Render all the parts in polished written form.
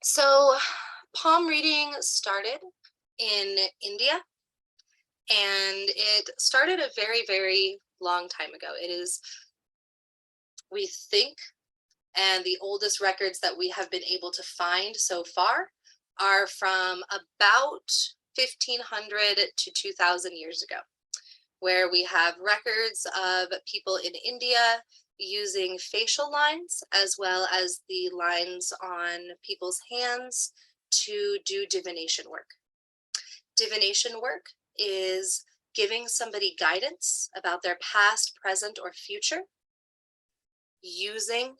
So, palm reading started in India and it started a very, very long time ago. It is, we think, and the oldest records that we have been able to find so far are from about 1500 to 2000 years ago, where we have records of people in India using facial lines as well as the lines on people's hands to do divination work. Divination work is giving somebody guidance about their past, present, or future using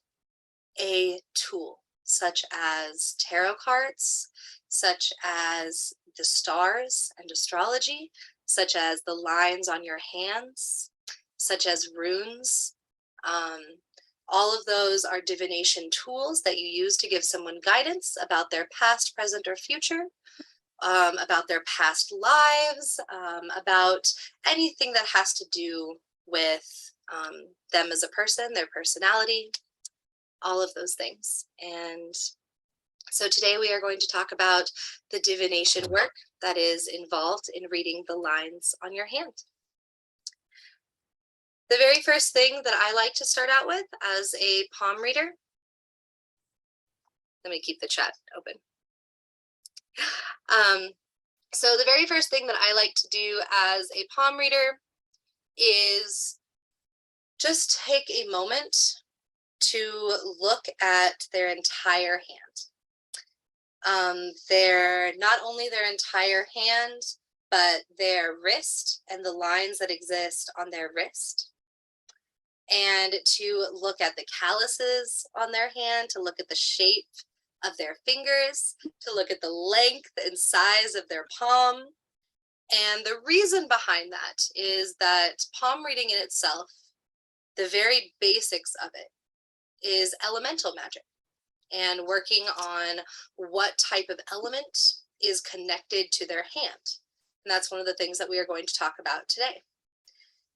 a tool such as tarot cards, such as the stars and astrology, such as the lines on your hands, such as runes. Um, all of those are divination tools that you use to give someone guidance about their past, present, or future, about their past lives, about anything that has to do with them as a person, their personality, all of those things. And so today we are going to talk about the divination work that is involved in reading the lines on your hand. The very first thing that I like to start out with as a palm reader, let me keep the chat open. So the very first thing that I like to do as a palm reader is just take a moment to look at their entire hand. Not only their entire hand, but their wrist and the lines that exist on their wrist. And to look at the calluses on their hand, to look at the shape of their fingers, to look at the length and size of their palm. And the reason behind that is that palm reading in itself, the very basics of it, is elemental magic and working on what type of element is connected to their hand. And that's one of the things that we are going to talk about today.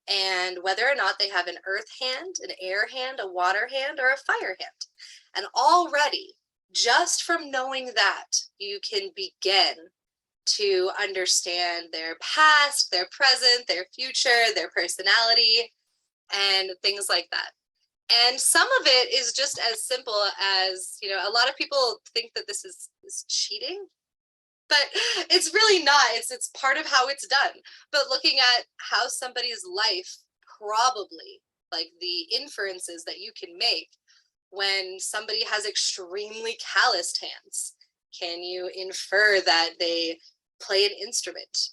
And whether or not they have an earth hand, an air hand, a water hand, or a fire hand. And already, just from knowing that, you can begin to understand their past, their present, their future, their personality, and things like that. And some of it is just as simple as, a lot of people think that this is cheating, but it's really not. It's part of how it's done. But looking at how somebody's life, probably, like the inferences that you can make when somebody has extremely calloused hands, can you infer that they play an instrument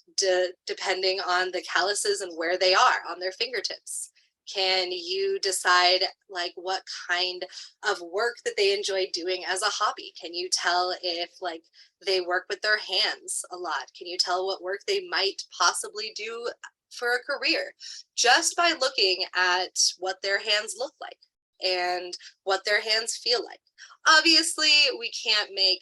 depending on the calluses and where they are on their fingertips? Can you decide like what kind of work that they enjoy doing as a hobby? Can you tell if like they work with their hands a lot? Can you tell what work they might possibly do for a career just by looking at what their hands look like and what their hands feel like? Obviously, we can't make,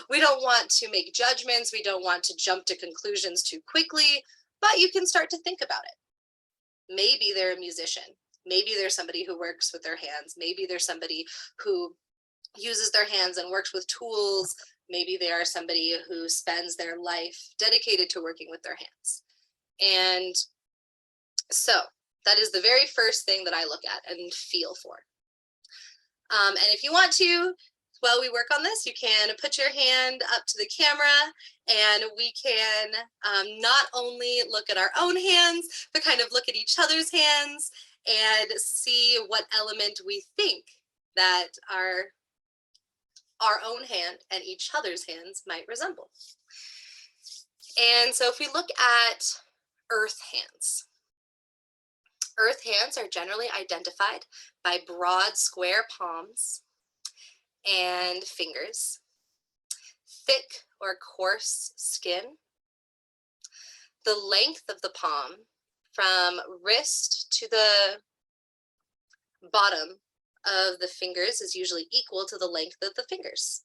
we don't want to make judgments. We don't want to jump to conclusions too quickly, but you can start to think about it. Maybe they're a musician. Maybe there's somebody who works with their hands. Maybe there's somebody who uses their hands and works with tools. Maybe they are somebody who spends their life dedicated to working with their hands. And so that is the very first thing that I look at and feel for. And if you want to, while we work on this, you can put your hand up to the camera and we can not only look at our own hands, but kind of look at each other's hands and see what element we think that our own hand and each other's hands might resemble. And so if we look at earth hands are generally identified by broad square palms and fingers, thick or coarse skin. The length of the palm from wrist to the bottom of the fingers is usually equal to the length of the fingers.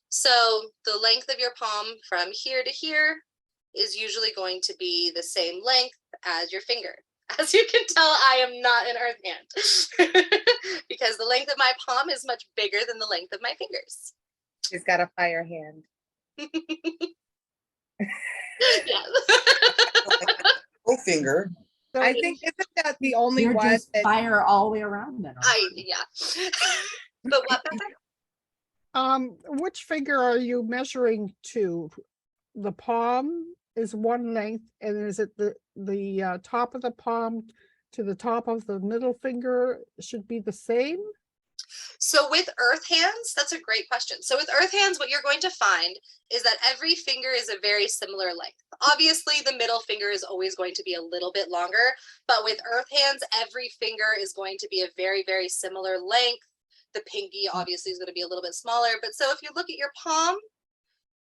So the length of your palm from here to here is usually going to be the same length as your finger. As you can tell, I am not an earth hand because the length of my my palm is much bigger than the length of my fingers. She's got a fire hand. Yes. Whole finger. So I think, isn't that the only you're one just that, fire all the way around then. Yeah. But what, Becca? Which finger are you measuring to? The palm is one length, and is it the top of the palm to the top of the middle finger should be the same? So with earth hands, that's a great question. So with earth hands, what you're going to find is that every finger is a very similar length. Obviously, the middle finger is always going to be a little bit longer, but with earth hands, every finger is going to be a very, very similar length. The pinky obviously is going to be a little bit smaller, but so if you look at your palm,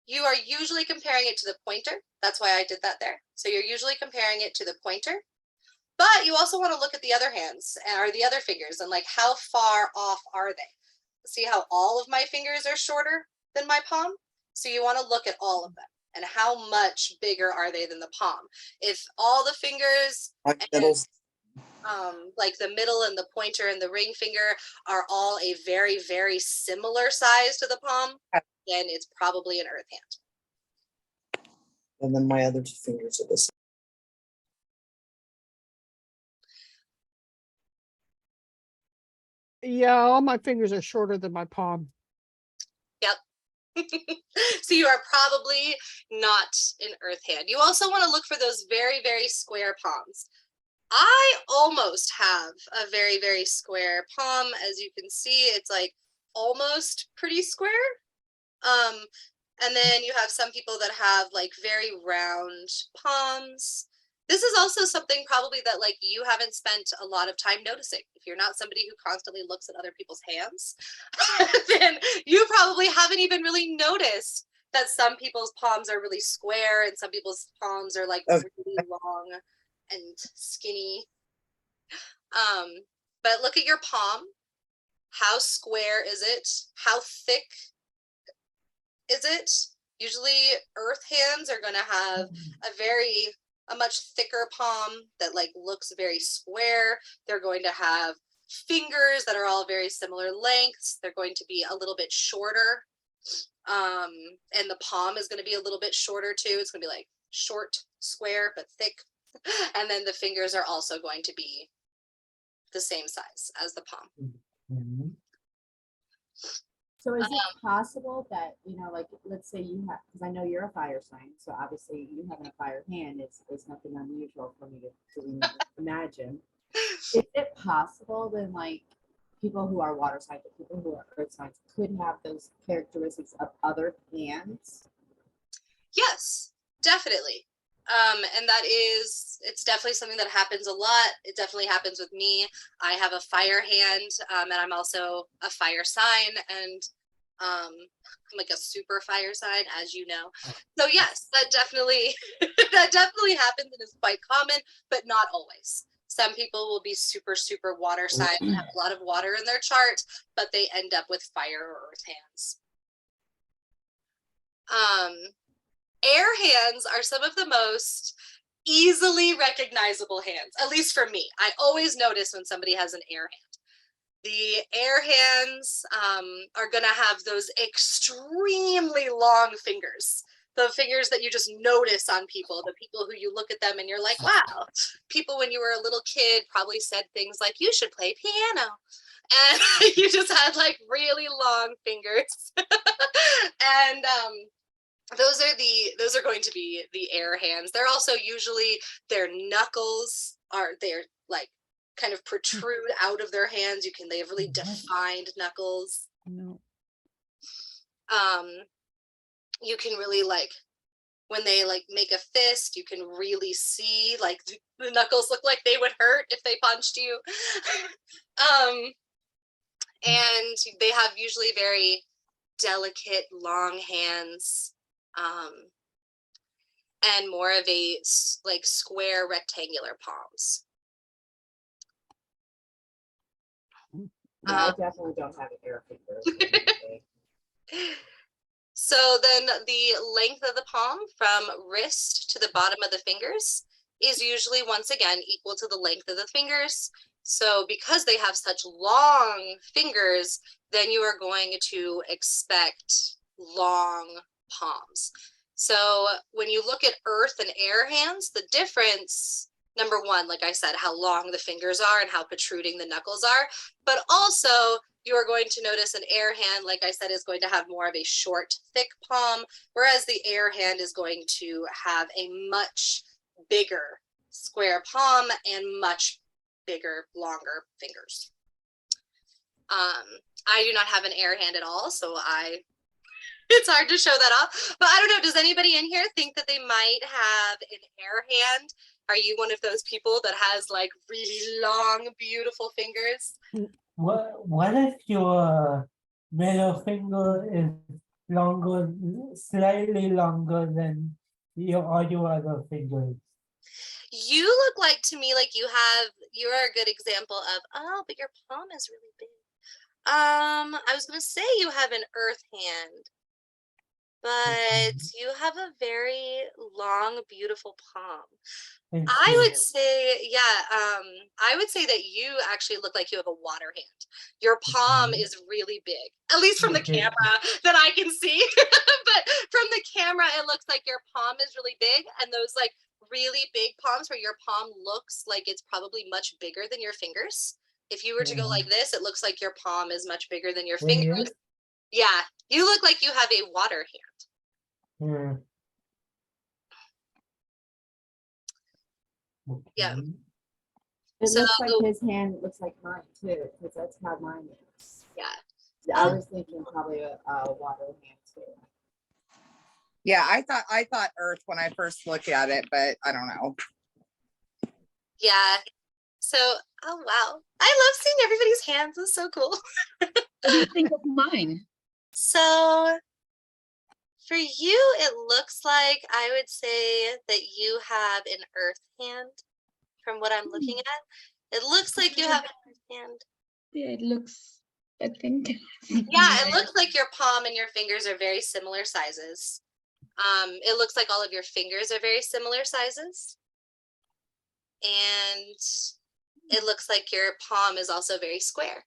you are usually comparing it to the pointer. That's why I did that there. So you're usually comparing it to the pointer. But you also want to look at the other hands or the other fingers and like how far off are they? See how all of my fingers are shorter than my palm? So you want to look at all of them and how much bigger are they than the palm? If all the fingers like the middle and the pointer and the ring finger are all a very, very similar size to the palm, then it's probably an earth hand. And then my other two fingers are the same. Yeah, all my fingers are shorter than my palm. Yep. So you are probably not an earth hand. You also want to look for those very, very square palms. I almost have a very, very square palm. As you can see, it's like almost pretty square. And then you have some people that have like very round palms. This is also something probably that like you haven't spent a lot of time noticing. If you're not somebody who constantly looks at other people's hands, then you probably haven't even really noticed that some people's palms are really square and some people's palms are like really long and skinny. But look at your palm. How square is it? How thick is it? Usually earth hands are going to have a much thicker palm that like looks very square. They're going to have fingers that are all very similar lengths. They're going to be a little bit shorter. And the palm is going to be a little bit shorter too. It's going to be like short, square, but thick. And then the fingers are also going to be the same size as the palm. Mm-hmm. So is it possible that, you know, like, let's say you have, because I know you're a fire sign, so obviously you having a fire hand is nothing unusual for me to even imagine. Is it possible then, like, people who are water signs or people who are earth signs could have those characteristics of other hands? Yes, definitely. And it's definitely something that happens a lot. It definitely happens with me. I have a fire hand, and I'm also a fire sign, and I'm like a super fire sign, as you know. So yes, that definitely happens and is quite common, but not always. Some people will be super, super water sign and have a lot of water in their chart, but they end up with fire or earth hands. Air hands are some of the most easily recognizable hands, at least for me. I always notice when somebody has an air hand. The air hands are going to have those extremely long fingers, the fingers that you just notice on people, the people who you look at them and you're like, wow. People when you were a little kid probably said things like, you should play piano. And you just had like really long fingers. And those are going to be the air hands. They're also usually their knuckles they're like kind of protrude out of their hands. They have really defined knuckles. No. You can really like when they like make a fist, you can really see like the knuckles look like they would hurt if they punched you. And they have usually very delicate long hands. And more of a like square rectangular palms. I definitely don't have an air finger. So then the length of the palm from wrist to the bottom of the fingers is usually once again equal to the length of the fingers. So because they have such long fingers, then you are going to expect long palms. So when you look at earth and air hands, the difference, number one, like I said, how long the fingers are and how protruding the knuckles are, but also you are going to notice an air hand, like I said, is going to have more of a short, thick palm, whereas the air hand is going to have a much bigger square palm and much bigger, longer fingers. I do not have an air hand at all, so it's hard to show that off. But I don't know, does anybody in here think that they might have an air hand? Are you one of those people that has like really long, beautiful fingers? What if your middle finger is longer, slightly longer than all your other fingers? You look like to me like you're a good example of, oh, but your palm is really big. I was gonna say you have an earth hand, but you have a very long, beautiful palm. Thank I you. would say, yeah, I would say that you actually look like you have a water hand. Your palm is really big, at least from the Okay. camera that I can see. But from the camera, it looks like your palm is really big, and those like really big palms where your palm looks like it's probably much bigger than your fingers. If you were to go like this, it looks like your palm is much bigger than your fingers. Yeah, you look like you have a water hand. Yeah. It So- looks like his hand looks like mine too, because that's how mine is. Yeah. I was thinking probably a water hand too. Yeah, I thought earth when I first looked at it, but I don't know. Yeah. So, oh wow. I love seeing everybody's hands. It's so cool. What do you think of mine? So for you, it looks like I would say that you have an earth hand from what I'm looking at. It looks like you have an earth hand. Yeah, it looks, I think. Yeah, it looks like your palm and your fingers are very similar sizes. It looks like all of your fingers are very similar sizes. And it looks like your palm is also very square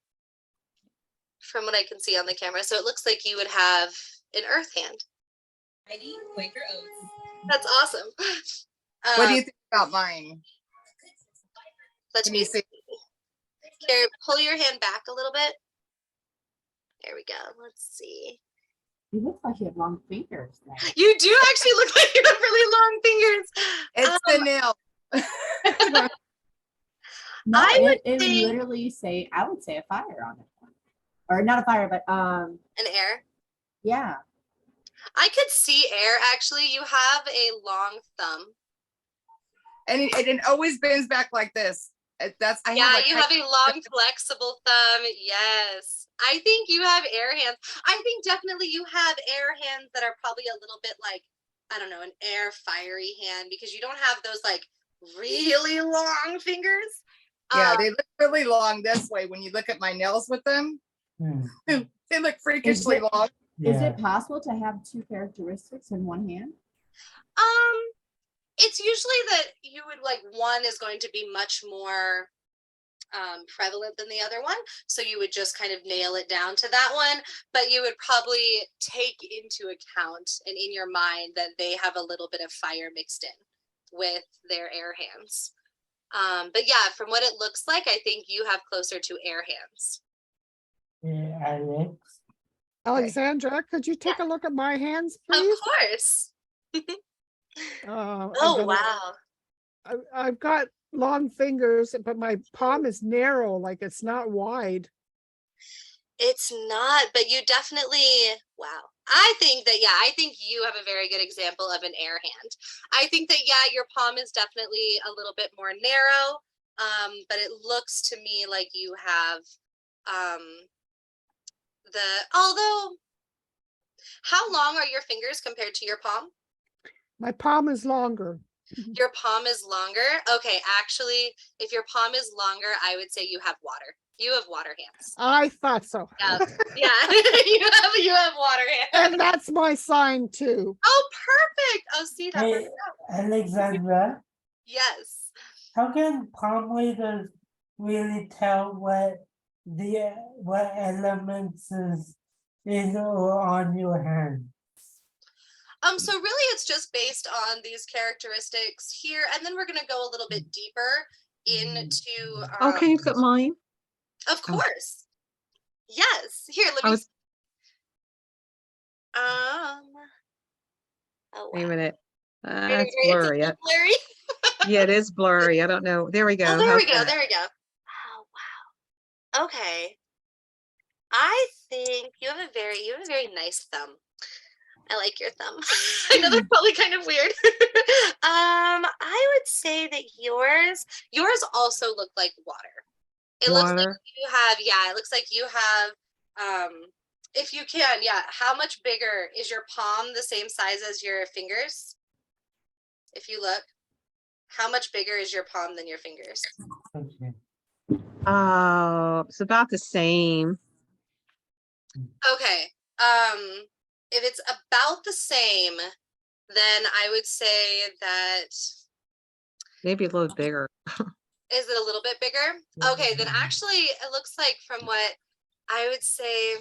from what I can see on the camera. So it looks like you would have an earth hand. Quaker Oats. That's awesome. What do you think about mine? Let Can me you see? Here, pull your hand back a little bit. There we go. Let's see. You look like you have long fingers. Now. You do actually look like you have really long fingers. It's the nail. No, I would it say- literally say, I would say a fire on it. Or not a fire, but An air. yeah. I could see air actually. You have a long thumb. And it always bends back like this. That's You have a long flexible thumb. Yes. I think you have air hands. I think definitely you have air hands that are probably a little bit like, I don't know, an air fiery hand because you don't have those like really long fingers. Yeah, they look really long this way when you look at my nails with them. They look freakishly long. Is it possible to have two characteristics in one hand? It's usually that you would like one is going to be much more prevalent than the other one. So you would just kind of nail it down to that one, but you would probably take into account and in your mind that they have a little bit of fire mixed in with their air hands. But yeah, from what it looks like, I think you have closer to air hands. Yeah, Alex. Alexandra, could you take a look at my hands, please? Of course. I'm Oh, gonna- wow. I've got long fingers, but my palm is narrow, like it's not wide. It's not, but you definitely, wow. I think you have a very good example of an air hand. I think that, yeah, your palm is definitely a little bit more narrow, but it looks to me like you have although, how long are your fingers compared to your palm? My palm is longer. Your palm is longer? Okay, actually, if your palm is longer, I would say you have water. You have water hands. I thought so. Yeah, yeah. you have water hands. And that's my sign too. Oh, perfect. Oh, see, that Hey, works out. Alexandra, Yes. how can palm readers really tell what elements is or on your hand? So really it's just based on these characteristics here, and then we're gonna go a little bit deeper into Okay, you've got mine. of course. Yes. Here, let I me was, oh wait a wow. minute. Very, It's very- blurry. It's a little blurry. Yeah, it is blurry. I don't know. There we go. Oh, there How's we go. that? There we go. Oh wow. Okay. I think you have a very nice thumb. I like your thumb. I know that's probably kind of weird. I would say that yours also look like water. It looks like Water. you have, yeah, it looks like you have, if you can, yeah, how much bigger is your palm the same size as your fingers? If you look, how much bigger is your palm than your fingers? Okay. It's about the same. Okay. If it's about the same, then I would say that Maybe a little bigger. is it a little bit bigger? Okay, then actually it looks like from what I would say,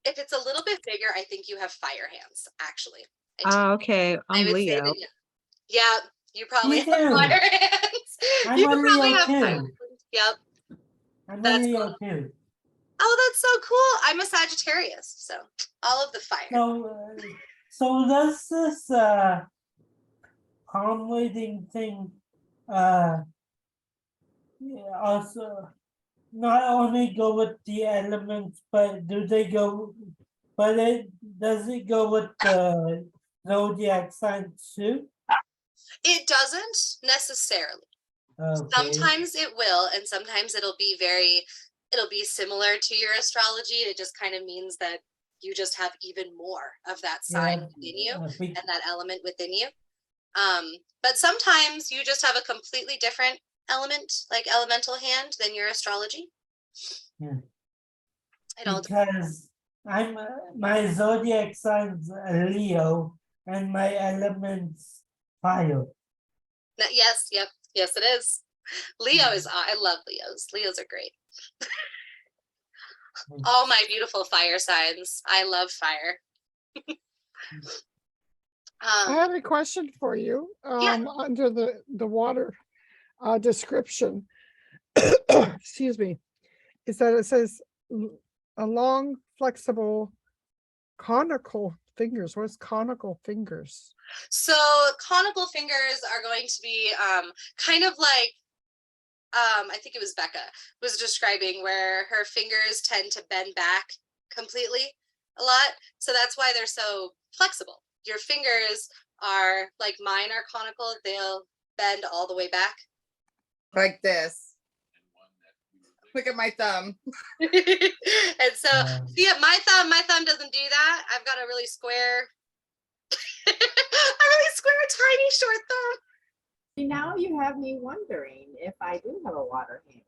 if it's a little bit bigger, I think you have fire hands, actually. Okay. I I'm would say Leo. that, yeah, you probably Me have too. fire hands. I'm You a could probably Leo have fire too. hands. Yep. I'm a That's Leo cool. too. Oh, that's so cool. I'm a Sagittarius, so all of the fire. So does this palm reading thing also not only go with the elements, but does it go with the zodiac signs too? It doesn't necessarily. Okay. Sometimes it will, and sometimes it'll be similar to your astrology. It just kind of means that you just have even more of that sign within you and that element within you. But sometimes you just have a completely different element, like elemental hand, than your astrology. Yeah. It all Because I'm my zodiac sign's a Leo and my elements fire. yes, yep, yes, it is. Leo is. I love Leos. Leos are great. All my beautiful fire signs. I love fire. I have a question for you. Yeah. Under the water description, excuse me, is that it says a long, flexible, conical fingers. What's conical fingers? So conical fingers are going to be kind of like, I think it was Becca was describing where her fingers tend to bend back completely a lot. So that's why they're so flexible. Your fingers are like mine are conical. They'll bend all the way back. Like this. Look at my thumb. And so, yeah, my thumb doesn't do that. I've got a really square, tiny, short thumb. See, now you have me wondering if I do have a water hand.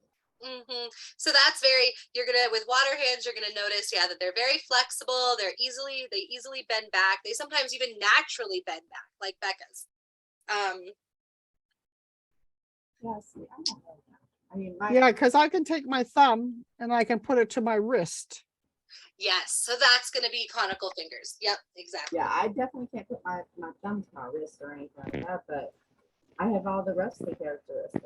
So that's with water hands, you're gonna notice, yeah, that they're very flexible. They easily bend back. They sometimes even naturally bend back, like Becca's. Yeah, see, I don't know that. I mean, Yeah, because I can take my thumb and I can put it to my wrist. Yes, so that's gonna be conical fingers. Yep, exactly. yeah, I definitely can't put my thumb to my wrist or anything like that, but I have all the rest of the characteristics.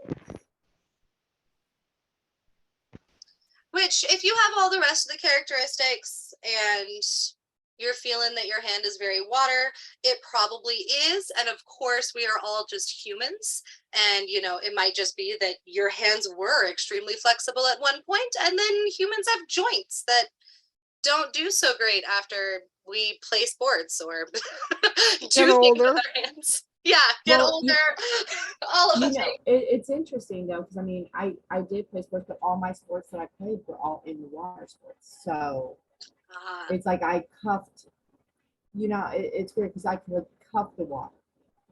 Which, if you have all the rest of the characteristics and you're feeling that your hand is very water, it probably is. And of course, we are all just humans. And, it might just be that your hands were extremely flexible at one point, and then humans have joints that don't do so great after we play sports or do things with our hands. Yeah, get older, all of us. It's interesting though, because I mean, I did play sports, but all my sports that I played were all in the water sports. So it's like I cuffed, it's weird because I could cuff the water.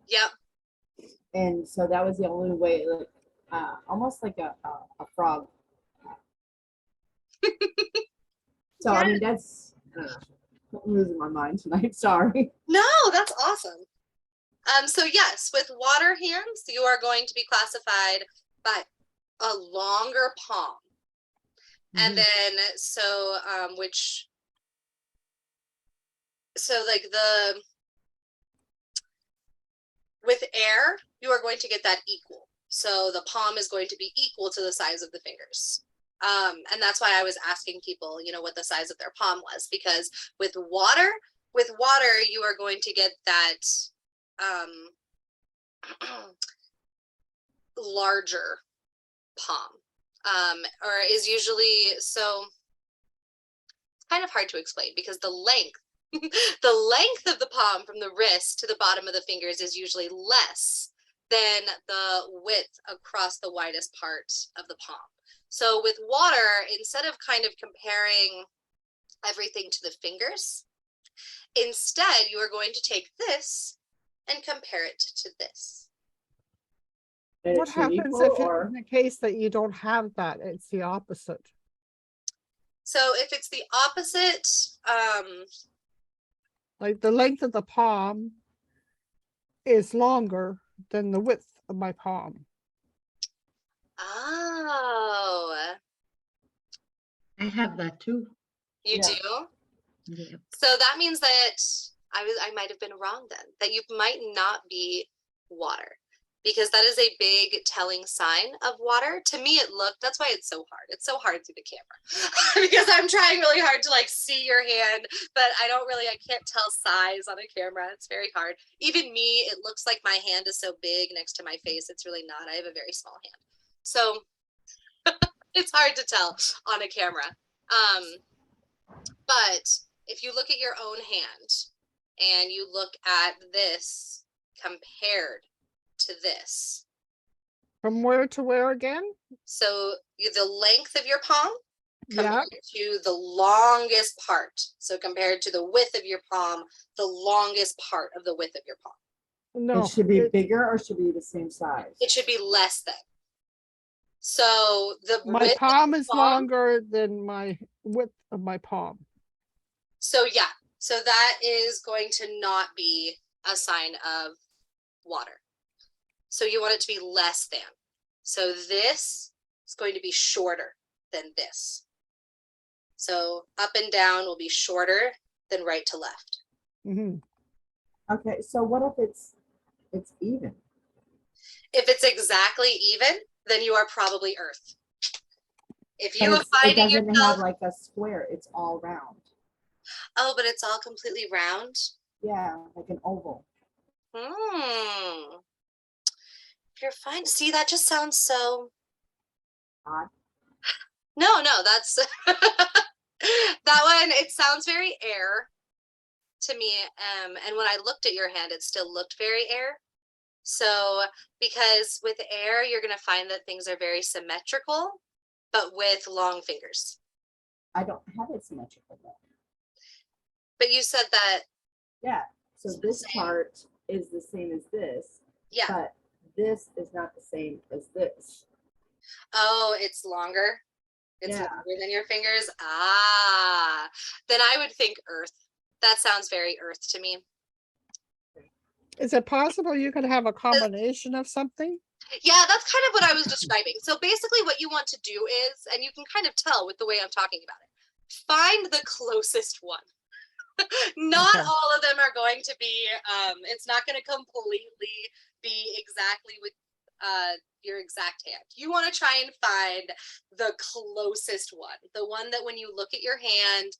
Yep. And so that was the only way, like, almost like a frog. So I mean, that's, I don't know. I'm losing my mind tonight. Sorry. No, that's awesome. So yes, with water hands, you are going to be classified by a longer palm. And then, so, like with air, you are going to get that equal. So the palm is going to be equal to the size of the fingers. And that's why I was asking people, you know, what the size of their palm was, because with water, you are going to get that, larger palm, or is usually, so it's kind of hard to explain because the length of the palm from the wrist to the bottom of the fingers is usually less than the width across the widest part of the palm. So with water, instead of kind of comparing everything to the fingers, instead you are going to take this and compare it to this. And What it should happens equal if or in the case that you don't have that, it's the opposite? So if it's the opposite, Like the length of the palm is longer than the width of my palm. oh, I have that too. you Yeah. do? Yeah. So that means that I might have been wrong then, that you might not be water, because that is a big telling sign of water. To me, that's why it's so hard. It's so hard through the camera because I'm trying really hard to like see your hand, but I can't tell size on a camera. It's very hard. Even me, it looks like my hand is so big next to my face. It's really not. I have a very small hand. So it's hard to tell on a camera. But if you look at your own hand and you look at this compared to this, From where to where again? so the length of your palm Yeah, compared to the longest part. So compared to the width of your palm, the longest part of the width of your palm. no. it should be bigger or should be the same size? It should be less than. So the My width of palm your is palm- longer than my width of my palm. So yeah, so that is going to not be a sign of water. So you want it to be less than. So this is going to be shorter than this. So up and down will be shorter than right to left. Mhm. Okay, so what if it's even? If it's exactly even, then you are probably Earth. If you But are it finding doesn't yourself, have like a square, it's all round. oh, but it's all completely round. Yeah, like an oval. If you're fine, see, that just sounds so Odd. No, that's that one. It sounds very air to me. And when I looked at your hand, it still looked very air. So because with air, you're going to find that things are very symmetrical, but with long fingers. I don't have it symmetrical though. But you said that, Yeah, so It's the this same. part is the same as this, yeah. but this is not the same as this. Oh, it's longer. It's Yeah. longer than your fingers. Ah, then I would think Earth. That sounds very Earth to me. Is it possible you could have a combination of something? Yeah, that's kind of what I was describing. So basically what you want to do is, and you can kind of tell with the way I'm talking about it, find the closest one. Not Okay. all of them are going to be, it's not going to completely be exactly with your exact hand. You want to try and find the closest one, the one that when you look at your hand,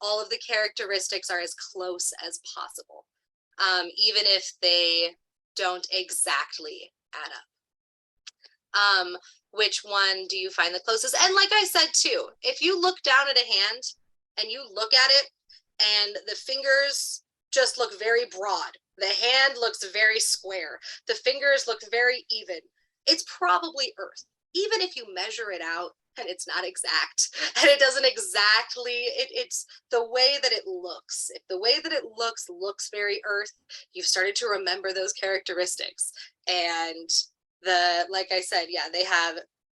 all of the characteristics are as close as possible, even if they don't exactly add up. Which one do you find the closest? And like I said too, if you look down at a hand and you look at it and the fingers just look very broad, the hand looks very square, the fingers look very even, it's probably Earth. Even if you measure it out and it's not exact and it doesn't exactly, it's the way that it looks. If the way that it looks very Earth, you've started to remember those characteristics. And like I said, yeah, they have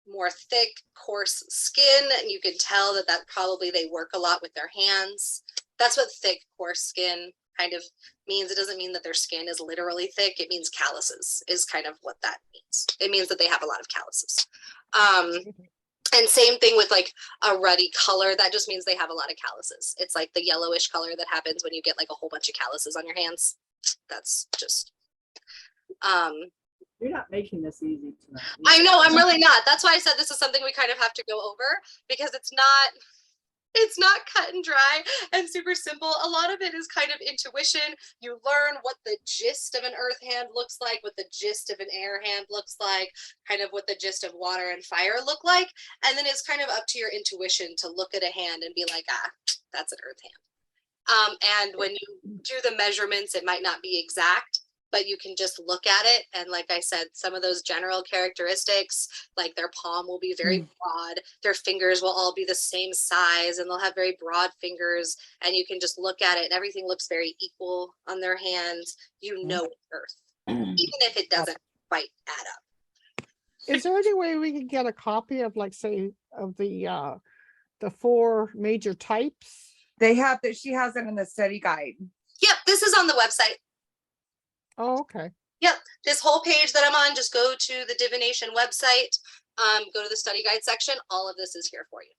more thick, coarse skin, and you can tell that probably they work a lot with their hands. That's what thick, coarse skin kind of means. It doesn't mean that their skin is literally thick. It means calluses is kind of what that means. It means that they have a lot of calluses. And same thing with like a ruddy color. That just means they have a lot of calluses. It's like the yellowish color that happens when you get like a whole bunch of calluses on your hands. That's just, You're not making this easy tonight. I know, I'm really not. That's why I said this is something we kind of have to go over, because it's not cut and dry and super simple. A lot of it is kind of intuition. You learn what the gist of an earth hand looks like, what the gist of an air hand looks like, kind of what the gist of water and fire look like. And then it's kind of up to your intuition to look at a hand and be like, ah, that's an earth hand. And when you do the measurements, it might not be exact, but you can just look at it. And like I said, some of those general characteristics, like their palm will be very broad, their fingers will all be the same size, and they'll have very broad fingers, and you can just look at it and everything looks very equal on their hands. You know it's earth, even if it doesn't quite add up. Is there any way we can get a copy of, like, say, of the 4 major types? They have that. She has it in the study guide. Yep, this is on the website. Oh, okay. Yep, this whole page that I'm on, just go to the DiviNation website, go to the study guide section. All of this is here for you.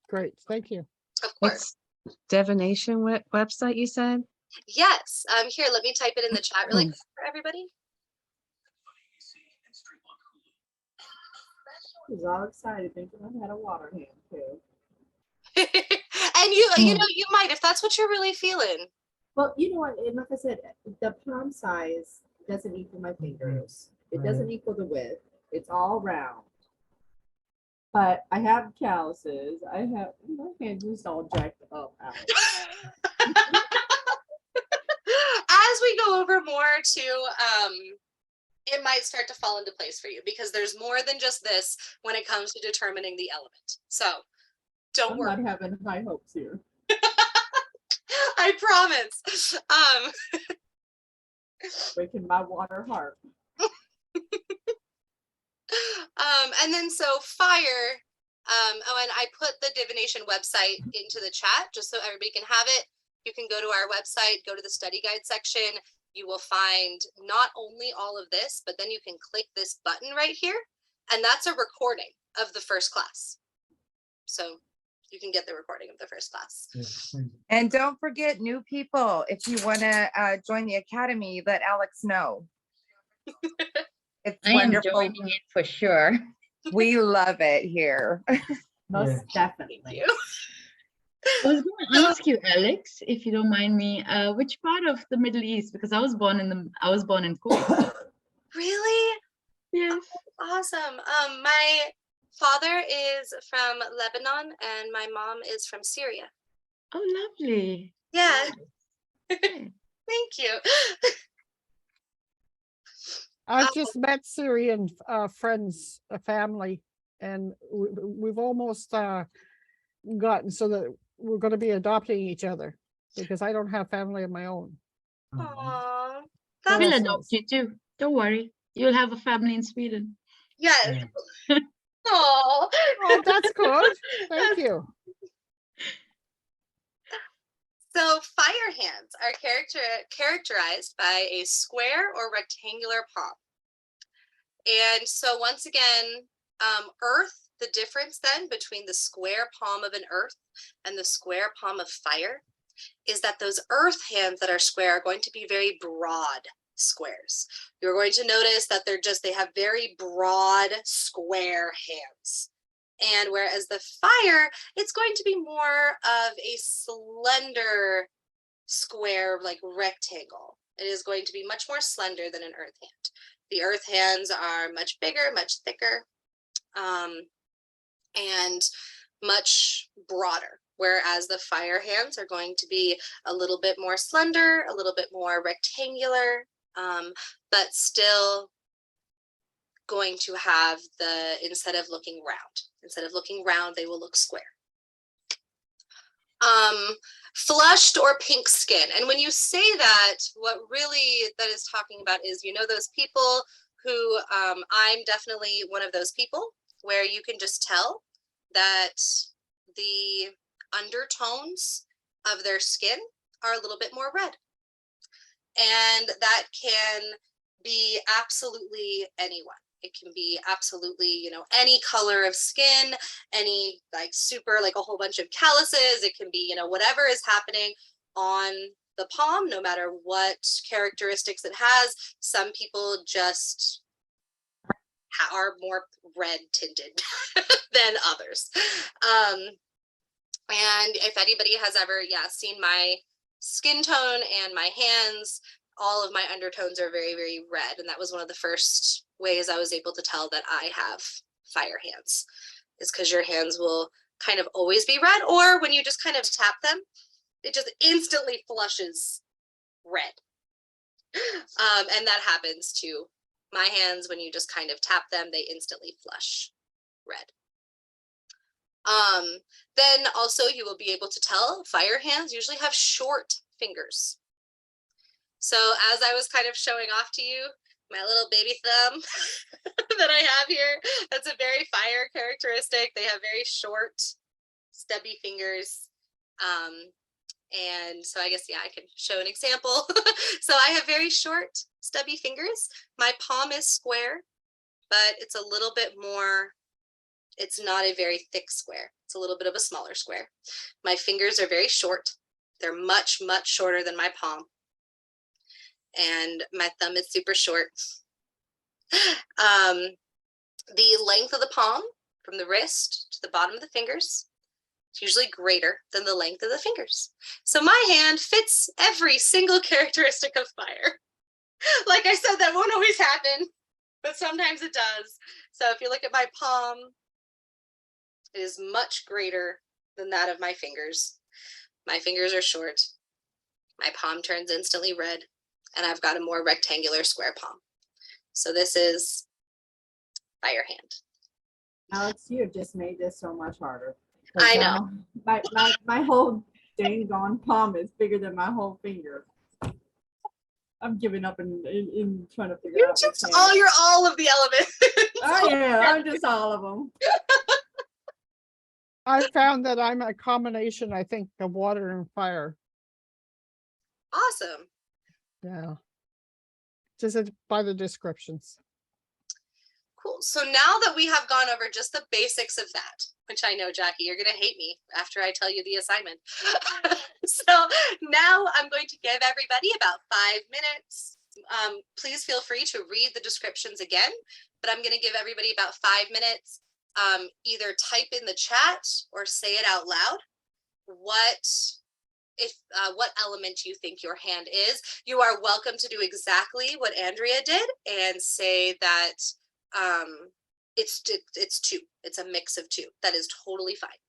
Great, thank you. Of course. It's DiviNation website, you said? Yes. Here, let me type it in the chat really quick for everybody. I was all excited thinking I had a water hand too. And you know, you might, if that's what you're really feeling. Well, you know what, and like I said, the palm size doesn't equal my fingers. It doesn't equal the width. It's all round. But I have calluses. I have, my hand just all jacked up. As we go over more too, it might start to fall into place for you, because there's more than just this when it comes to determining the element. So don't I'm worry. not having high hopes here. I promise. Breaking my water heart. And then so fire, oh, and I put the DiviNation website into the chat just so everybody can have it. You can go to our website, go to the study guide section. You will find not only all of this, but then you can click this button right here, and that's a recording of the first class. So you can get the recording of the first class. And don't forget, new people, if you want to join the academy, let Alex know. It's I am wonderful. joining it for sure. We love it here. Most definitely. Thank you. I was going to ask you, Alex, if you don't mind me, which part of the Middle East? Because I was born in Kuwait. Really? Yes. Awesome. My father is from Lebanon and my mom is from Syria. Oh, lovely. Yeah. Yeah. Thank you. I've just met Syrian friends, a family, and we've almost gotten so that we're going to be adopting each other, because I don't have family of my own. Aww. We'll That's adopt you too. Don't worry. You'll have a family in Sweden. yes. Aww. Oh, that's good. Thank you. So fire hands are characterized by a square or rectangular palm. And so once again, earth, the difference then between the square palm of an earth and the square palm of fire is that those earth hands that are square are going to be very broad squares. You're going to notice that they have very broad square hands. And whereas the fire, it's going to be more of a slender square, like rectangle. It is going to be much more slender than an earth hand. The earth hands are much bigger, much thicker, and much broader. Whereas the fire hands are going to be a little bit more slender, a little bit more rectangular, but still going to have instead of looking round, they will look square. Flushed or pink skin. And when you say that, what really that is talking about is, you know, those people who, I'm definitely one of those people where you can just tell that the undertones of their skin are a little bit more red. And that can be absolutely anyone. It can be absolutely, you know, any color of skin, any like super, like a whole bunch of calluses. It can be, you know, whatever is happening on the palm, no matter what characteristics it has. Some people just are more red tinted than others. And if anybody has ever, seen my skin tone and my hands, all of my undertones are very, very red. And that was one of the first ways I was able to tell that I have fire hands, is because your hands will kind of always be red, or when you just kind of tap them, it just instantly flushes red. And that happens to my hands. When you just kind of tap them, they instantly flush red. Then also you will be able to tell fire hands usually have short fingers. So as I was kind of showing off to you, my little baby thumb that I have here, that's a very fire characteristic. They have very short, stubby fingers. And so I guess, I can show an example. So I have very short, stubby fingers. My palm is square, but it's a little bit more, it's not a very thick square. It's a little bit of a smaller square. My fingers are very short. They're much, much shorter than my palm. And my thumb is super short. The length of the palm from the wrist to the bottom of the fingers is usually greater than the length of the fingers. So my hand fits every single characteristic of fire. Like I said, that won't always happen, but sometimes it does. So if you look at my palm, it is much greater than that of my fingers. My fingers are short. My palm turns instantly red, and I've got a more rectangular square palm. So this is fire hand. Alex, you have just made this so much harder. I know. My whole dang gone palm is bigger than my whole finger. I'm giving up in trying to figure out. You're all of the elements. Oh yeah, I'm just all of them. I found that I'm a combination, I think, of water and fire. Awesome. Yeah. Just by the descriptions. Cool. So now that we have gone over just the basics of that, which I know, Jackie, you're going to hate me after I tell you the assignment. So now I'm going to give everybody about 5 minutes. Please feel free to read the descriptions again, but I'm going to give everybody about 5 minutes. Either type in the chat or say it out loud. What element you think your hand is. You are welcome to do exactly what Andrea did and say that it's two. It's a mix of two. That is totally fine.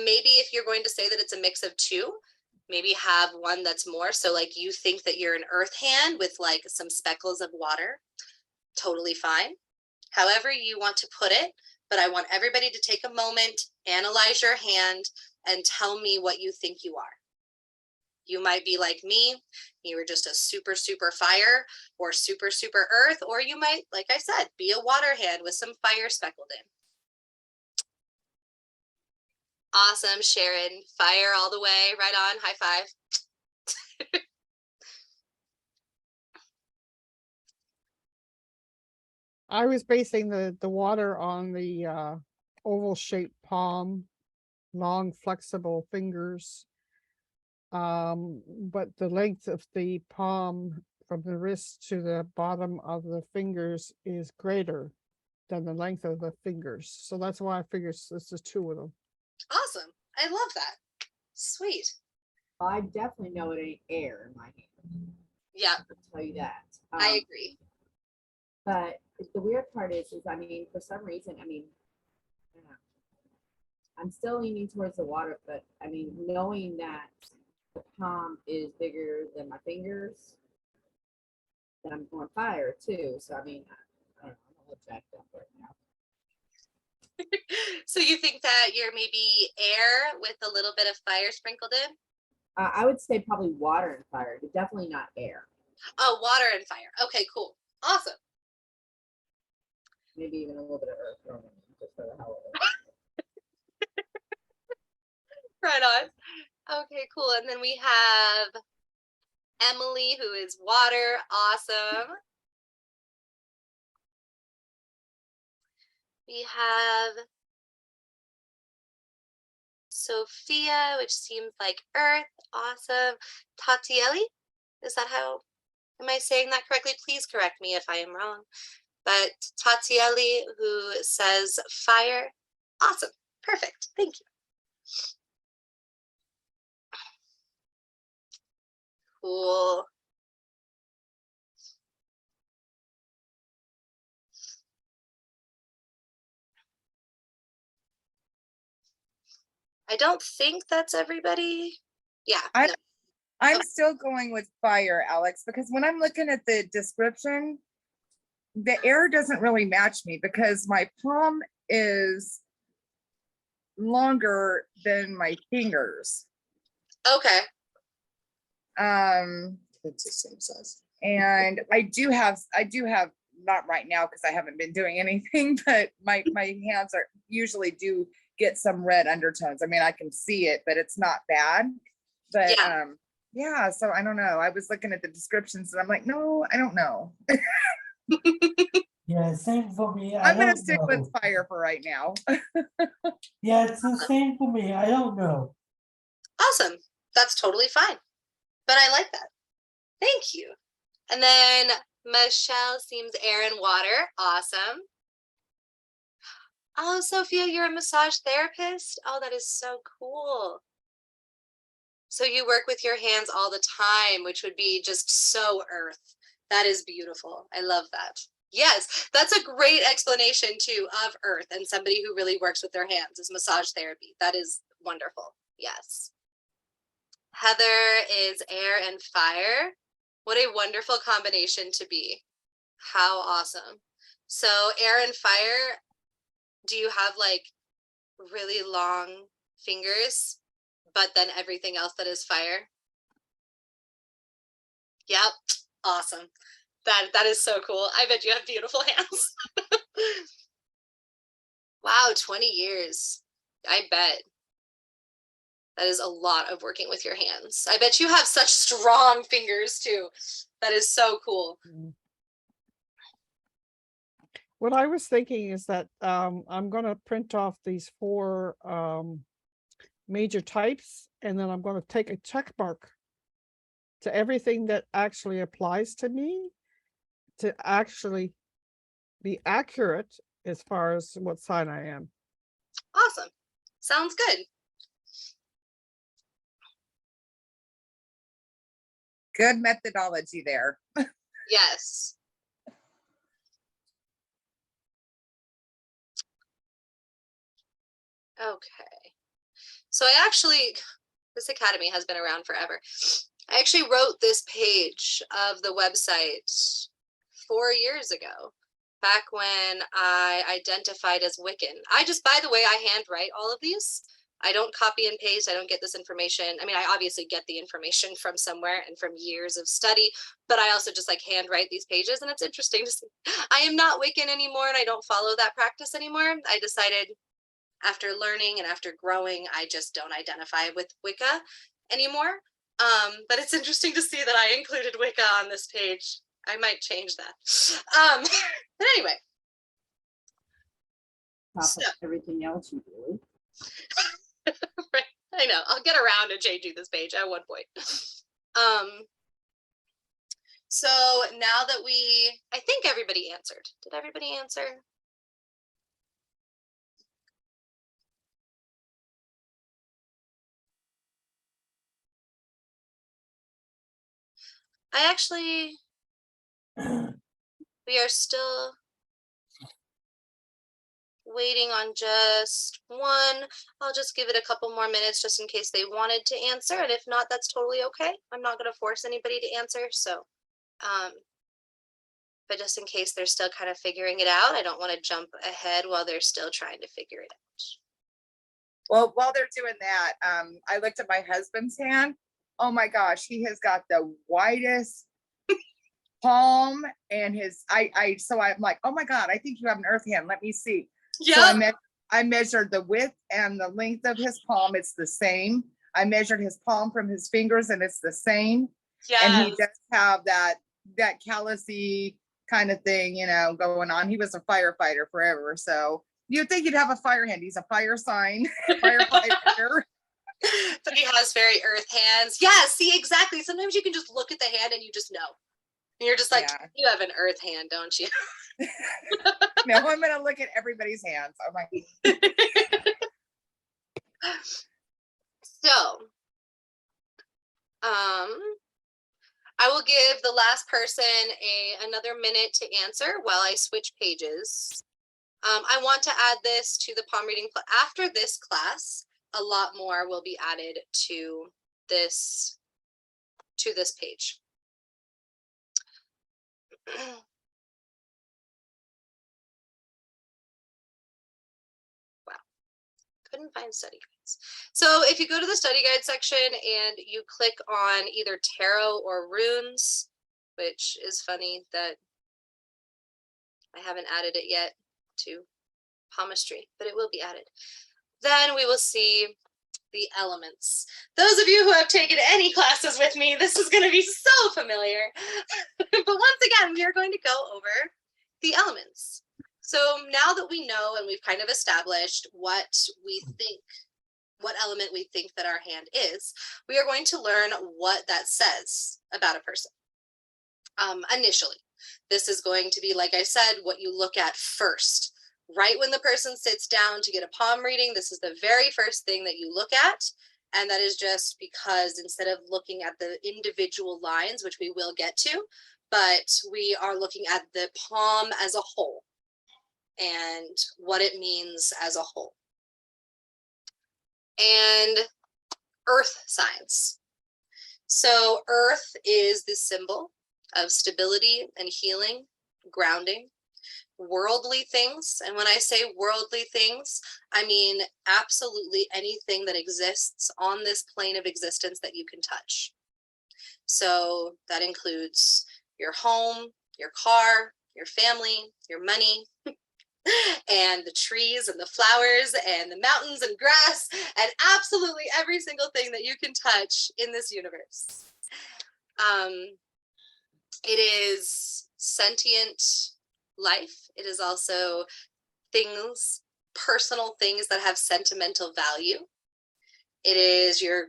Maybe if you're going to say that it's a mix of two, maybe have one that's more. So like you think that you're an earth hand with like some speckles of water. Totally fine. However you want to put it, but I want everybody to take a moment, analyze your hand, and tell me what you think you are. You might be like me, you were just a super, super fire or super, super earth, or you might, like I said, be a water hand with some fire speckled in. Awesome, Sharon. Fire all the way. Right on. High five. I was basing the water on the oval shaped palm, long flexible fingers. But the length of the palm from the wrist to the bottom of the fingers is greater than the length of the fingers. So that's why I figured this is two of them. Awesome. I love that. Sweet. I definitely know it ain't air in my hand. Yeah. I'll tell you that. I agree. But the weird part is I mean, for some reason, I mean, I don't know. I'm still leaning towards the water, but I mean, knowing that the palm is bigger than my fingers, then I'm going fire too. So I mean, I don't know, I'm a little jacked up right now. So you think that you're maybe air with a little bit of fire sprinkled in? I would say probably water and fire, but definitely not air. Oh, water and fire. Okay, cool. Awesome. Maybe even a little bit of earth thrown in just for the hell of it. Right on. Okay, cool. And then we have Emily, who is water. Awesome. We have Sophia, which seems like earth. Awesome. Tatieli, is that how, am I saying that correctly? Please correct me if I am wrong. But Tatieli, who says fire. Awesome. Perfect. Thank you. Cool. I don't think that's everybody. Yeah. I- No. I'm still going with fire, Alex, because when I'm looking at the description, the air doesn't really match me because my palm is longer than my fingers. Okay. It's the same size. And I do have, not right now because I haven't been doing anything, but my hands are usually do get some red undertones. I mean, I can see it, but it's not bad. But Yeah. yeah, so I don't know. I was looking at the descriptions and I'm like, no, I don't know. Yeah, same for me. I'm gonna don't stick know. with fire for right now. Yeah, it's the same for me. I don't know. Awesome. That's totally fine. But I like that. Thank you. And then Michelle seems air and water. Awesome. Oh, Sophia, you're a massage therapist? Oh, that is so cool. So you work with your hands all the time, which would be just so earth. That is beautiful. I love that. Yes, that's a great explanation too of earth, and somebody who really works with their hands is massage therapy. That is wonderful. Yes. Heather is air and fire. What a wonderful combination to be. How awesome. So air and fire, do you have like really long fingers, but then everything else that is fire? Yep. Awesome. That is so cool. I bet you have beautiful hands. Wow, 20 years. I bet. That is a lot of working with your hands. I bet you have such strong fingers too. That is so cool. What I was thinking is that I'm going to print off these 4 major types, and then I'm going to take a check mark to everything that actually applies to me to actually be accurate as far as what sign I am. Awesome. Sounds good. Good methodology there. Yes. Okay. So I actually, this academy has been around forever. I actually wrote this page of the website 4 years ago, back when I identified as Wiccan. I just, by the way, I handwrite all of these. I don't copy and paste. I don't get this information. I mean, I obviously get the information from somewhere and from years of study, but I also just like handwrite these pages, and it's interesting to see. I am not Wiccan anymore, and I don't follow that practice anymore. I decided after learning and after growing, I just don't identify with Wicca anymore. But it's interesting to see that I included Wicca on this page. I might change that. But anyway. Top So, of everything else you do. right, I know. I'll get around to changing this page at one point. So now that I think everybody answered. Did everybody answer? I actually, we are still waiting on just one. I'll just give it a couple more minutes just in case they wanted to answer. And if not, that's totally okay. I'm not going to force anybody to answer. So, but just in case they're still kind of figuring it out, I don't want to jump ahead while they're still trying to figure it out. Well, while they're doing that, I looked at my husband's hand. Oh my gosh, he has got the widest palm, and so I'm like, oh my God, I think you have an earth hand. Let me see. Yeah. So I measured the width and the length of his palm. It's the same. I measured his palm from his fingers, and it's the same. And he Yes. does have that callousy kind of thing, you know, going on. He was a firefighter forever. So you'd think he'd have a fire hand. He's a fire sign, firefighter. But he has very earth hands. Yeah, see, exactly. Sometimes you can just look at the hand and you just know. And you're just like, Yeah. you have an earth hand, don't you? No, I'm gonna look at everybody's hands. Oh my. So, I will give the last person another minute to answer while I switch pages. I want to add this to the palm reading. After this class, a lot more will be added to this page. Wow, couldn't find study guides. So if you go to the study guide section and you click on either tarot or runes, which is funny that I haven't added it yet to palmistry, but it will be added. Then we will see the elements. Those of you who have taken any classes with me, this is going to be so familiar. But once again, we are going to go over the elements. So now that we know and we've kind of established what element we think that our hand is, we are going to learn what that says about a person. Initially, this is going to be, like I said, what you look at first. Right when the person sits down to get a palm reading, this is the very first thing that you look at. And that is just because instead of looking at the individual lines, which we will get to, but we are looking at the palm as a whole and what it means as a whole. And earth signs. So earth is the symbol of stability and healing, grounding. Worldly things, and when I say worldly things, I mean absolutely anything that exists on this plane of existence that you can touch. So that includes your home, your car, your family, your money, and the trees and the flowers and the mountains and grass and absolutely every single thing that you can touch in this universe. It is sentient life. It is also things, personal things that have sentimental value. It is your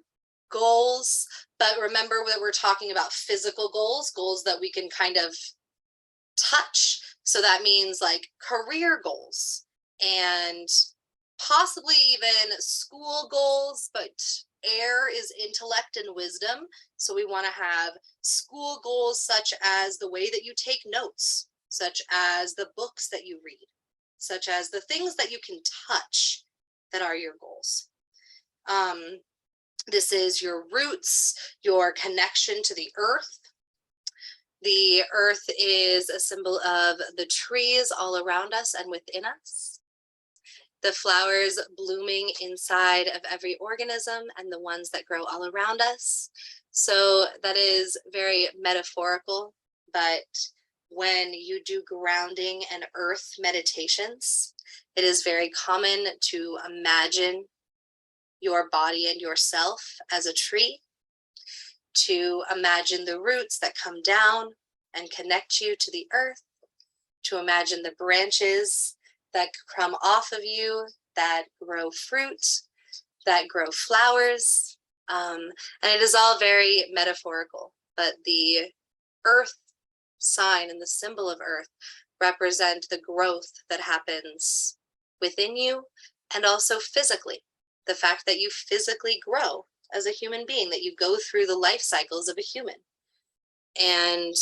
goals, but remember that we're talking about physical goals, goals that we can kind of touch. So that means like career goals and possibly even school goals, but air is intellect and wisdom. So we want to have school goals such as the way that you take notes, such as the books that you read, such as the things that you can touch that are your goals. This is your roots, your connection to the earth. The earth is a symbol of the trees all around us and within us. The flowers blooming inside of every organism and the ones that grow all around us. So that is very metaphorical, but when you do grounding and earth meditations, it is very common to imagine your body and yourself as a tree, to imagine the roots that come down and connect you to the earth, to imagine the branches that come off of you that grow fruit, that grow flowers. And it is all very metaphorical, but the earth sign and the symbol of earth represent the growth that happens within you and also physically. The fact that you physically grow as a human being, that you go through the life cycles of a human. And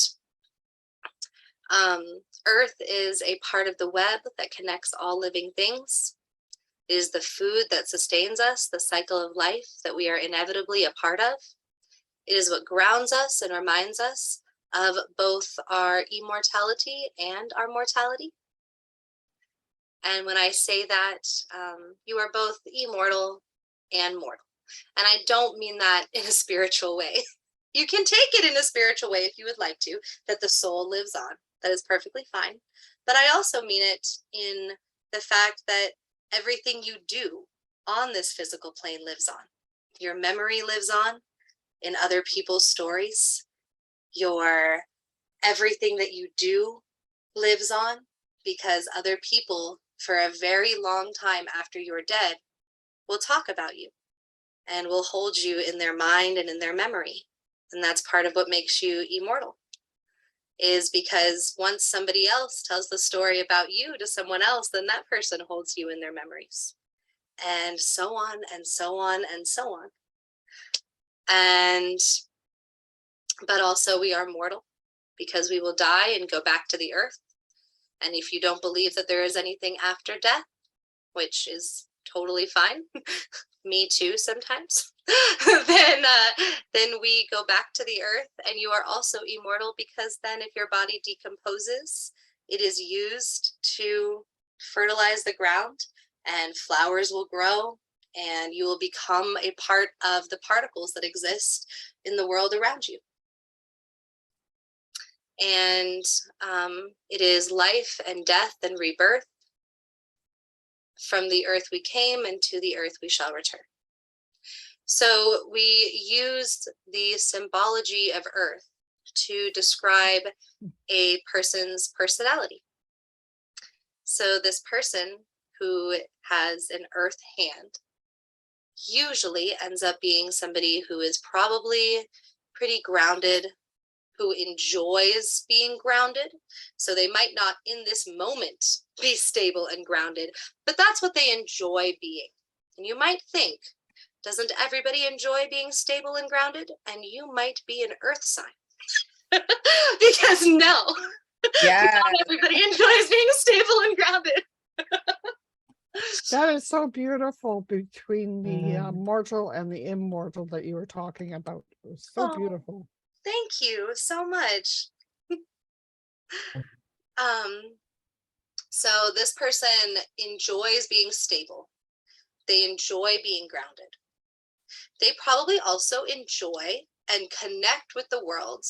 earth is a part of the web that connects all living things. It is the food that sustains us, the cycle of life that we are inevitably a part of. It is what grounds us and reminds us of both our immortality and our mortality. And when I say that, you are both immortal and mortal. And I don't mean that in a spiritual way. You can take it in a spiritual way if you would like to, that the soul lives on. That is perfectly fine. But I also mean it in the fact that everything you do on this physical plane lives on. Your memory lives on in other people's stories. your everything that you do lives on, because other people for a very long time after you're dead will talk about you and will hold you in their mind and in their memory. And that's part of what makes you immortal, is because once somebody else tells the story about you to someone else, then that person holds you in their memories, and so on and so on and so on. And but also we are mortal, because we will die and go back to the earth. And if you don't believe that there is anything after death, which is totally fine, me too sometimes, then we go back to the earth, and you are also immortal, because then if your body decomposes, it is used to fertilize the ground, and flowers will grow, and you will become a part of the particles that exist in the world around you. And it is life and death and rebirth. From the earth we came, and to the earth we shall return. So we used the symbology of earth to describe a person's personality. So this person who has an earth hand usually ends up being somebody who is probably pretty grounded, who enjoys being grounded. So they might not in this moment be stable and grounded, but that's what they enjoy being. And you might think, doesn't everybody enjoy being stable and grounded? And you might be an earth sign. Because no, Yeah. not everybody enjoys being stable and grounded. That is so beautiful, between the Mm. mortal and the immortal that you were talking about. It was so Oh. beautiful. Thank you so much. So this person enjoys being stable. They enjoy being grounded. They probably also enjoy and connect with the world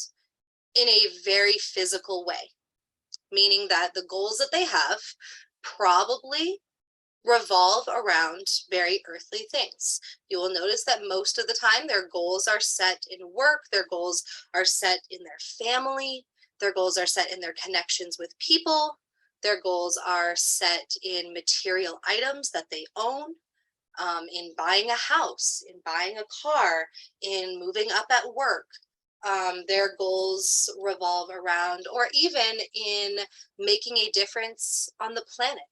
in a very physical way, meaning that the goals that they have probably revolve around very earthly things. You will notice that most of the time their goals are set in work, their goals are set in their family, their goals are set in their connections with people, their goals are set in material items that they own, in buying a house, in buying a car, in moving up at work. Their goals revolve around, or even in making a difference on the planet,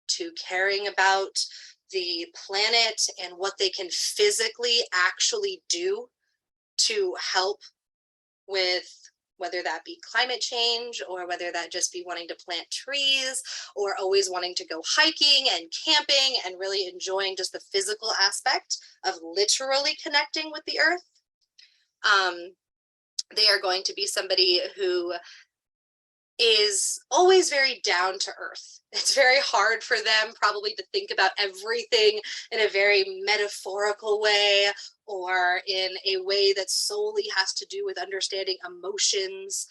to caring about the planet and what they can physically actually do to help with, whether that be climate change, or whether that just be wanting to plant trees, or always wanting to go hiking and camping and really enjoying just the physical aspect of literally connecting with the earth. They are going to be somebody who is always very down to earth. It's very hard for them probably to think about everything in a very metaphorical way, or in a way that solely has to do with understanding emotions.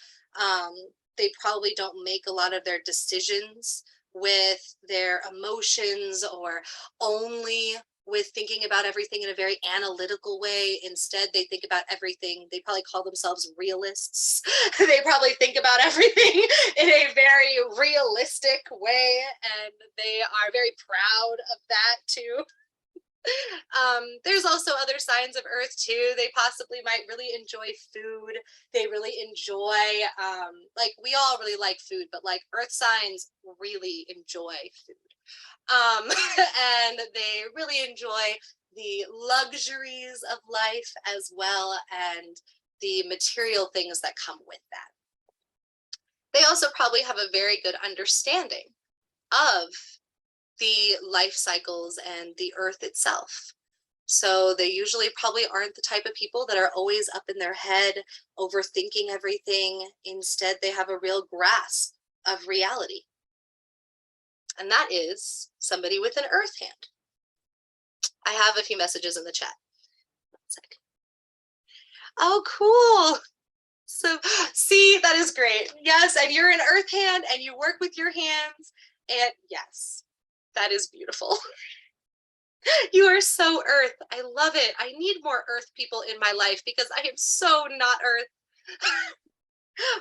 They probably don't make a lot of their decisions with their emotions, or only with thinking about everything in a very analytical way. Instead, they think about everything. They probably call themselves realists. They probably think about everything in a very realistic way, and they are very proud of that too. There's also other signs of earth too. They possibly might really enjoy food. They really enjoy, like we all really like food, but like earth signs really enjoy food. And they really enjoy the luxuries of life, as well, and the material things that come with that. They also probably have a very good understanding of the life cycles and the earth itself. So they usually probably aren't the type of people that are always up in their head, overthinking everything. Instead, they have a real grasp of reality. And that is somebody with an earth hand. I have a few messages in the chat. 1 sec. Oh, cool. So see, that is great. Yes, and you're an earth hand and you work with your hands. And yes, that is beautiful. You are so earth. I love it. I need more earth people in my life, because I am so not earth.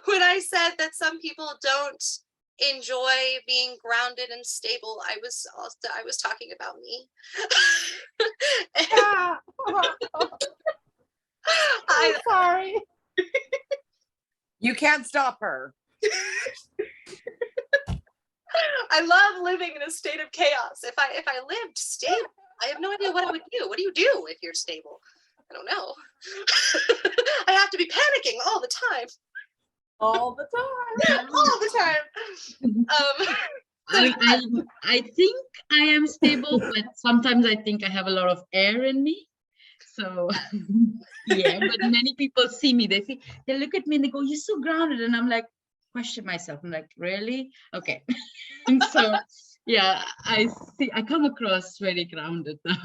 when I said that some people don't enjoy being grounded and stable, I was talking about me. And Ah, I'm I sorry. You can't stop her. I love living in a state of chaos. If I lived stable, I have no idea what I would do. What do you do if you're stable? I don't know. I have to be panicking all the time. All the time. All the time. I think I am stable, but sometimes I think I have a lot of air in me. So yeah, but many people see me, they look at me and they go, "You're so grounded," and I'm like, question myself. I'm like, really? Okay. And so yeah, I come across very grounded now.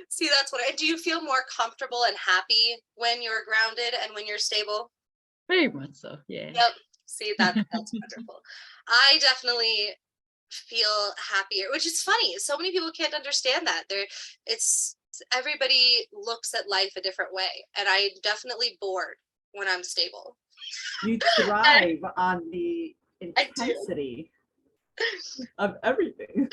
See, that's what do you feel more comfortable and happy when you're grounded and when you're stable? Very much so, yeah. Yep. See, that's wonderful. I definitely feel happier, which is funny. So many people can't understand that. Everybody looks at life a different way, and I'm definitely bored when I'm stable. You thrive on the I do. intensity of everything.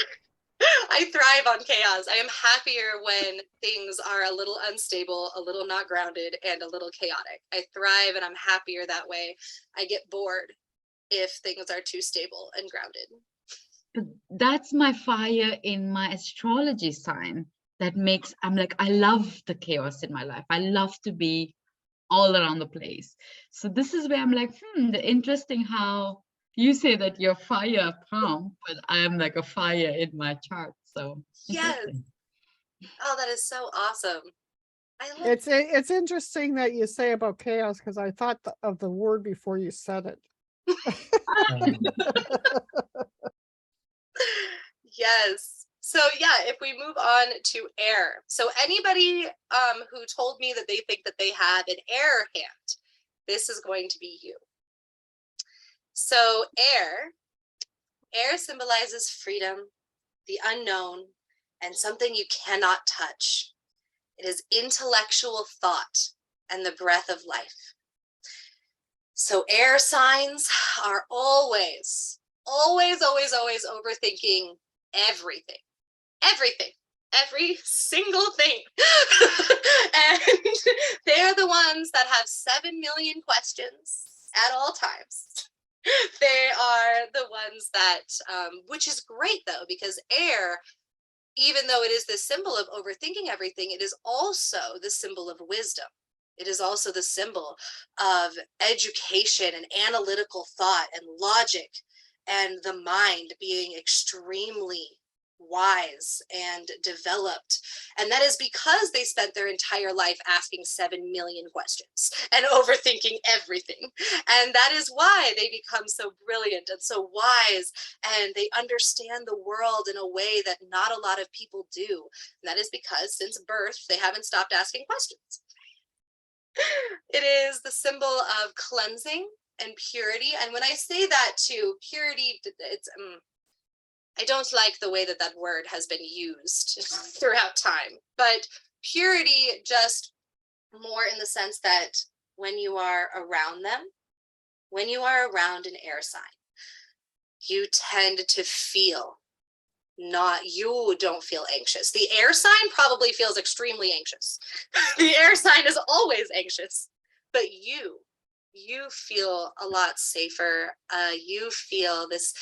I thrive on chaos. I am happier when things are a little unstable, a little not grounded, and a little chaotic. I thrive and I'm happier that way. I get bored if things are too stable and grounded. But that's my fire in my astrology sign that makes, I'm like, I love the chaos in my life. I love to be all around the place. So this is where I'm like, interesting how you say that you're fire palm, but I am like a fire in my chart. So yes. Oh, that is so awesome. I love It's interesting that you say about chaos, because I thought of the word before you said it. Yes. So yeah, if we move on to air. So anybody who told me that they think that they have an air hand, this is going to be you. So air symbolizes freedom, the unknown, and something you cannot touch. It is intellectual thought and the breath of life. So air signs are always overthinking everything, every single thing. And they're the ones that have 7 million questions at all times. They are the ones that, which is great though, because air, even though it is the symbol of overthinking everything, it is also the symbol of wisdom. It is also the symbol of education and analytical thought and logic, and the mind being extremely wise and developed. And that is because they spent their entire life asking 7 million questions and overthinking everything. And that is why they become so brilliant and so wise, and they understand the world in a way that not a lot of people do. And that is because since birth, they haven't stopped asking questions. It is the symbol of cleansing and purity. And when I say that too, purity, it's I don't like the way that that word has been used throughout time, but purity just more in the sense that when you are around them, when you are around an air sign, you tend to feel you don't feel anxious. The air sign probably feels extremely anxious. The air sign is always anxious, but you feel a lot safer. You feel this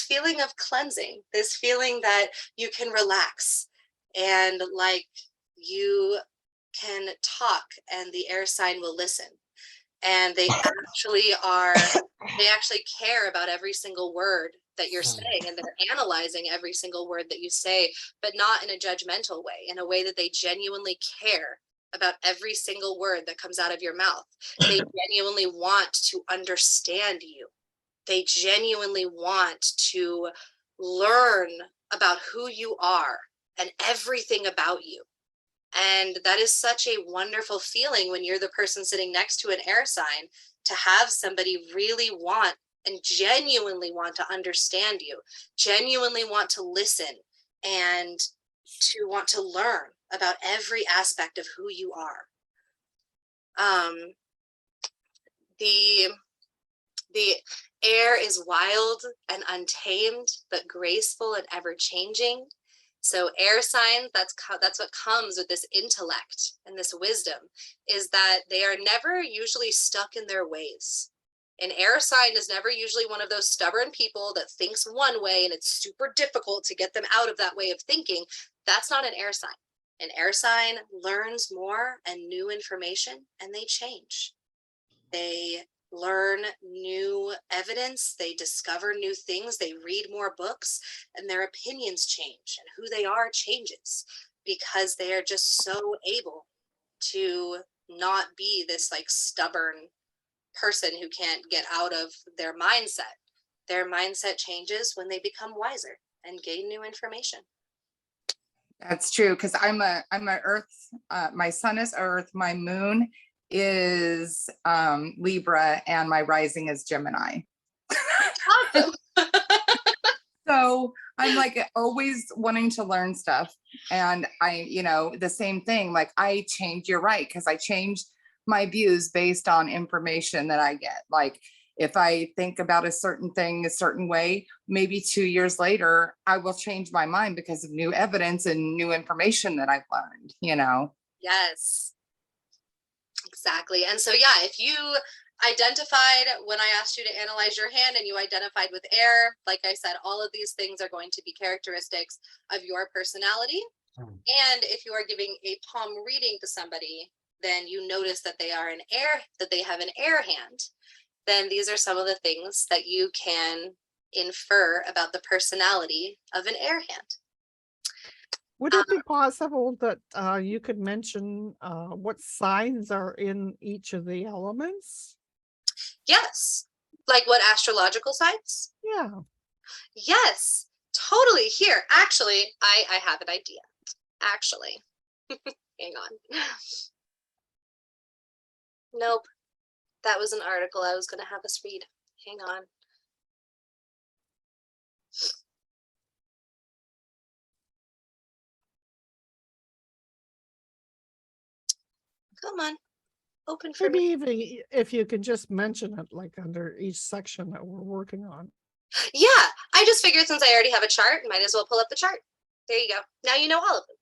feeling of cleansing, this feeling that you can relax, and like you can talk and the air sign will listen. And they actually care about every single word that you're saying, and they're analyzing every single word that you say, but not in a judgmental way, in a way that they genuinely care about every single word that comes out of your mouth. They genuinely want to understand you. They genuinely want to learn about who you are and everything about you. And that is such a wonderful feeling when you're the person sitting next to an air sign, to have somebody really want and genuinely want to understand you, genuinely want to listen, and to want to learn about every aspect of who you are. The air is wild and untamed, but graceful and ever changing. So air signs, that's what comes with this intellect and this wisdom, is that they are never usually stuck in their ways. An air sign is never usually one of those stubborn people that thinks one way and it's super difficult to get them out of that way of thinking. That's not an air sign. An air sign learns more and new information, and they change. They learn new evidence, they discover new things, they read more books, and their opinions change, and who they are changes, because they are just so able to not be this like stubborn person who can't get out of their mindset. Their mindset changes when they become wiser and gain new information. That's true, because I'm a Earth. My sun is Earth. My moon is Libra, and my rising is Gemini. Awesome. So I'm like always wanting to learn stuff, and the same thing. Like you're right, because I change my views based on information that I get. Like if I think about a certain thing a certain way, maybe 2 years later, I will change my mind because of new evidence and new information that I've learned, Yes, exactly. And so, yeah, if you identified when I asked you to analyze your hand and you identified with air, like I said, all of these things are going to be characteristics of your personality. And if you are giving a palm reading to somebody, then you notice that they have an air hand, then these are some of the things that you can infer about the personality of an air hand. Would it be possible that you could mention what signs are in each of the elements? Yes. Like what astrological signs? Yeah. Yes, totally. Here, actually, I have an idea. Actually, hang on. Nope. That was an article I was going to have us read. Hang on. Come on. Open for Maybe me. even if you could just mention it like under each section that we're working on. Yeah, I just figured since I already have a chart, might as well pull up the chart. There you go. Now you know all of them.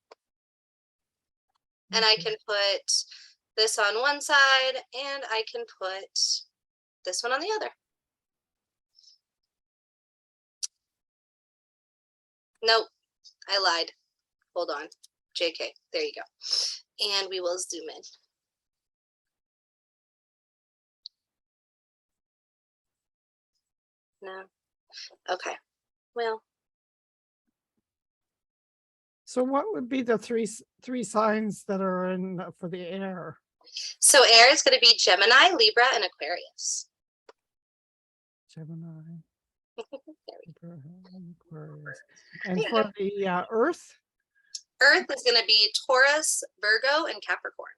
And I can put this on one side and I can put this one on the other. Nope, I lied. Hold on. JK, there you go. And we will zoom in. No. Okay. Well. So what would be the three signs that are in for the air? So air is going to be Gemini, Libra, and Aquarius. Gemini. Libra, Aquarius. And for the Earth? Earth is going to be Taurus, Virgo, and Capricorn.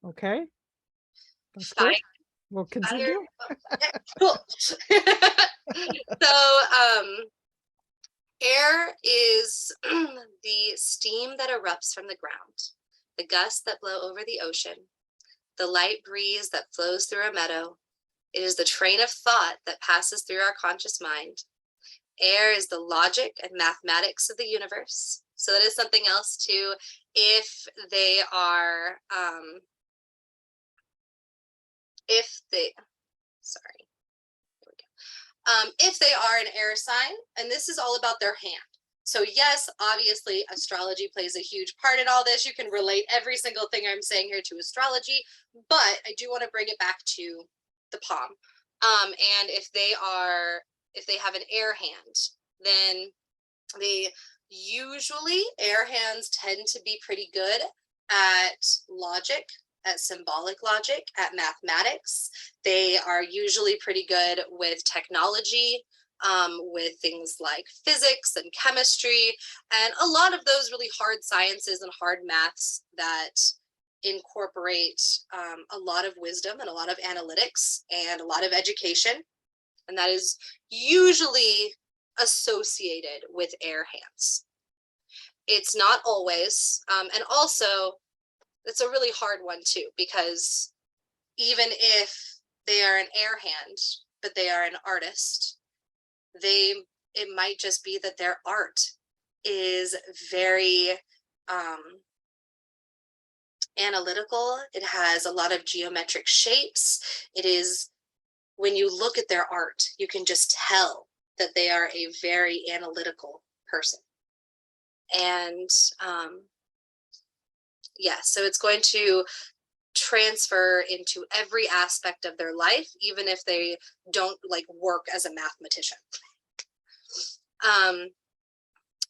Okay. That's Fire. good. We'll continue. Cool. So air is the steam that erupts from the ground, the gusts that blow over the ocean, the light breeze that flows through a meadow. It is the train of thought that passes through our conscious mind. Air is the logic and mathematics of the universe. So that is something else too. If they are, if they are an air sign, and this is all about their hand. So yes, obviously astrology plays a huge part in all this. You can relate every single thing I'm saying here to astrology, but I do want to bring it back to the palm. And if they have an air hand, then usually air hands tend to be pretty good at logic, at symbolic logic, at mathematics. They are usually pretty good with technology, with things like physics and chemistry, and a lot of those really hard sciences and hard maths that incorporate a lot of wisdom and a lot of analytics and a lot of education. And that is usually associated with air hands. It's not always, and also it's a really hard one too, because even if they are an air hand, but they are an artist. It might just be that their art is very analytical. It has a lot of geometric shapes. It is, when you look at their art, you can just tell that they are a very analytical person. And yeah, so it's going to transfer into every aspect of their life, even if they don't like work as a mathematician.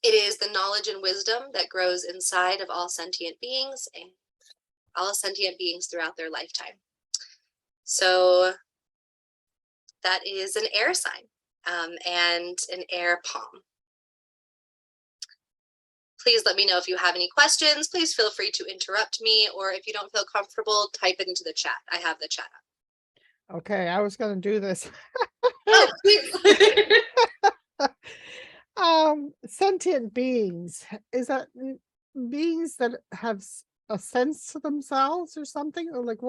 It is the knowledge and wisdom that grows inside of all sentient beings and all sentient beings throughout their lifetime. So that is an air sign and an air palm. Please let me know if you have any questions. Please feel free to interrupt me, or if you don't feel comfortable, type it into the chat. I have the chat up. Okay, I was going to do this. Oh, please. Sentient beings, is that beings that have a sense to themselves or something? Or like,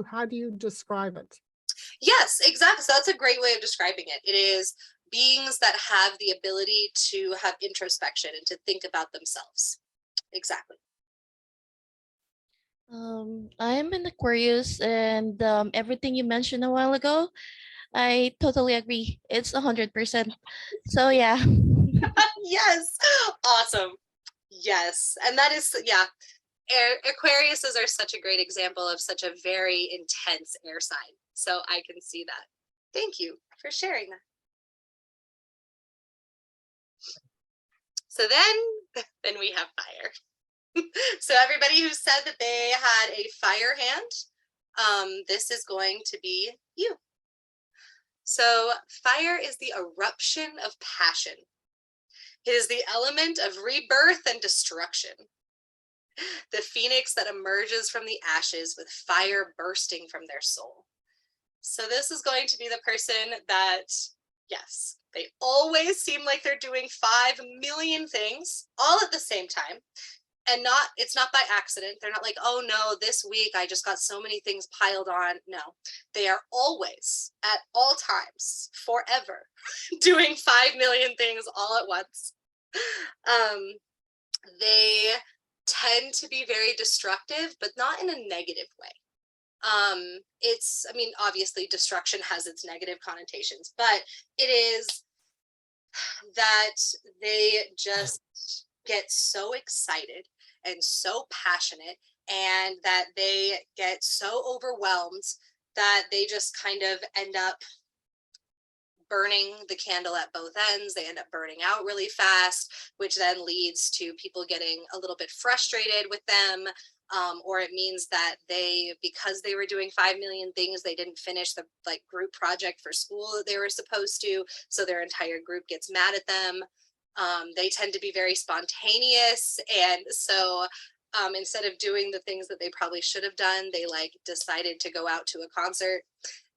how do you describe it? Yes, exactly. So that's a great way of describing it. It is beings that have the ability to have introspection and to think about themselves. Exactly. I'm an Aquarius, and everything you mentioned a while ago, I totally agree. It's 100%. So yeah. Yes. Awesome. Yes. And that is, yeah. Aquariuses are such a great example of such a very intense air sign. So I can see that. Thank you for sharing that. So then we have fire. So everybody who said that they had a fire hand, this is going to be you. So fire is the eruption of passion. It is the element of rebirth and destruction. The phoenix that emerges from the ashes with fire bursting from their soul. So this is going to be the person that, yes, they always seem like they're doing 5 million things all at the same time. And it's not by accident. They're not like, oh no, this week I just got so many things piled on. No, they are always at all times, forever, doing 5 million things all at once. They tend to be very destructive, but not in a negative way. I mean, obviously destruction has its negative connotations, but it is that they just get so excited and so passionate, and that they get so overwhelmed that they just kind of end up burning the candle at both ends. They end up burning out really fast, which then leads to people getting a little bit frustrated with them. Or it means that because they were doing 5 million things, they didn't finish the group project for school that they were supposed to. So their entire group gets mad at them. They tend to be very spontaneous. And so instead of doing the things that they probably should have done, they decided to go out to a concert.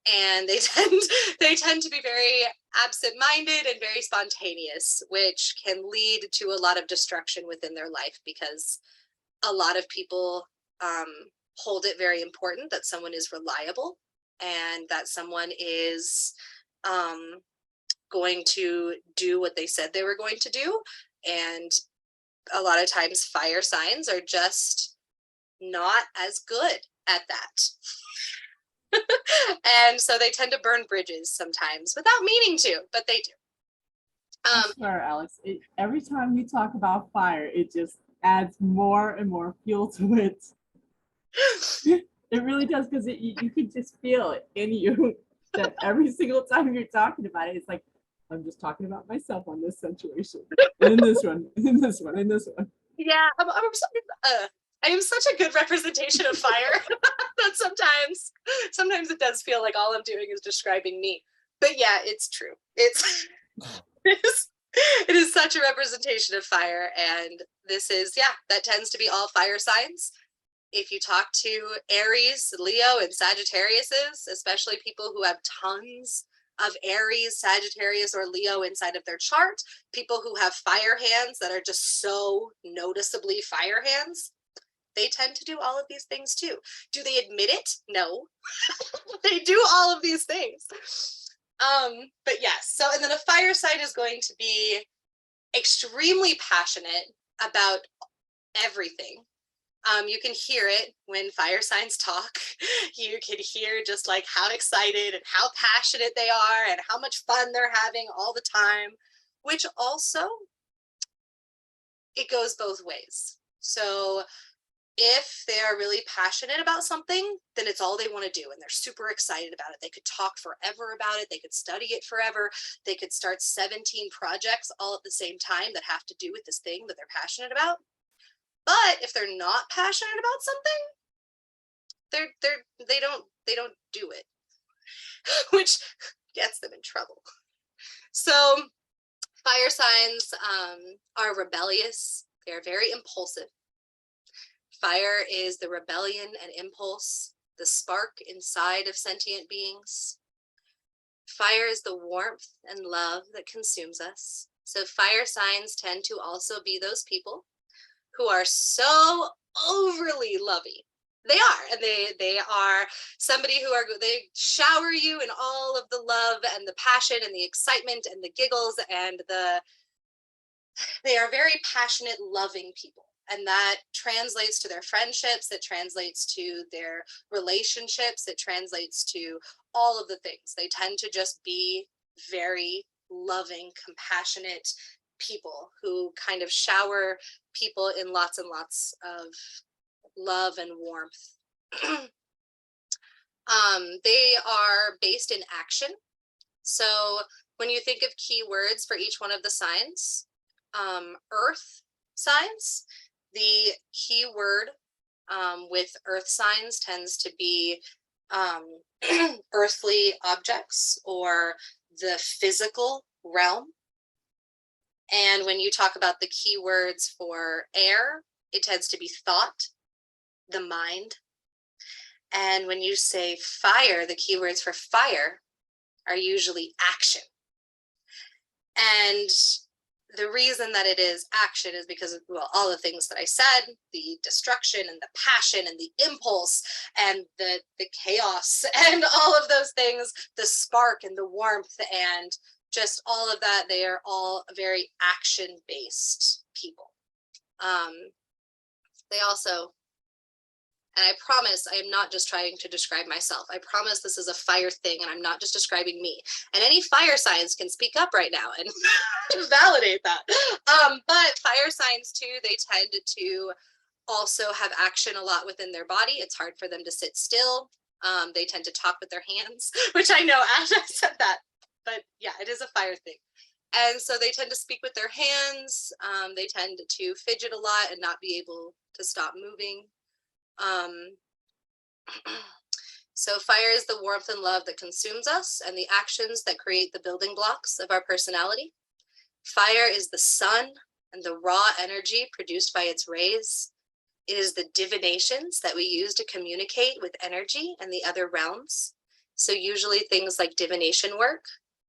And they tend to be very absent-minded and very spontaneous, which can lead to a lot of destruction within their life, because a lot of people hold it very important that someone is reliable and that someone is going to do what they said they were going to do. And a lot of times fire signs are just not as good at that. And so they tend to burn bridges sometimes without meaning to, but they do. I swear, Alex, every time you talk about fire, it just adds more and more fuel to it. It really does, because you can just feel it in you that every single time you're talking about it, it's like, I'm just talking about myself on this situation, and in this one, in this one, in this one. Yeah, I am such a good representation of fire that sometimes it does feel like all I'm doing is describing me. But yeah, it's true. It is such a representation of fire, and this is, yeah, that tends to be all fire signs. If you talk to Aries, Leo, and Sagittariuses, especially people who have tons of Aries, Sagittarius, or Leo inside of their chart, people who have fire hands that are just so noticeably fire hands, they tend to do all of these things too. Do they admit it? No. They do all of these things. But yes, so and then a fire sign is going to be extremely passionate about everything. You can hear it when fire signs talk. You can hear just like how excited and how passionate they are and how much fun they're having all the time, which also, it goes both ways. So if they are really passionate about something, then it's all they want to do and they're super excited about it. They could talk forever about it. They could study it forever. They could start 17 projects all at the same time that have to do with this thing that they're passionate about. But if they're not passionate about something, they don't do it, which gets them in trouble. So fire signs are rebellious. They're very impulsive. Fire is the rebellion and impulse, the spark inside of sentient beings. Fire is the warmth and love that consumes us. So fire signs tend to also be those people who are so overly loving. They are, and they are somebody who are, they shower you in all of the love and the passion and the excitement and the giggles and they are very passionate, loving people. And that translates to their friendships, it translates to their relationships, it translates to all of the things. They tend to just be very loving, compassionate people who kind of shower people in lots and lots of love and warmth. They are based in action. So when you think of keywords for each one of the signs, earth signs, the key word with earth signs tends to be earthly objects or the physical realm. And when you talk about the keywords for air, it tends to be thought, the mind. And when you say fire, the keywords for fire are usually action. And the reason that it is action is because of, well, all the things that I said, the destruction and the passion and the impulse and the chaos and all of those things, the spark and the warmth and just all of that. They are all very action-based people. They also, and I promise I am not just trying to describe myself. I promise this is a fire thing and I'm not just describing me. And any fire signs can speak up right now and validate that. But fire signs too, they tend to also have action a lot within their body. It's hard for them to sit still. They tend to talk with their hands, which I know Ash said that, but yeah, it is a fire thing. And so they tend to speak with their hands. They tend to fidget a lot and not be able to stop moving. So fire is the warmth and love that consumes us and the actions that create the building blocks of our personality. Fire is the sun and the raw energy produced by its rays. It is the divinations that we use to communicate with energy and the other realms. So usually things like divination work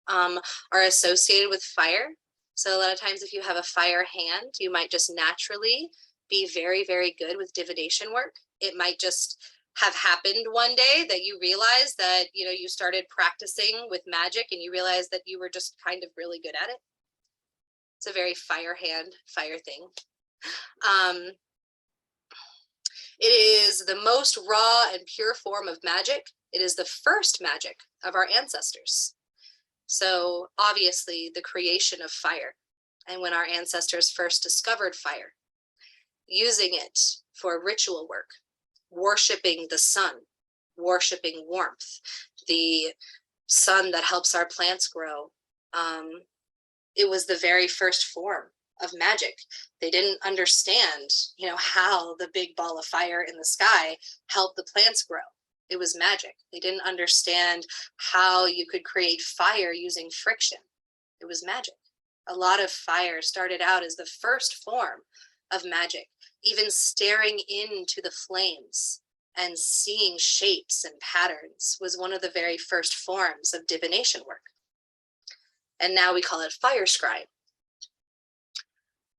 are associated with fire. So a lot of times if you have a fire hand, you might just naturally be very, very good with divination work. It might just have happened one day that you realized that, you know, you started practicing with magic and you realized that you were just kind of really good at it. It's a very fire hand, fire thing. It is the most raw and pure form of magic. It is the first magic of our ancestors. So obviously the creation of fire and when our ancestors first discovered fire, using it for ritual work, worshiping the sun, worshiping warmth, the sun that helps our plants grow. It was the very first form of magic. They didn't understand, you know, how the big ball of fire in the sky helped the plants grow. It was magic. They didn't understand how you could create fire using friction. It was magic. A lot of fire started out as the first form of magic. Even staring into the flames and seeing shapes and patterns was one of the very first forms of divination work. And now we call it fire scrying.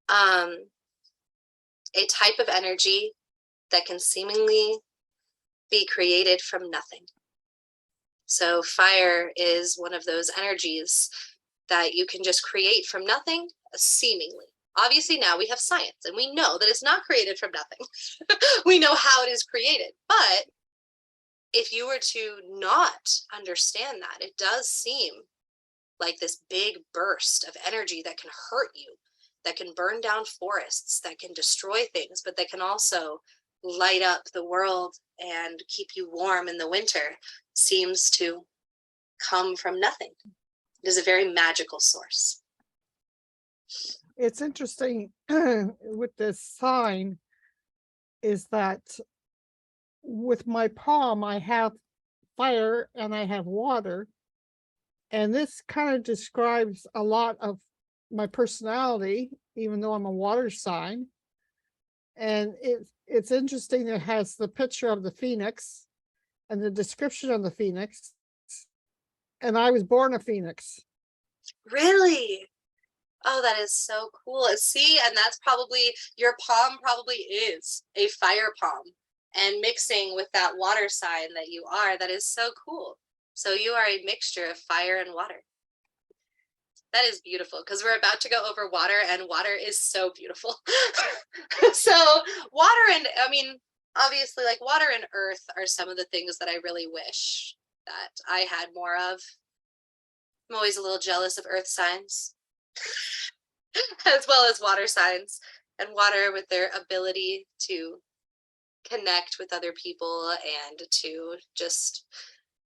A type of energy that can seemingly be created from nothing. So fire is one of those energies that you can just create from nothing, seemingly. Obviously now we have science and we know that it's not created from nothing. We know how it is created, but if you were to not understand that, it does seem like this big burst of energy that can hurt you, that can burn down forests, that can destroy things, but that can also light up the world and keep you warm in the winter, seems to come from nothing. It is a very magical source. It's interesting with this sign is that with my palm, I have fire and I have water. And this kind of describes a lot of my personality, even though I'm a water sign. And it's interesting, it has the picture of the phoenix and the description of the phoenix. And I was born a phoenix. Really? Oh, that is so cool. See, and that's probably, your palm probably is a fire palm. And mixing with that water sign that you are, that is so cool. So you are a mixture of fire and water. That is beautiful, because we're about to go over water, and water is so beautiful. So water and, I mean, obviously, like water and earth are some of the things that I really wish that I had more of. I'm always a little jealous of earth signs, as well as water signs, and water with their ability to connect with other people and to just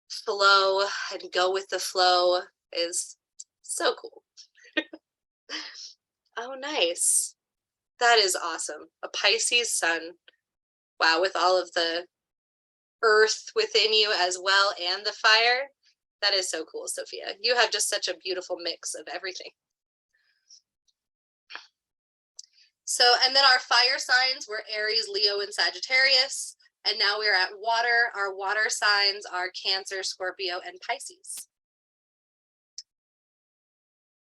flow and go with the flow is so cool. Oh, nice. That is awesome. A Pisces sun. Wow, with all of the earth within you as well and the fire. That is so cool, Sophia. You have just such a beautiful mix of everything. So, and then our fire signs were Aries, Leo, and Sagittarius. And now we're at water. Our water signs are Cancer, Scorpio, and Pisces.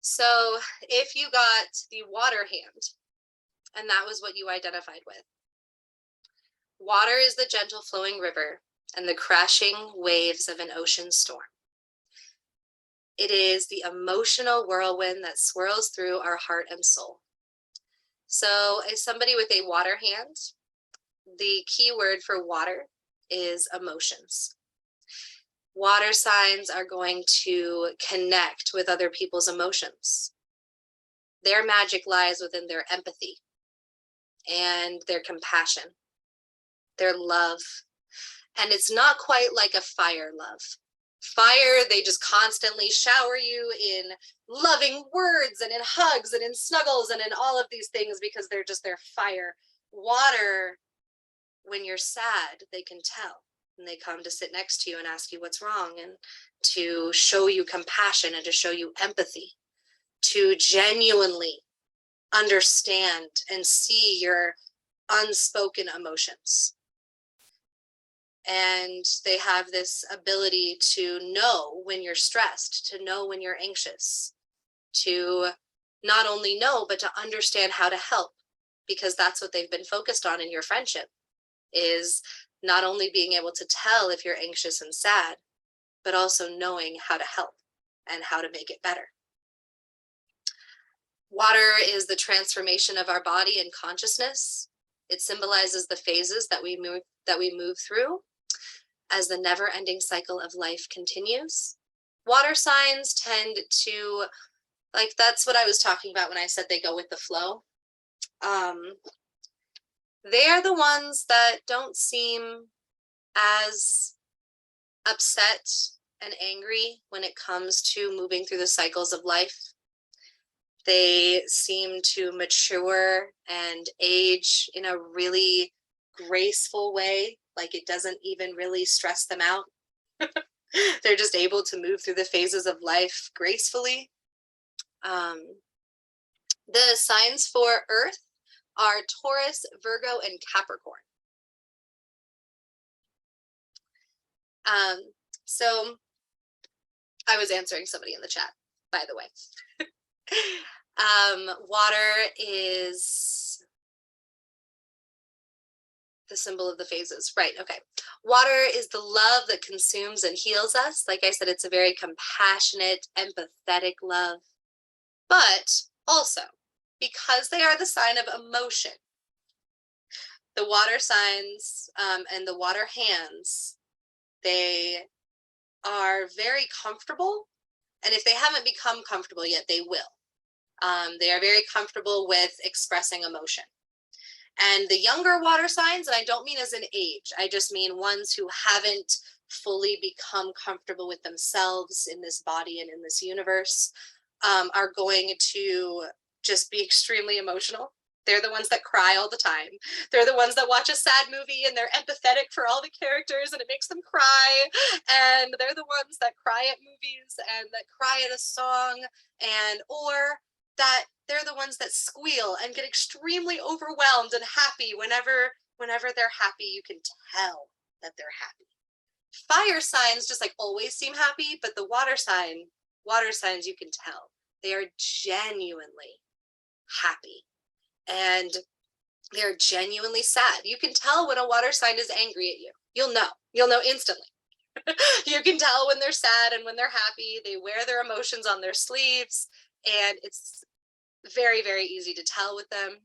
So if you got the water hand, and that was what you identified with, water is the gentle flowing river and the crashing waves of an ocean storm. It is the emotional whirlwind that swirls through our heart and soul. So as somebody with a water hand, the key word for water is emotions. Water signs are going to connect with other people's emotions. Their magic lies within their empathy and their compassion, their love. And it's not quite like a fire love. Fire, they just constantly shower you in loving words and in hugs and in snuggles and in all of these things because they're just their fire. Water, when you're sad, they can tell. And they come to sit next to you and ask you what's wrong and to show you compassion and to show you empathy, to genuinely understand and see your unspoken emotions. And they have this ability to know when you're stressed, to know when you're anxious, to not only know, but to understand how to help, because that's what they've been focused on in your friendship, is not only being able to tell if you're anxious and sad, but also knowing how to help and how to make it better. Water is the transformation of our body and consciousness. It symbolizes the phases that we move through as the never-ending cycle of life continues. Water signs tend to, like, that's what I was talking about when I said they go with the flow. They are the ones that don't seem as upset and angry when it comes to moving through the cycles of life. They seem to mature and age in a really graceful way, like it doesn't even really stress them out. They're just able to move through the phases of life gracefully. The signs for Earth are Taurus, Virgo, and Capricorn. So I was answering somebody in the chat, by the way. Water is The symbol of the phases, right? Okay. Water is the love that consumes and heals us. Like I said, it's a very compassionate, empathetic love. But also, because they are the sign of emotion, the water signs and the water hands, they are very comfortable. And if they haven't become comfortable yet, they will. They are very comfortable with expressing emotion. And the younger water signs, and I don't mean as an age, I just mean ones who haven't fully become comfortable with themselves in this body and in this universe, are going to just be extremely emotional. They're the ones that cry all the time. They're the ones that watch a sad movie and they're empathetic for all the characters and it makes them cry. And they're the ones that cry at movies and that cry at a song, and or that they're the ones that squeal and get extremely overwhelmed and happy whenever they're happy. You can tell that they're happy. Fire signs just like always seem happy, but the water signs, you can tell they are genuinely happy and they're genuinely sad. You can tell when a water sign is angry at you. You'll know instantly. You can tell when they're sad and when they're happy. They wear their emotions on their sleeves, and it's very, very easy to tell with them.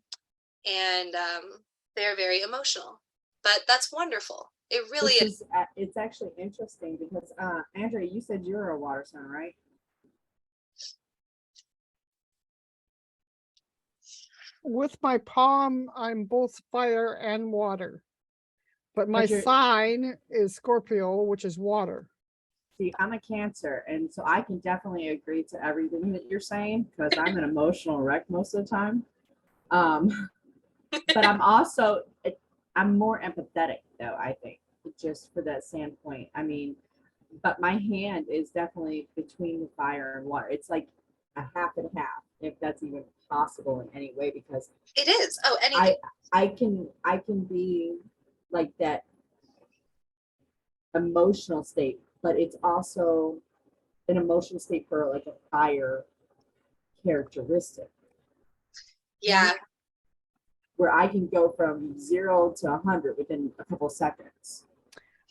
And they're very emotional, but that's wonderful. It really is. It's actually interesting because Andrea, you said you're a water sign, right? With my palm, I'm both fire and water. But my sign is Scorpio, which is water. See, I'm a Cancer, and so I can definitely agree to everything that you're saying because I'm an emotional wreck most of the time. But I'm more empathetic though, I think, just for that standpoint. I mean, but my hand is definitely between the fire and water. It's like a half and half, if that's even possible in any way, because it is. Oh, anything. I can be like that emotional state, but it's also an emotional state for like a fire characteristic. Yeah. Where I can go from 0 to 100 within a couple seconds.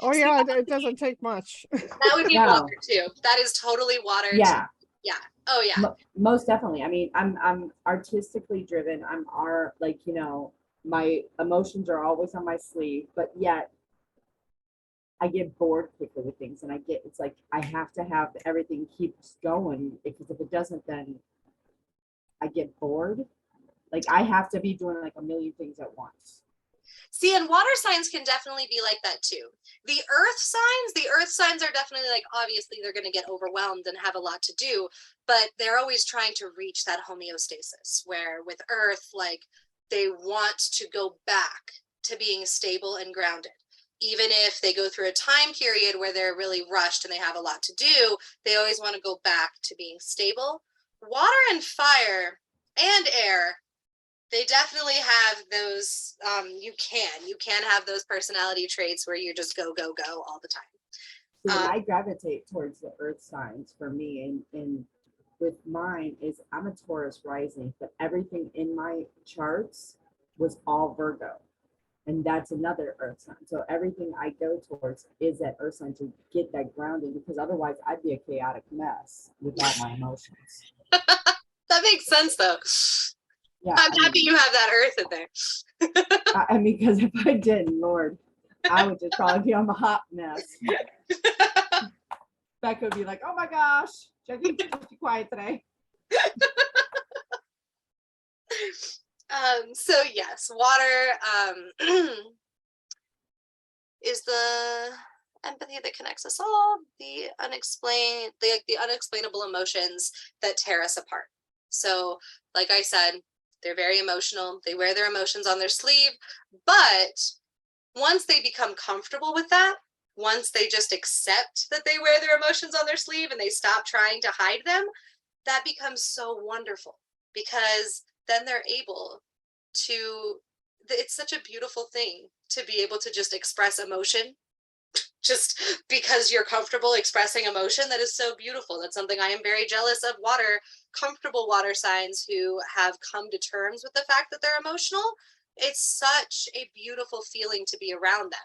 Oh yeah, it doesn't take much. That would be water too. That is totally water. Yeah. Yeah. Oh yeah. Most definitely. I mean, I'm artistically driven. My emotions are always on my sleeve, but yet I get bored quickly with things, and it's like I have to have everything keeps going, because if it doesn't, then I get bored. Like I have to be doing like a million things at once. See, and water signs can definitely be like that too. The earth signs are definitely like, obviously they're going to get overwhelmed and have a lot to do, but they're always trying to reach that homeostasis where with earth, like they want to go back to being stable and grounded. Even if they go through a time period where they're really rushed and they have a lot to do, they always want to go back to being stable. Water and fire and air, they definitely have those, you can have those personality traits where you just go, go, go all the time. So I gravitate towards the earth signs for me, and with mine is I'm a Taurus rising, but everything in my charts was all Virgo. And that's another earth sign. So everything I go towards is that earth sign to get that grounding, because otherwise I'd be a chaotic mess without my emotions. That makes sense though. Yeah, I'm happy you have that earth in there. I mean, because if I didn't, Lord, I would just probably be on a hot mess. Becca would be like, oh my gosh, Jackie's supposed to be quiet today. So yes, water is the empathy that connects us all, the unexplainable emotions that tear us apart. So like I said, they're very emotional. They wear their emotions on their sleeve, but once they become comfortable with that, once they just accept that they wear their emotions on their sleeve and they stop trying to hide them, that becomes so wonderful, because then they're able to, it's such a beautiful thing to be able to just express emotion just because you're comfortable expressing emotion. That is so beautiful. That's something I am very jealous of comfortable water signs who have come to terms with the fact that they're emotional. It's such a beautiful feeling to be around them,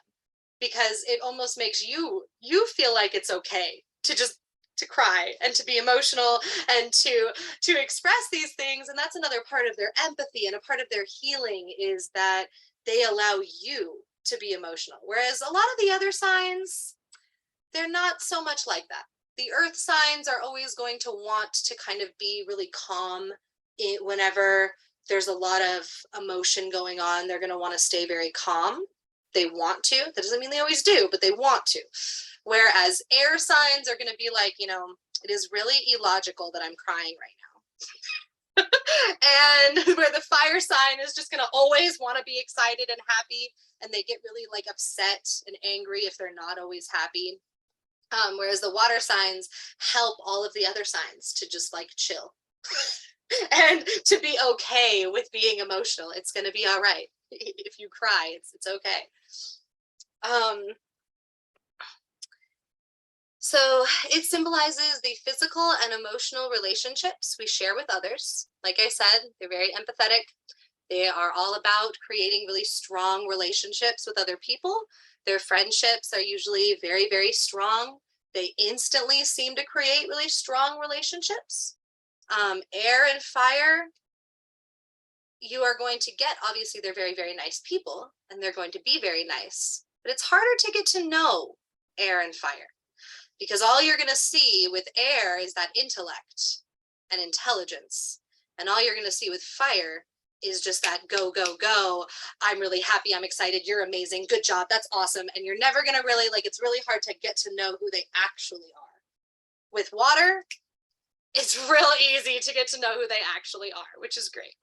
because it almost makes you feel like it's okay to just to cry and to be emotional and to express these things. And that's another part of their empathy and a part of their healing, is that they allow you to be emotional. Whereas a lot of the other signs, they're not so much like that. The earth signs are always going to want to kind of be really calm whenever there's a lot of emotion going on. They're going to want to stay very calm. They want to. That doesn't mean they always do, but they want to. Whereas air signs are going to be like, you know, it is really illogical that I'm crying right now. And where the fire sign is just going to always want to be excited and happy, and they get really like upset and angry if they're not always happy. Whereas the water signs help all of the other signs to just like chill and to be okay with being emotional. It's going to be all right. If you cry, it's okay. So it symbolizes the physical and emotional relationships we share with others. Like I said, they're very empathetic. They are all about creating really strong relationships with other people. Their friendships are usually very, very strong. They instantly seem to create really strong relationships. Air and fire, you are going to get, obviously they're very, very nice people and they're going to be very nice, but it's harder to get to know air and fire, because all you're going to see with air is that intellect and intelligence. And all you're going to see with fire is just that go, go, go. I'm really happy. I'm excited. You're amazing. Good job. That's awesome. And you're never going to really, like, it's really hard to get to know who they actually are. With water, it's real easy to get to know who they actually are, which is great.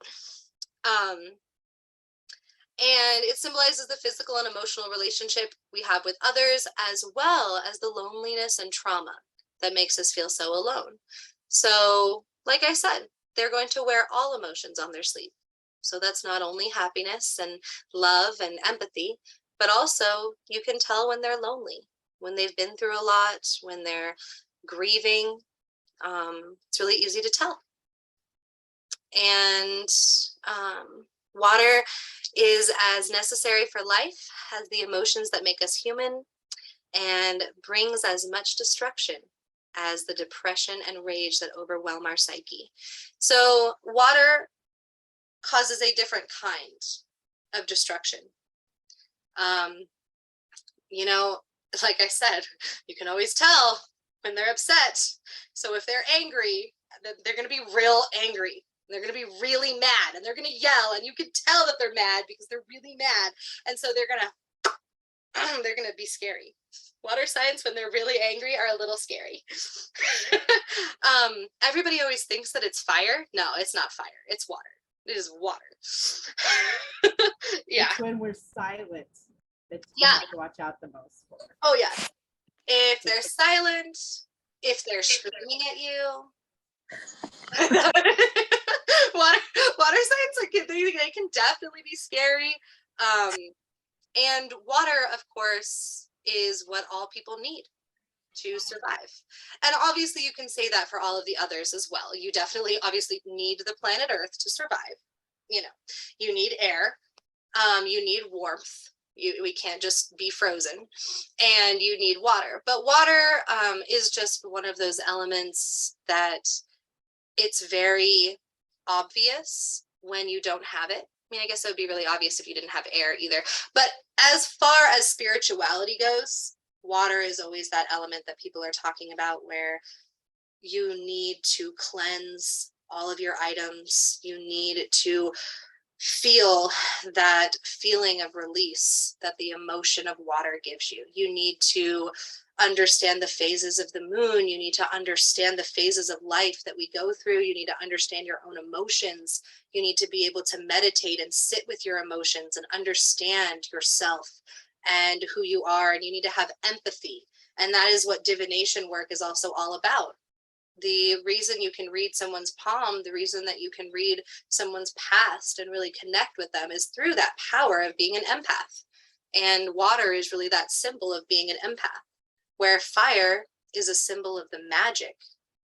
And it symbolizes the physical and emotional relationship we have with others, as well as the loneliness and trauma that makes us feel so alone. So, like I said, they're going to wear all emotions on their sleeve. So that's not only happiness and love and empathy, but also you can tell when they're lonely, when they've been through a lot, when they're grieving. It's really easy to tell. And water is as necessary for life as the emotions that make us human, and brings as much destruction as the depression and rage that overwhelm our psyche. So water causes a different kind of destruction. You know, like I said, you can always tell when they're upset. So if they're angry, they're going to be real angry. They're going to be really mad, and they're going to yell, and you can tell that they're mad because they're really mad. And so they're going to be scary. Water signs, when they're really angry, are a little scary. Everybody always thinks that it's fire. No, it's not fire. It's water. It is water. Yeah. It's when we're silent that you Yeah. have to watch out the most for. Oh, yeah. If they're silent, if they're screaming at you. water signs, like, they can definitely be scary. And water, of course, is what all people need to survive. And obviously you can say that for all of the others as well. You definitely obviously need the planet Earth to survive. You know, you need air, you need warmth. We can't just be frozen, and you need water. But water is just one of those elements that it's very obvious when you don't have it. I mean, I guess it would be really obvious if you didn't have air either. But as far as spirituality goes, water is always that element that people are talking about, where you need to cleanse all of your items. You need to feel that feeling of release that the emotion of water gives you. You need to understand the phases of the moon. You need to understand the phases of life that we go through. You need to understand your own emotions. You need to be able to meditate and sit with your emotions and understand yourself and who you are. And you need to have empathy. And that is what divination work is also all about. The reason you can read someone's palm, the reason that you can read someone's past and really connect with them, is through that power of being an empath. And water is really that symbol of being an empath, where fire is a symbol of the magic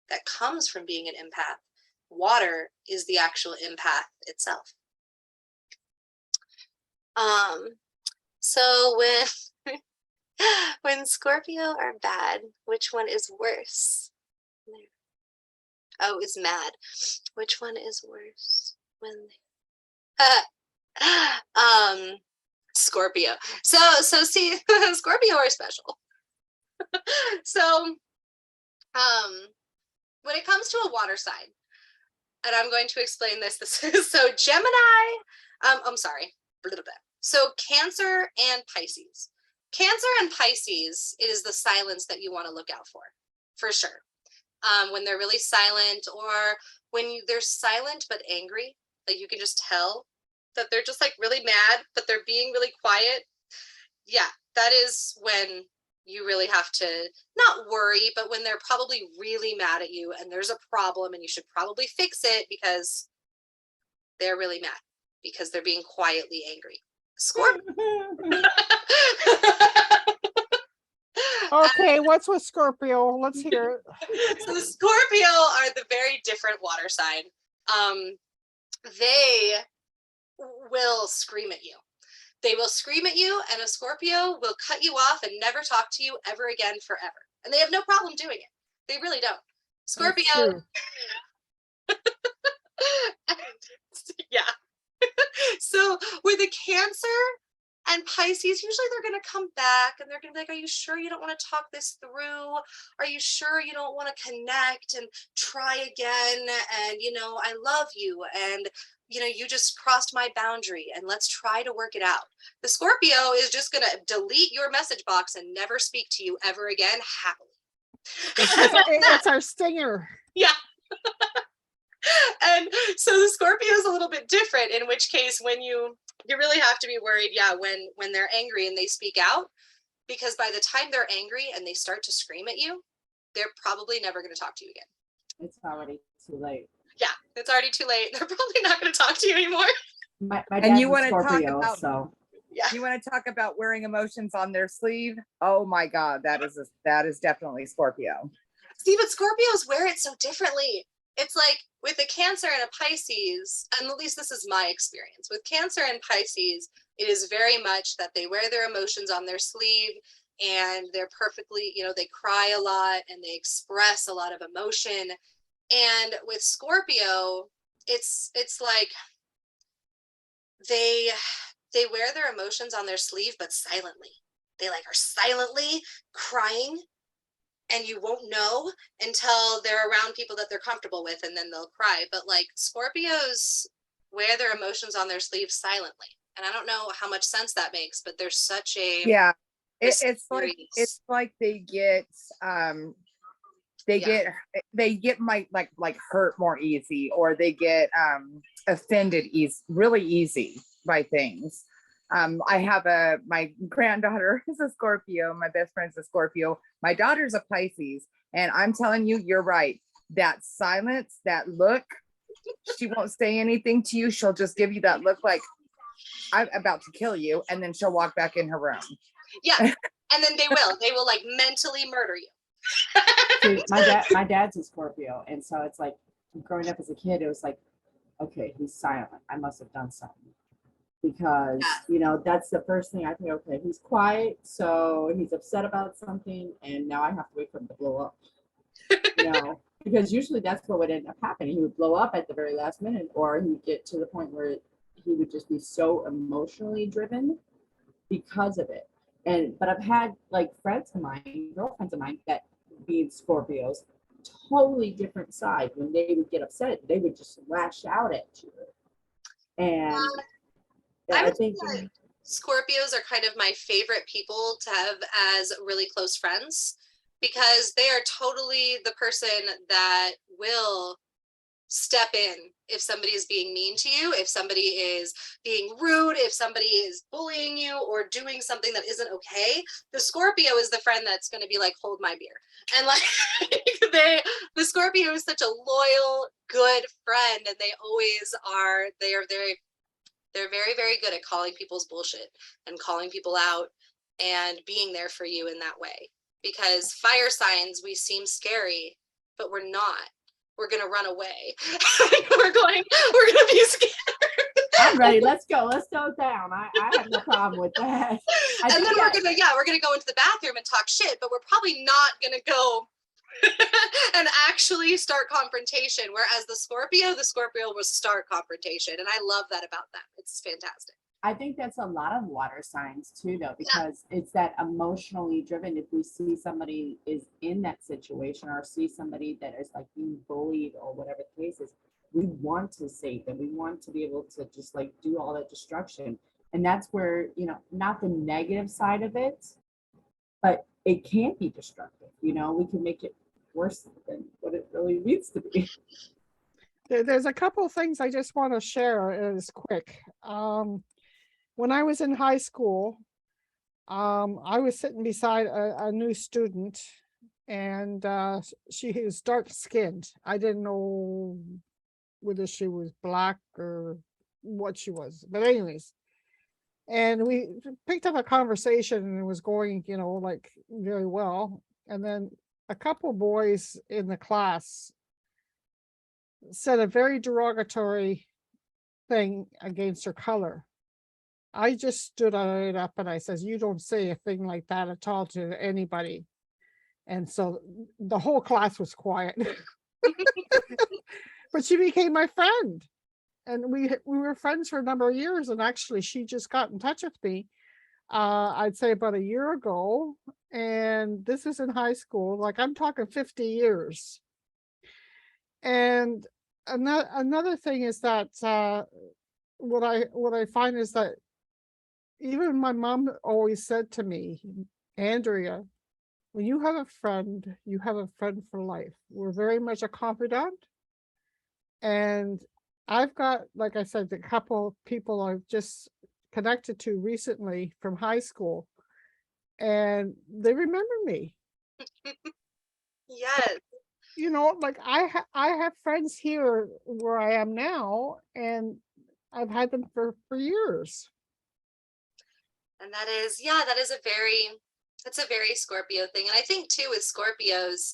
that comes from being an empath. Water is the actual empath itself. So when Scorpio are bad, which one is worse? Oh, is mad. Which one is worse? When Scorpio. So see, Scorpio are special. So when it comes to a water sign, and I'm going to explain this. So Gemini, I'm sorry, a little bit. So Cancer and Pisces. Cancer and Pisces is the silence that you want to look out for sure. When they're really silent, or when they're silent but angry, like you can just tell that they're just like really mad, but they're being really quiet. Yeah, that is when you really have to not worry, but when they're probably really mad at you and there's a problem and you should probably fix it because they're really mad because they're being quietly angry. Scorpio. Okay, what's with Scorpio? Let's hear it. So the Scorpio are the very different water sign. They will scream at you. They will scream at you, and a Scorpio will cut you off and never talk to you ever again forever. And they have no problem doing it. They really don't. Scorpio. Yeah. So with a Cancer and Pisces, usually they're going to come back and they're going to be like, are you sure you don't want to talk this through? Are you sure you don't want to connect and try again? And, I love you. And, you just crossed my boundary and let's try to work it out. The Scorpio is just going to delete your message box and never speak to you ever again happily. It's our stinger. Yeah. And so the Scorpio is a little bit different, in which case when you really have to be worried, when they're angry and they speak out, because by the time they're angry and they start to scream at you, they're probably never going to talk to you again. It's already too late. Yeah, it's already too late. They're probably not going to talk to you anymore. My And dad's you a want to talk Scorpio, about so Yeah. you want to talk about wearing emotions on their sleeve? Oh my God, that is definitely Scorpio. See, but Scorpios wear it so differently. It's like with a Cancer and a Pisces, and at least this is my experience, with Cancer and Pisces, it is very much that they wear their emotions on their sleeve and they're perfectly, they cry a lot and they express a lot of emotion. And with Scorpio, it's like they wear their emotions on their sleeve, but silently. They are silently crying, and you won't know until they're around people that they're comfortable with, and then they'll cry. But Scorpios wear their emotions on their sleeves silently. And I don't know how much sense that makes, but there's such a it's like they get hurt more easy, or they get offended really easy by things. I have my granddaughter is a Scorpio. My best friend's a Scorpio. My daughter's a Pisces. And I'm telling you, you're right. That silence, that look, she won't say anything to you. She'll just give you that look like I'm about to kill you. And then she'll walk back in her room. Yeah. And then they will mentally murder you. See, my dad's a Scorpio. And so it's like growing up as a kid, it was like, okay, he's silent. I must have done something. Because that's the first thing I think. Okay, he's quiet, so he's upset about something, and now I have to wait for him to blow up. Because usually that's what would end up happening. He would blow up at the very last minute, or he would get to the point where he would just be so emotionally driven because of it. But I've had friends of mine, girlfriends of mine, that being Scorpios, totally different side. When they would get upset, they would just lash out at you, and I think that Scorpios are kind of my favorite people to have as really close friends, because they are totally the person that will step in if somebody is being mean to you, if somebody is being rude, if somebody is bullying you or doing something that isn't okay. The Scorpio is the friend that's going to be like, hold my beer. And the Scorpio is such a loyal, good friend, and they always are. They're very, very good at calling people's bullshit and calling people out and being there for you in that way. Because fire signs, we seem scary, but we're not. We're going to run away. we're going to be scared. I'm ready. Let's go. Let's throw it down. I have no problem with that. I And think then that- we're gonna go into the bathroom and talk shit, but we're probably not gonna go and actually start confrontation. Whereas the Scorpio will start confrontation. And I love that about them. It's fantastic. I think that's a lot of water signs too, though, because it's that emotionally driven. If we see somebody is in that situation or see somebody that is like being bullied or whatever the case is, we want to save them. We want to be able to just like do all that destruction. And that's where, you know, not the negative side of it, but it can be destructive. You know, we can make it worse than what it really needs to be. There's a couple of things I just want to share as quick. When I was in high school, I was sitting beside a new student, and she was dark skinned. I didn't know whether she was black or what she was, but anyways, and we picked up a conversation and it was going, you know, like very well. And then a couple boys in the class said a very derogatory thing against her color. I just stood right up and I says, you don't say a thing like that at all to anybody. And so the whole class was quiet. But she became my friend. And we were friends for a number of years. And actually, she just got in touch with me, I'd say about a year ago. And this is in high school. Like, I'm talking 50 years. And another thing is that what I find is that even my mom always said to me, Andrea, when you have a friend, you have a friend for life. We're very much a confidant. And I've got, like I said, a couple people I've just connected to recently from high school, and they remember me. Yes. You know, like I have friends here where I am now, and I've had them for years. And that is that's a very Scorpio thing. And I think too with Scorpios,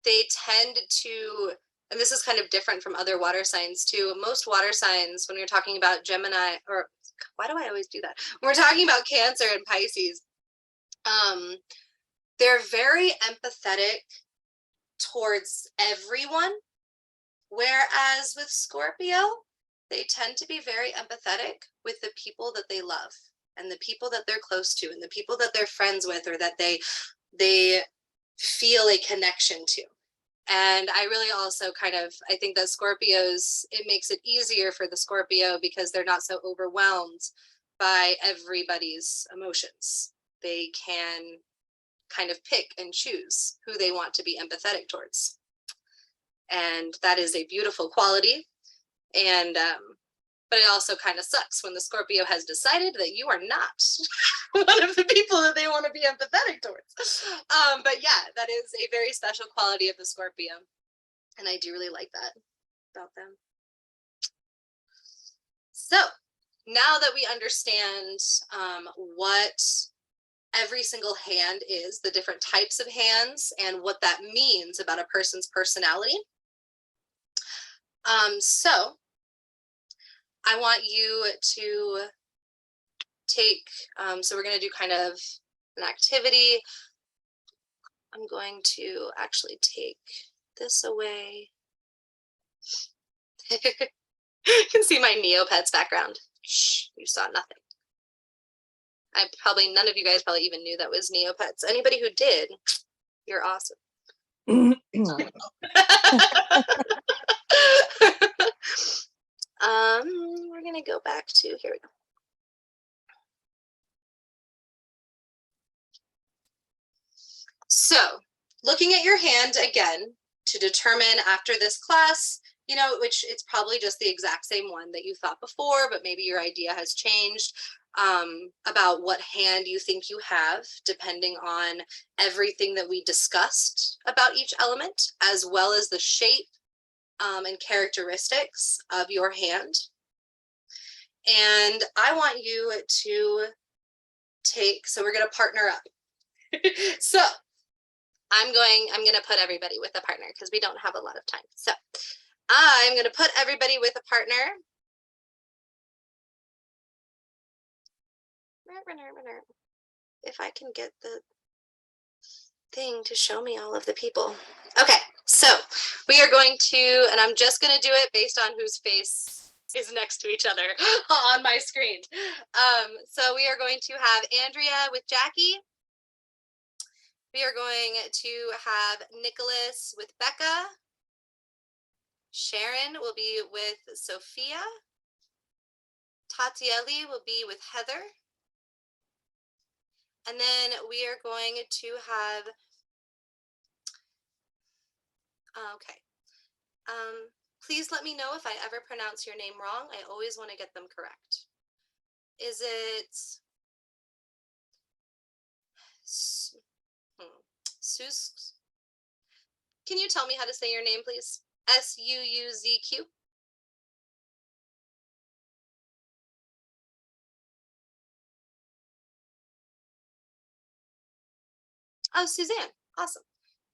they tend to, and this is kind of different from other water signs too. Most water signs, when you're talking about Gemini, or why do I always do that? When we're talking about Cancer and Pisces, they're very empathetic towards everyone. Whereas with Scorpio, they tend to be very empathetic with the people that they love and the people that they're close to and the people that they're friends with or that they feel a connection to. And I really also I think that Scorpios, it makes it easier for the Scorpio because they're not so overwhelmed by everybody's emotions. They can kind of pick and choose who they want to be empathetic towards. And that is a beautiful quality. And but it also kind of sucks when the Scorpio has decided that you are not one of the people that they want to be empathetic towards. But yeah, that is a very special quality of the Scorpio. And I do really like that about them. So now that we understand what every single hand is, the different types of hands, and what that means about a person's personality. So I want you to take, so we're going to do kind of an activity. I'm going to actually take this away. You can see my Neopets background. Shh, you saw nothing. None of you guys probably even knew that was Neopets. Anybody who did, you're awesome. We're gonna go back to, here we go. So looking at your hand again to determine after this class, you know, which it's probably just the exact same one that you thought before, but maybe your idea has changed about what hand you think you have, depending on everything that we discussed about each element, as well as the shape and characteristics of your hand. And I want you to take, so we're going to partner up. So I'm going to put everybody with a partner because we don't have a lot of time. So I'm going to put everybody with a partner. If I can get the thing to show me all of the people. Okay, so we are going to, and I'm just going to do it based on whose face is next to each other on my screen. So we are going to have Andrea with Jackie. We are going to have Nicholas with Becca. Sharon will be with Sophia. Tatieli will be with Heather. And then we are going to have, okay. Please let me know if I ever pronounce your name wrong. I always want to get them correct. Is it Sus? Can you tell me how to say your name, please? Suuzq. Oh, Suzanne. Awesome.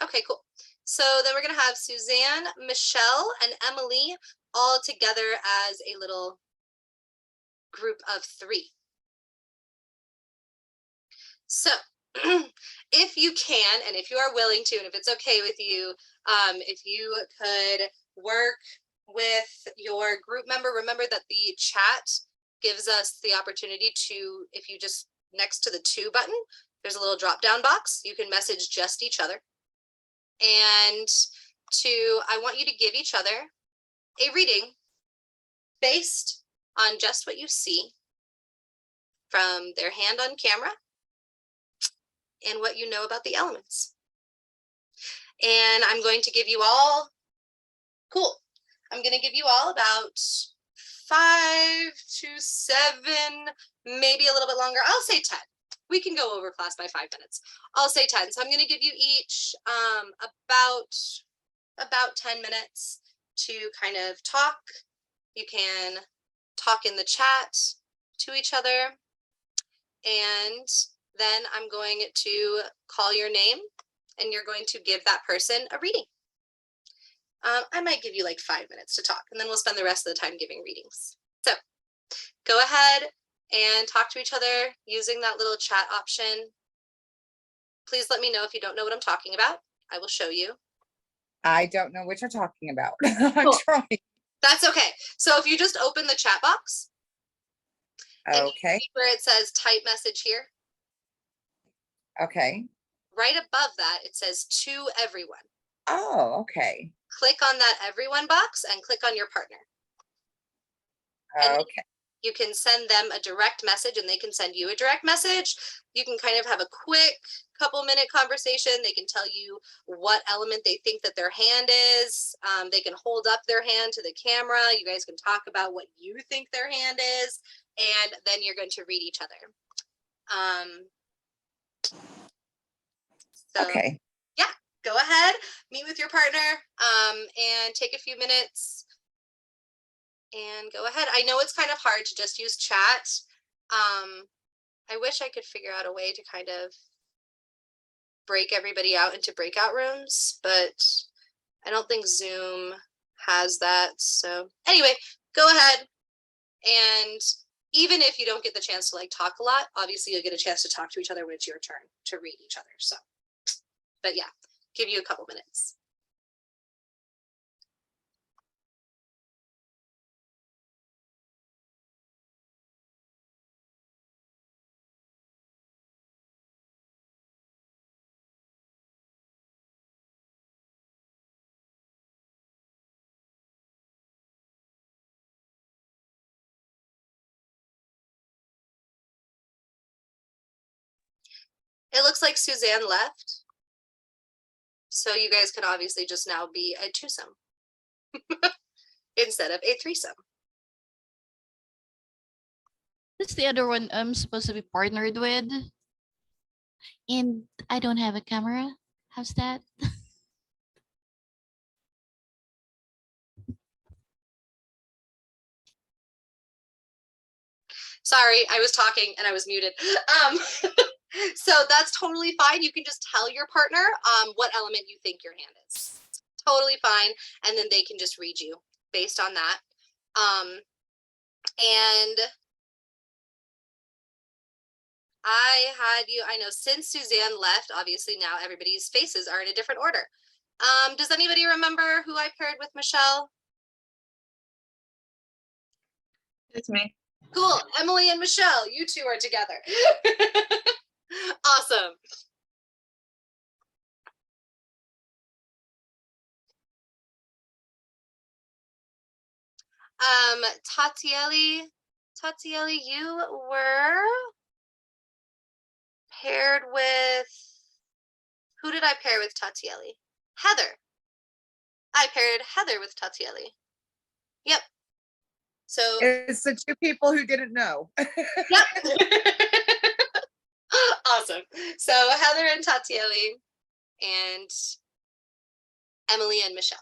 Okay, cool. So then we're going to have Suzanne, Michelle, and Emily all together as a little group of 3. So if you can, and if you are willing to, and if it's okay with you, if you could work with your group member, remember that the chat gives us the opportunity to, if you just next to the to button, there's a little drop down box. You can message just each other. And I want you to give each other a reading based on just what you see from their hand on camera and what you know about the elements. And I'm going to give you all, cool. I'm going to give you all about 5 to 7, maybe a little bit longer. I'll say 10. We can go over class by 5 minutes. I'll say 10. So I'm going to give you each about 10 minutes to kind of talk. You can talk in the chat to each other. And then I'm going to call your name and you're going to give that person a reading. I might give you like 5 minutes to talk and then we'll spend the rest of the time giving readings. So go ahead and talk to each other using that little chat option. Please let me know if you don't know what I'm talking about. I will show you. I don't know what you're talking about. I'm Cool. trying. That's okay. So if you just open the chat box. And you Okay. see where it says type message here. Okay. Right above that, it says to everyone. Oh, okay. Click on that everyone box and click on your partner. And Okay. you can send them a direct message and they can send you a direct message. You can kind of have a quick couple-minute conversation. They can tell you what element they think that their hand is. They can hold up their hand to the camera. You guys can talk about what you think their hand is, and then you're going to read each other. So, okay. yeah, go ahead, meet with your partner, and take a few minutes and go ahead. I know it's kind of hard to just use chat. I wish I could figure out a way to kind of break everybody out into breakout rooms, but I don't think Zoom has that. So anyway, go ahead. And even if you don't get the chance to like talk a lot, obviously you'll get a chance to talk to each other when it's your turn to read each other. So, but yeah, give you a couple minutes. It looks like Suzanne left. So you guys can obviously just now be a twosome instead of a threesome. Who's the other one I'm supposed to be partnered with? And I don't have a camera. How's that? Sorry, I was talking and I was muted. So that's totally fine. You can just tell your partner what element you think your hand is. Totally fine. And then they can just read you based on that. And I had you, I know since Suzanne left, obviously now everybody's faces are in a different order. Does anybody remember who I paired with Michelle? It's me. Cool, Emily and Michelle, you two are together. Awesome. Tatieli, you were paired with, who did I pair with Tatieli? Heather. I paired Heather with Tatieli. Yep. So It's the two people who didn't know. yep. Awesome. So Heather and Tatieli and Emily and Michelle.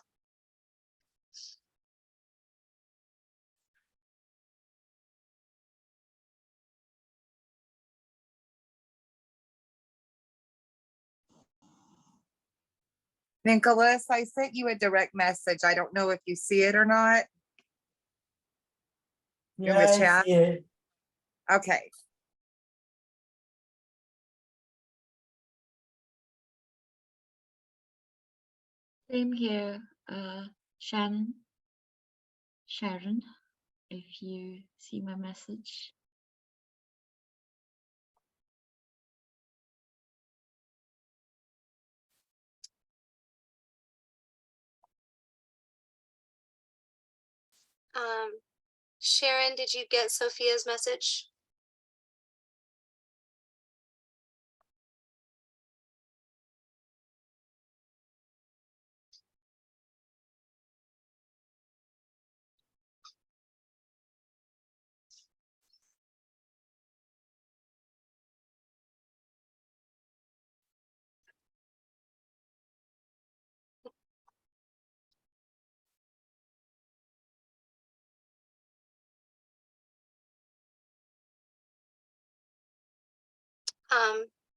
Nicholas, I sent you a direct message. I don't know if you see it or not. Yeah, the I chat? see it. Okay. Same here, Sharon, if you see my message. Sharon, did you get Sophia's message?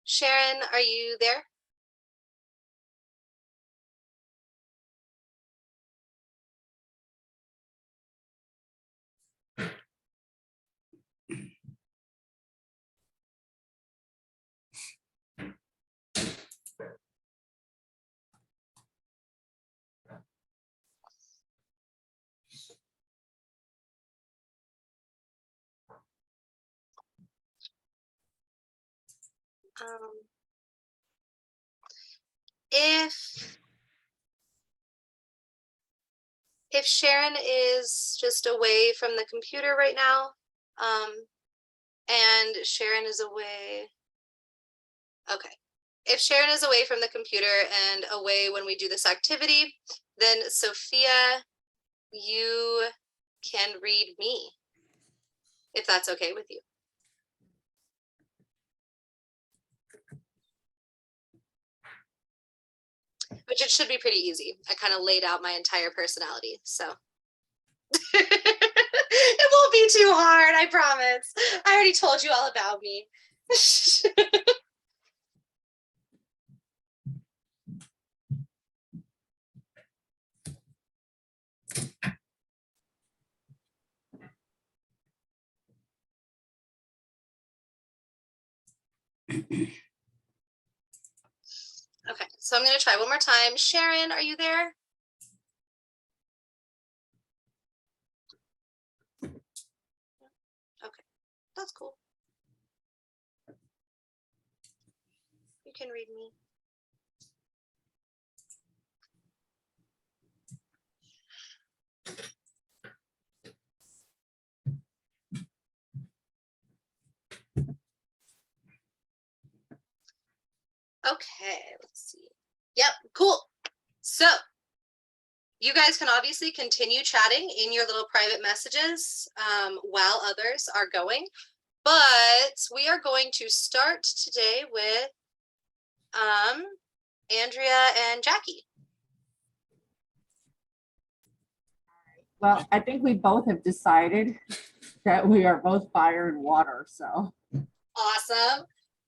Sharon, are you there? If Sharon is just away from the computer right now, and Sharon is away, okay. If Sharon is away from the computer and away when we do this activity, then Sophia, you can read me, if that's okay with you. Which it should be pretty easy. I kind of laid out my entire personality, so. It won't be too hard, I promise. I already told you all about me. Okay, so I'm gonna try one more time. Sharon, are you there? Okay, that's cool. You can read me. Okay, let's see. Yep, cool. So you guys can obviously continue chatting in your little private messages while others are going, but we are going to start today with Andrea and Jackie. Well, I think we both have decided that we are both fire and water, so. Awesome.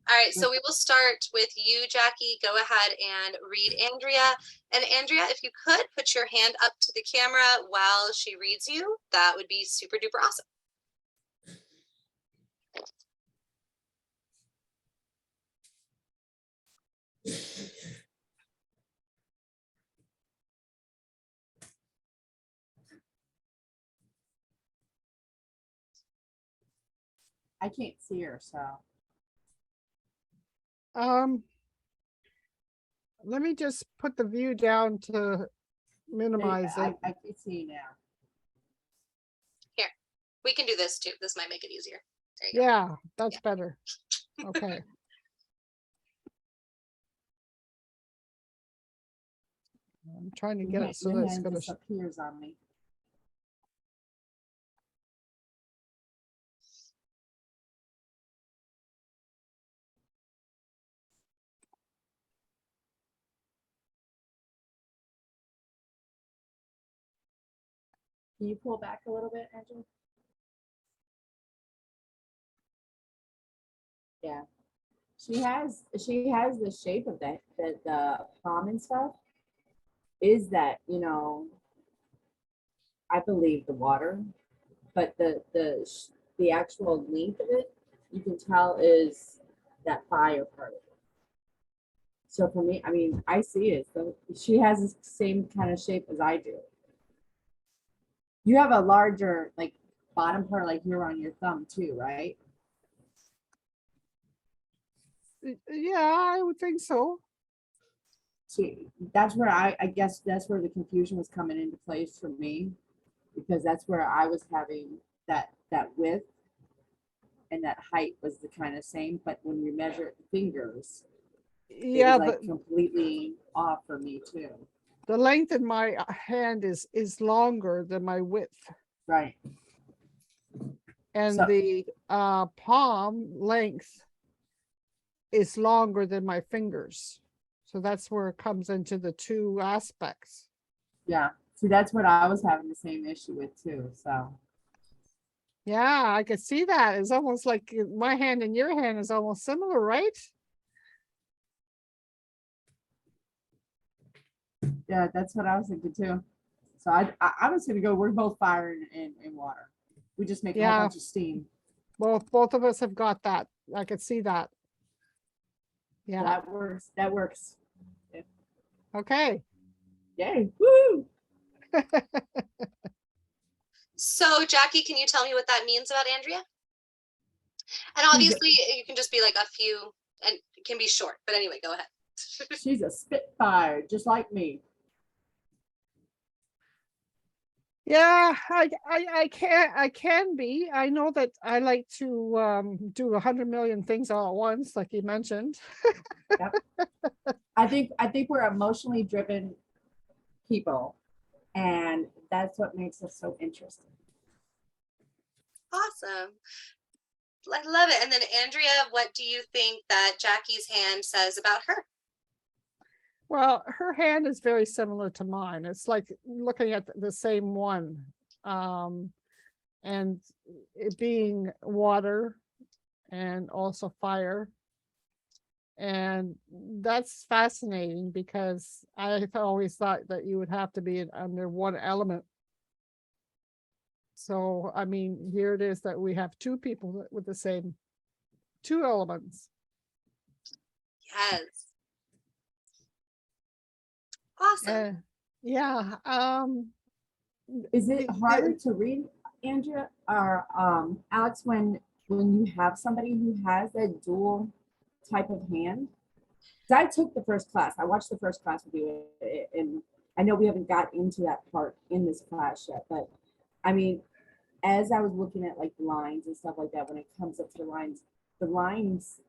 All right, so we will start with you, Jackie. Go ahead and read Andrea. And Andrea, if you could put your hand up to the camera while she reads you, that would be super duper awesome. I can't see her, so. Let me just put the view down to minimize it. I can see now. Here, we can do this too. This might make it easier. There you go. Yeah, that's better. Okay. I'm trying to get it so Your that it's hand gonna, disappears on me. Can you pull back a little bit, Angela? Yeah. She has the shape of the palm and stuff. Is that, you know, I believe the water, but the actual length of it, you can tell is that fire part of it. So for me, I mean, I see it. So she has the same kind of shape as I do. You have a larger, like, bottom part, like here on your thumb too, right? yeah, I would think so. See, that's where I guess that's where the confusion was coming into place for me, because that's where I was having that width and that height was the kind of same, but when you measure fingers, it Yeah, was like but completely off for me too. the length in my hand is longer than my width. Right. And So- the palm length is longer than my fingers. So that's where it comes into the two aspects. Yeah. See, that's what I was having the same issue with too. So Yeah, I could see that. It's almost like my hand and your hand is almost similar, right? yeah, that's what I was thinking too. So I was gonna go, we're both fire and water. We just make a whole Yeah. bunch of steam. Both of us have got that. I could see that. Yeah. That works. That works. Okay. Yay. Woo! So Jackie, can you tell me what that means about Andrea? And obviously you can just be like a few, and it can be short, but anyway, go ahead. She's a spitfire, just like me. Yeah, I can be. I know that I like to do 100 million things all at once, like you mentioned. I think we're emotionally driven people, and that's what makes us so interesting. Awesome. I love it. And then Andrea, what do you think that Jackie's hand says about her? Well, her hand is very similar to mine. It's like looking at the same one. And it being water and also fire. And that's fascinating because I've always thought that you would have to be under one element. So, I mean, here it is that we have two people with the same two elements. Yes. Awesome. Yeah. Is it harder to read, Andrea or Alex, when you have somebody who has that dual type of hand? I took the first class. I watched the first class with you, and I know we haven't got into that part in this class yet, but I mean, as I was looking at like lines and stuff like that, when it comes up to the lines,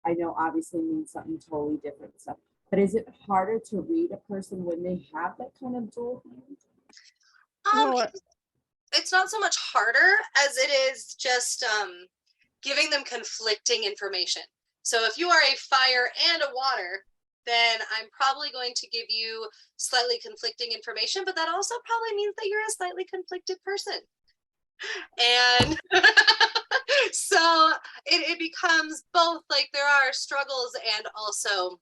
I know obviously mean something totally different stuff. But is it harder to read a person when they have that kind of dual hand? It's not so much harder as it is just giving them conflicting information. So if you are a fire and a water, then I'm probably going to give you slightly conflicting information, but that also probably means that you're a slightly conflicted person. And so it becomes both, like there are struggles and also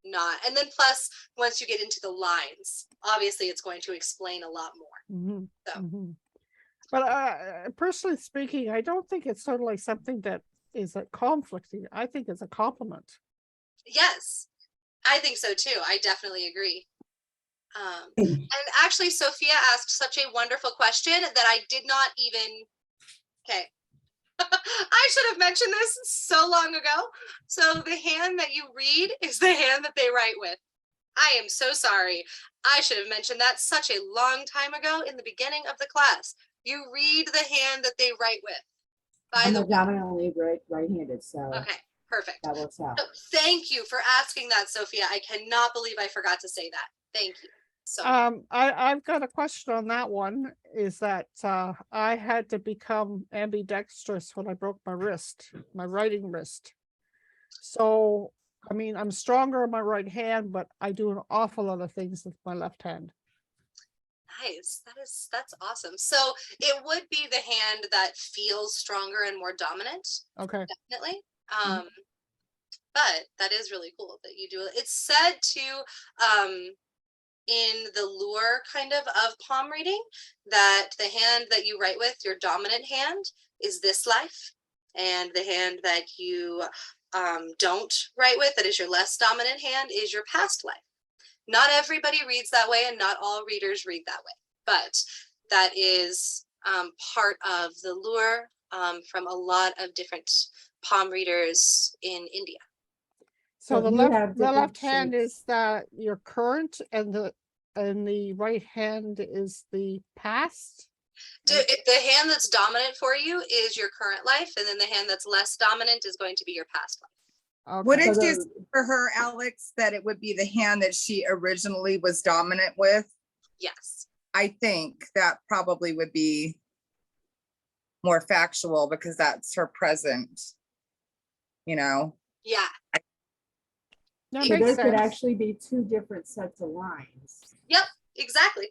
not. And then plus, once you get into the lines, obviously it's going to explain a lot more. Mm-hmm. So. Mm-hmm. But personally speaking, I don't think it's sort of like something that is a conflicting. I think it's a compliment. Yes, I think so too. I definitely agree. And actually, Sophia asked such a wonderful question that I did not even, okay, I should have mentioned this so long ago. So the hand that you read is the hand that they write with. I am so sorry. I should have mentioned that such a long time ago in the beginning of the class. You read the hand that they write with. By I'm the way, predominantly right-handed, so okay, perfect. that works out. So thank you for asking that, Sophia. I cannot believe I forgot to say that. Thank you. So I've got a question on that one, is that I had to become ambidextrous when I broke my wrist, my writing wrist. So, I mean, I'm stronger on my right hand, but I do an awful lot of things with my left hand. nice. That's awesome. So it would be the hand that feels stronger and more dominant, Okay. definitely. But that is really cool that you do it. It's said to in the lure kind of palm reading that the hand that you write with, your dominant hand, is this life, and the hand that you don't write with, that is your less dominant hand, is your past life. Not everybody reads that way, and not all readers read that way, but that is part of the lure from a lot of different palm readers in India. So So the you have left different hand shapes. is that your current, and the right hand is the past. The hand that's dominant for you is your current life, and then the hand that's less dominant is going to be your past life. Okay. Wouldn't So you the- say for her, Alex, that it would be the hand that she originally was dominant with? Yes. I think that probably would be more factual because that's her present, you know? Yeah. That So makes there could sense. actually be two different sets of lines. Yep. Exactly.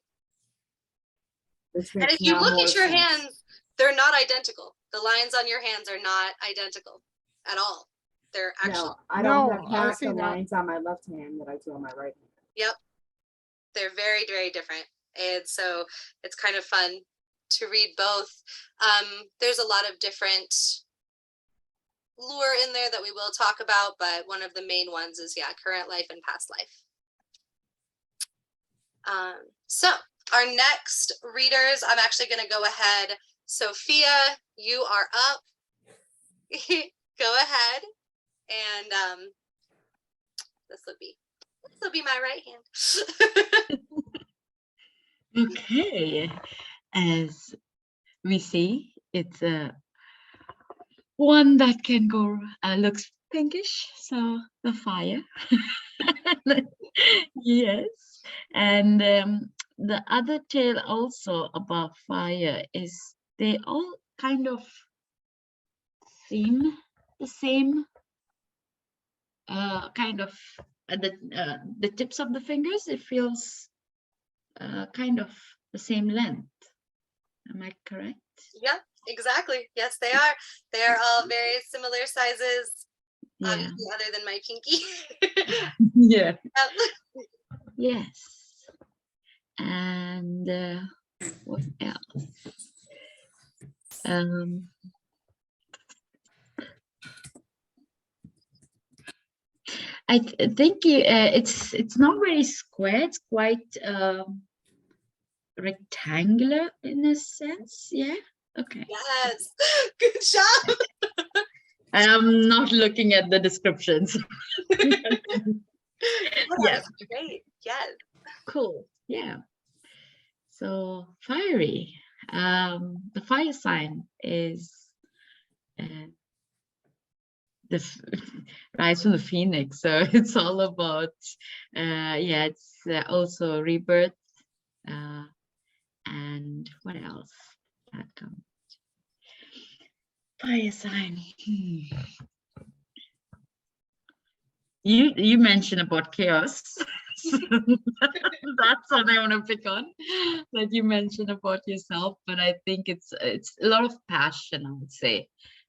Which And makes if you now look more at your sense. hands, they're not identical. The lines on your hands are not identical at all. They're actually, No, I don't No, have I half see the that. lines on my left hand that I do on my right hand. yep. They're very, very different. And so it's kind of fun to read both. There's a lot of different lure in there that we will talk about, but one of the main ones is, yeah, current life and past life. So our next readers, I'm actually going to go ahead. Sophia, you are up. Go ahead. And this will be my right hand. Okay, as we see, it's a one that can go looks pinkish, so the fire. Yes, and the other tale also about fire is they all kind of seem the same, kind of the tips of the fingers, it feels kind of the same length. Am I correct? Yeah, exactly. Yes, they are. They are all very similar sizes, Yeah. obviously, other than my pinky. Yeah. Yep. Yes. And what else? I think it's not very square. It's quite rectangular in a sense. Yeah. Okay. Yes. Good job. I am not looking at the descriptions. Yeah. Great. Yes. Cool. Yeah. So fiery. The fire sign is rise from the phoenix. So it's all about yeah, it's also rebirth. And what else that comes? Fire sign. You mentioned about chaos. So that's what I want to pick on, that you mentioned about yourself. But I think it's a lot of passion, I would say,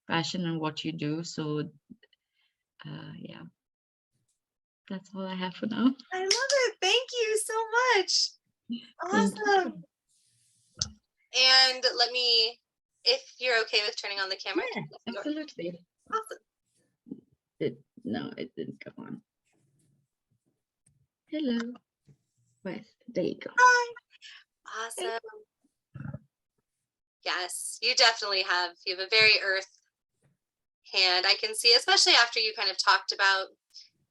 passion in what you do. So yeah, that's all I have for now. I love it. Thank you so much. Thank you. Awesome. And let me, if you're okay with turning on the camera. Yeah, absolutely. Awesome. No, it didn't come on. Hello. Wait, there you go. Hi. Awesome. Yes, you definitely have. You have a very earth hand. I can see, especially after you kind of talked about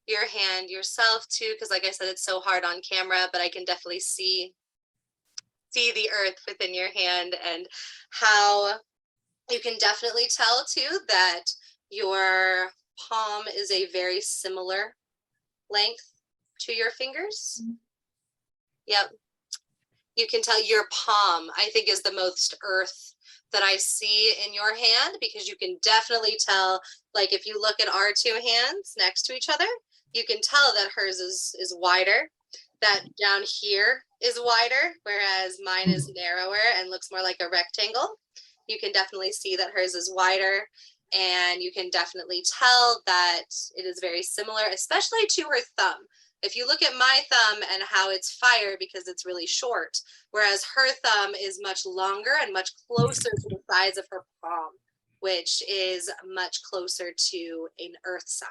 your hand yourself too, because like I said, it's so hard on camera, but I can definitely see the earth within your hand, and how you can definitely tell too that your palm is a very similar length to your fingers. Yep. You can tell your palm, I think, is the most earth that I see in your hand, because you can definitely tell, like if you look at our two hands next to each other, you can tell that hers is wider, that down here is wider, whereas mine is narrower and looks more like a rectangle. You can definitely see that hers is wider, and you can definitely tell that it is very similar, especially to her thumb. If you look at my thumb and how it's fire because it's really short, whereas her thumb is much longer and much closer to the size of her palm, which is much closer to an earth sign.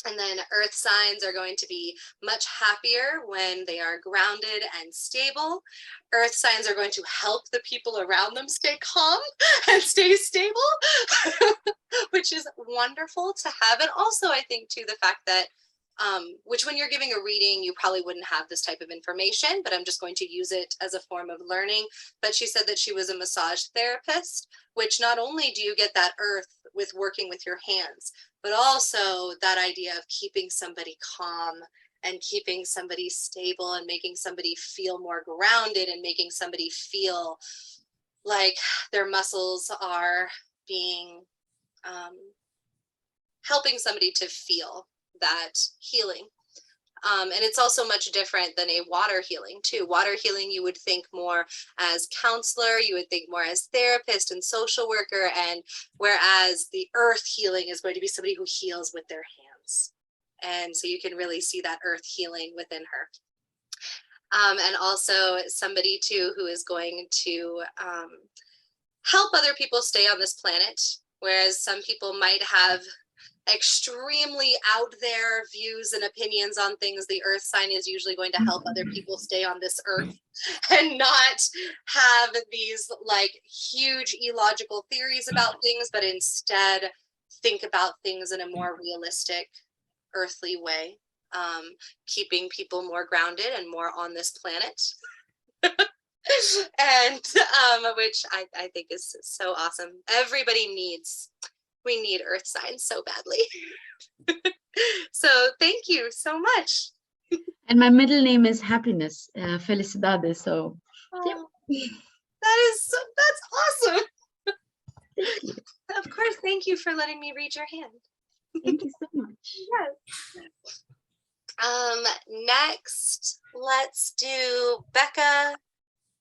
And then earth signs are going to be much happier when they are grounded and stable. Earth signs are going to help the people around them stay calm and stay stable, which is wonderful to have. And also, I think, too, the fact that which when you're giving a reading, you probably wouldn't have this type of information, but I'm just going to use it as a form of learning. But she said that she was a massage therapist, which not only do you get that earth with working with your hands, but also that idea of keeping somebody calm and keeping somebody stable and making somebody feel more grounded and making somebody feel like their muscles are being, helping somebody to feel that healing. And it's also much different than a water healing too. Water healing, you would think more as counselor, you would think more as therapist and social worker, and whereas the earth healing is going to be somebody who heals with their hands. And so you can really see that earth healing within her. And also somebody too who is going to help other people stay on this planet, whereas some people might have extremely out there views and opinions on things. The earth sign is usually going to help other people stay on this earth and not have these like huge illogical theories about things, but instead think about things in a more realistic earthly way, keeping people more grounded and more on this planet. And which I think is so awesome. We need earth signs so badly. So thank you so much. And my middle name is Happiness, Felicidades. So Oh, that's awesome. thank you. Of course, thank you for letting me read your hand. Thank you so much. Yes. Next, let's do Becca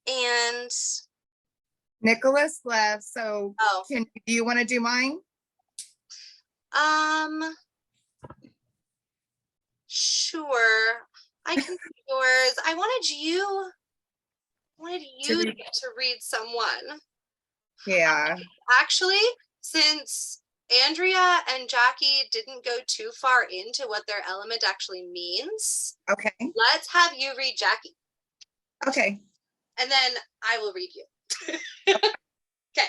and Nicholas left, so oh. do you want to do mine? Sure. I can do yours. I wanted you to get to read someone. Yeah. Actually, since Andrea and Jackie didn't go too far into what their element actually means, Okay. let's have you read Jackie. Okay. And then I will read you. Okay.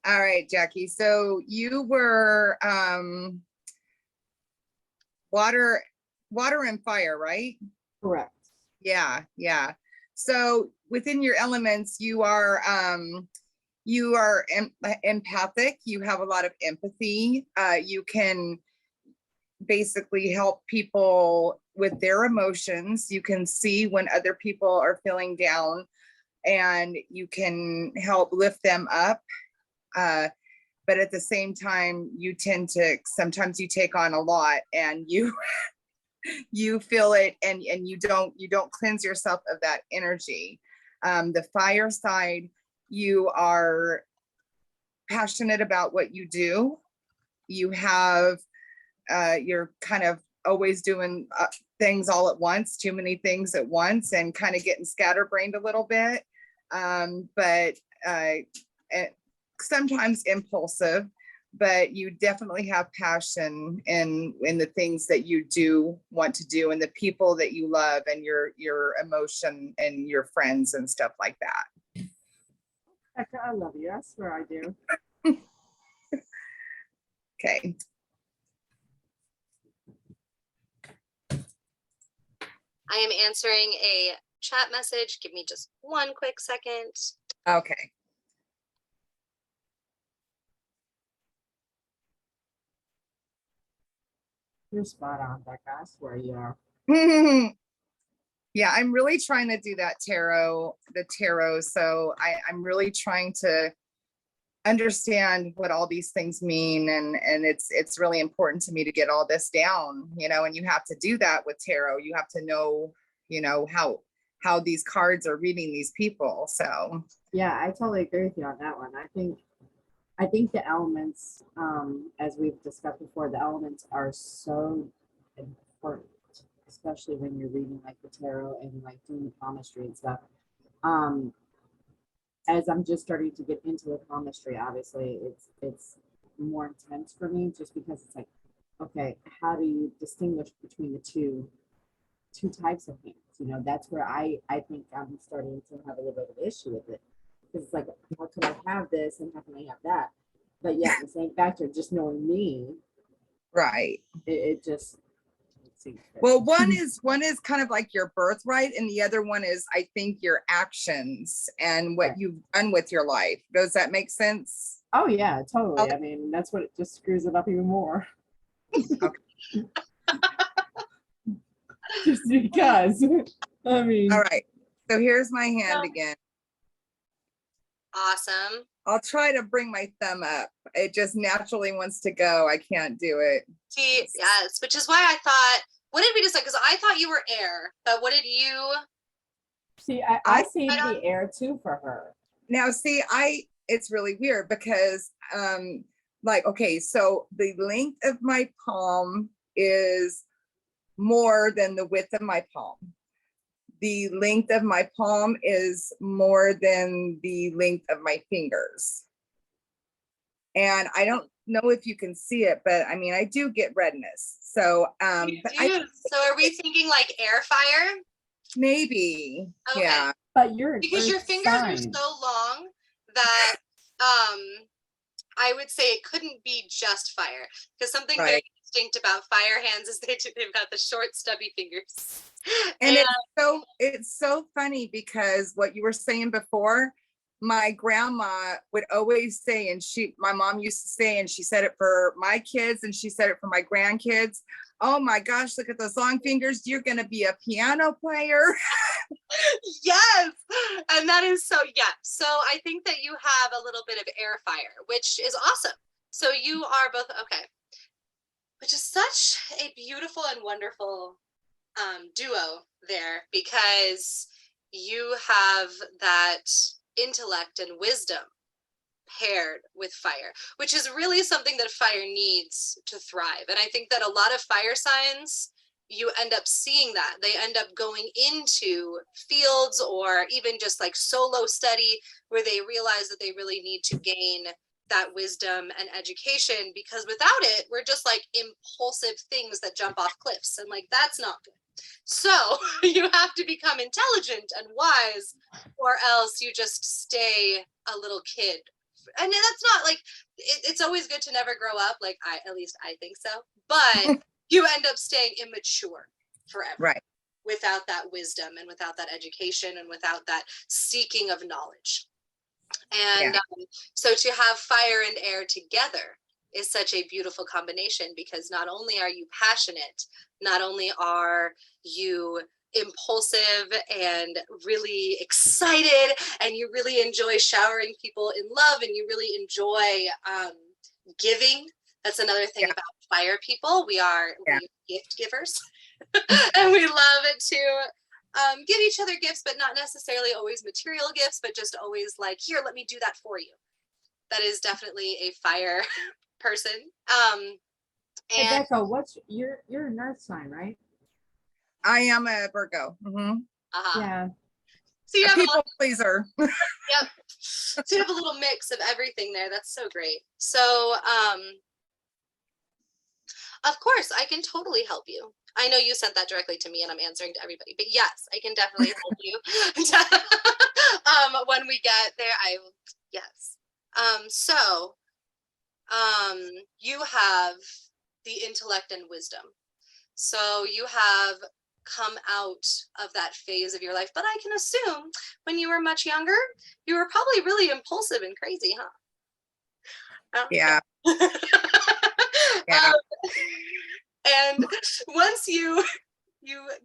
All right, Jackie. So you were water and fire, right? Correct. Yeah. So within your elements, you are empathic. You have a lot of empathy. You can basically help people with their emotions. You can see when other people are feeling down, and you can help lift them up. But at the same time, you tend to, sometimes you take on a lot, and you feel it, and you don't cleanse yourself of that energy. The fire side, you are passionate about what you do. You have, you're kind of always doing things all at once, too many things at once, and kind of getting scatterbrained a little bit. But sometimes impulsive, but you definitely have passion in the things that you do want to do, and the people that you love, and your emotion, and your friends and stuff like that. Becca, I love you. I swear I do. Okay. I am answering a chat message. Give me just one quick second. Okay. You're spot on, Becca. I swear you are. Yeah, I'm really trying to do that the tarot. So I'm really trying to understand what all these things mean. And it's really important to me to get all this down, you know, and you have to do that with tarot. You have to know, you know, how these cards are reading these people. So Yeah, I totally agree with you on that one. I think the elements, as we've discussed before, the elements are so important, especially when you're reading like the tarot and like doing the palmistry and stuff. As I'm just starting to get into the palmistry, obviously it's more intense for me just because it's like, okay, how do you distinguish between the two types of hands? You know, that's where I think I'm starting to have a little bit of issue with it. Because it's like, how can I have this and how can I have that? But yet the same factor, just knowing me, right. it just seems fair. Well, one is kind of like your birthright, and the other one is, I think, your actions and what you've done with your life. Does that make sense? Oh yeah, totally. I mean, that's what it just screws it up even more. Just because. I mean. All right. So here's my hand again. Awesome. I'll try to bring my thumb up. It just naturally wants to go. I can't do it. See, yes, which is why I thought, what did we decide? Because I thought you were air, but what did you? See, I see the air too for her. Now, see, it's really weird because, like, okay, so the length of my palm is more than the width of my palm. The length of my palm is more than the length of my fingers. And I don't know if you can see it, but I mean, I do get redness. So, So are we thinking like air fire? Maybe. Okay. Yeah. But you're because your fingers are so long that I would say it couldn't be just fire, because something very distinct about fire hands is they've got the short stubby fingers. And it's so funny because what you were saying before, my grandma would always say, and my mom used to say, and she said it for my kids and she said it for my grandkids, oh my gosh, look at those long fingers, you're going to be a piano player. Yes, and that is so, yeah. So I think that you have a little bit of air fire, which is awesome. So you are both, okay, which is such a beautiful and wonderful duo there, because you have that intellect and wisdom paired with fire, which is really something that fire needs to thrive. And I think that a lot of fire signs, you end up seeing that they end up going into fields or even just like solo study where they realize that they really need to gain that wisdom and education, because without it, we're just like impulsive things that jump off cliffs, and like that's not good. So you have to become intelligent and wise, or else you just stay a little kid. And that's not like, it's always good to never grow up, like at least I think so, but you end up staying immature forever, right, without that wisdom and without that education and without that seeking of knowledge. And so to have fire and air together is such a beautiful combination, because not only are you passionate, not only are you impulsive and really excited, and you really enjoy showering people in love, and you really enjoy giving. That's another thing about fire people. We are gift givers. And we love it to give each other gifts, but not necessarily always material gifts, but just always like, here, let me do that for you. That is definitely a fire person. Hey, Becca, what's your Earth sign, right? I am a Virgo. Yeah. So you have a people pleaser. Yep. So you have a little mix of everything there. That's so great. So of course, I can totally help you. I know you sent that directly to me and I'm answering to everybody, but yes, I can definitely help you. When we get there, yes. So you have the intellect and wisdom. So you have come out of that phase of your life, but I can assume when you were much younger, you were probably really impulsive and crazy, huh? Yeah. Um, and once you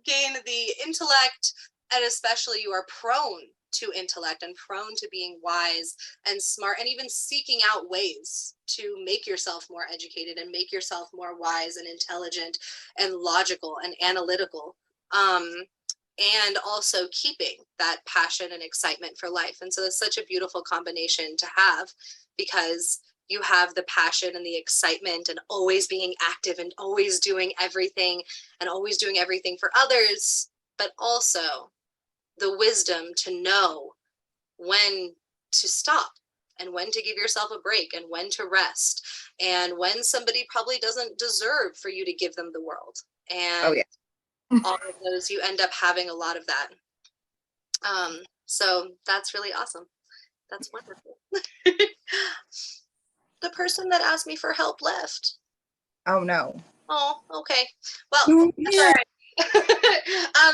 gain the intellect, and especially you are prone to intellect and prone to being wise and smart and even seeking out ways to make yourself more educated and make yourself more wise and intelligent and logical and analytical, and also keeping that passion and excitement for life. And so it's such a beautiful combination to have, because you have the passion and the excitement and always being active and always doing everything for others, but also the wisdom to know when to stop and when to give yourself a break and when to rest and when somebody probably doesn't deserve for you to give them the world. And all of those, you end up having a lot of that. So that's really awesome. That's wonderful. The person that asked me for help left. Oh no. Oh, okay. Well, that's all right.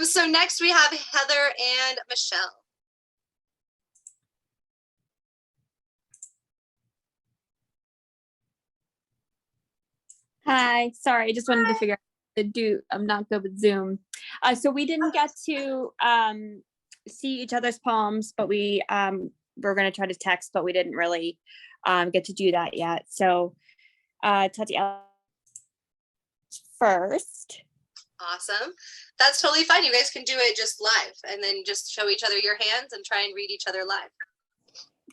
So next we have Heather and Michelle. Hi, sorry, I just wanted to figure out how to do, I'm not good with Zoom. So we didn't get to see each other's palms, but we were gonna try to text, but we didn't really get to do that yet. So Tatiana first. Awesome. That's totally fine. You guys can do it just live and then just show each other your hands and try and read each other live.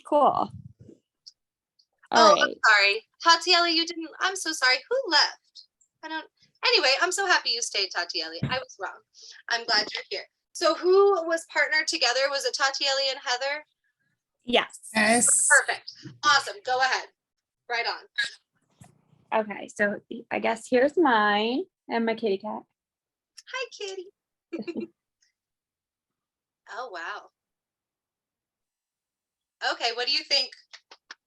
Cool. Oh, All right. I'm sorry. Tatiana, you didn't. I'm so sorry. Who left? I don't. Anyway, I'm so happy you stayed, Tatiana. I was wrong. I'm glad you're here. So who was partnered together? Was it Tatiana and Heather? Yes. Yes. Perfect. Awesome. Go ahead. Right on. Okay, so I guess here's mine and my kitty cat. Hi, kitty. Oh, wow. Okay, what do you think?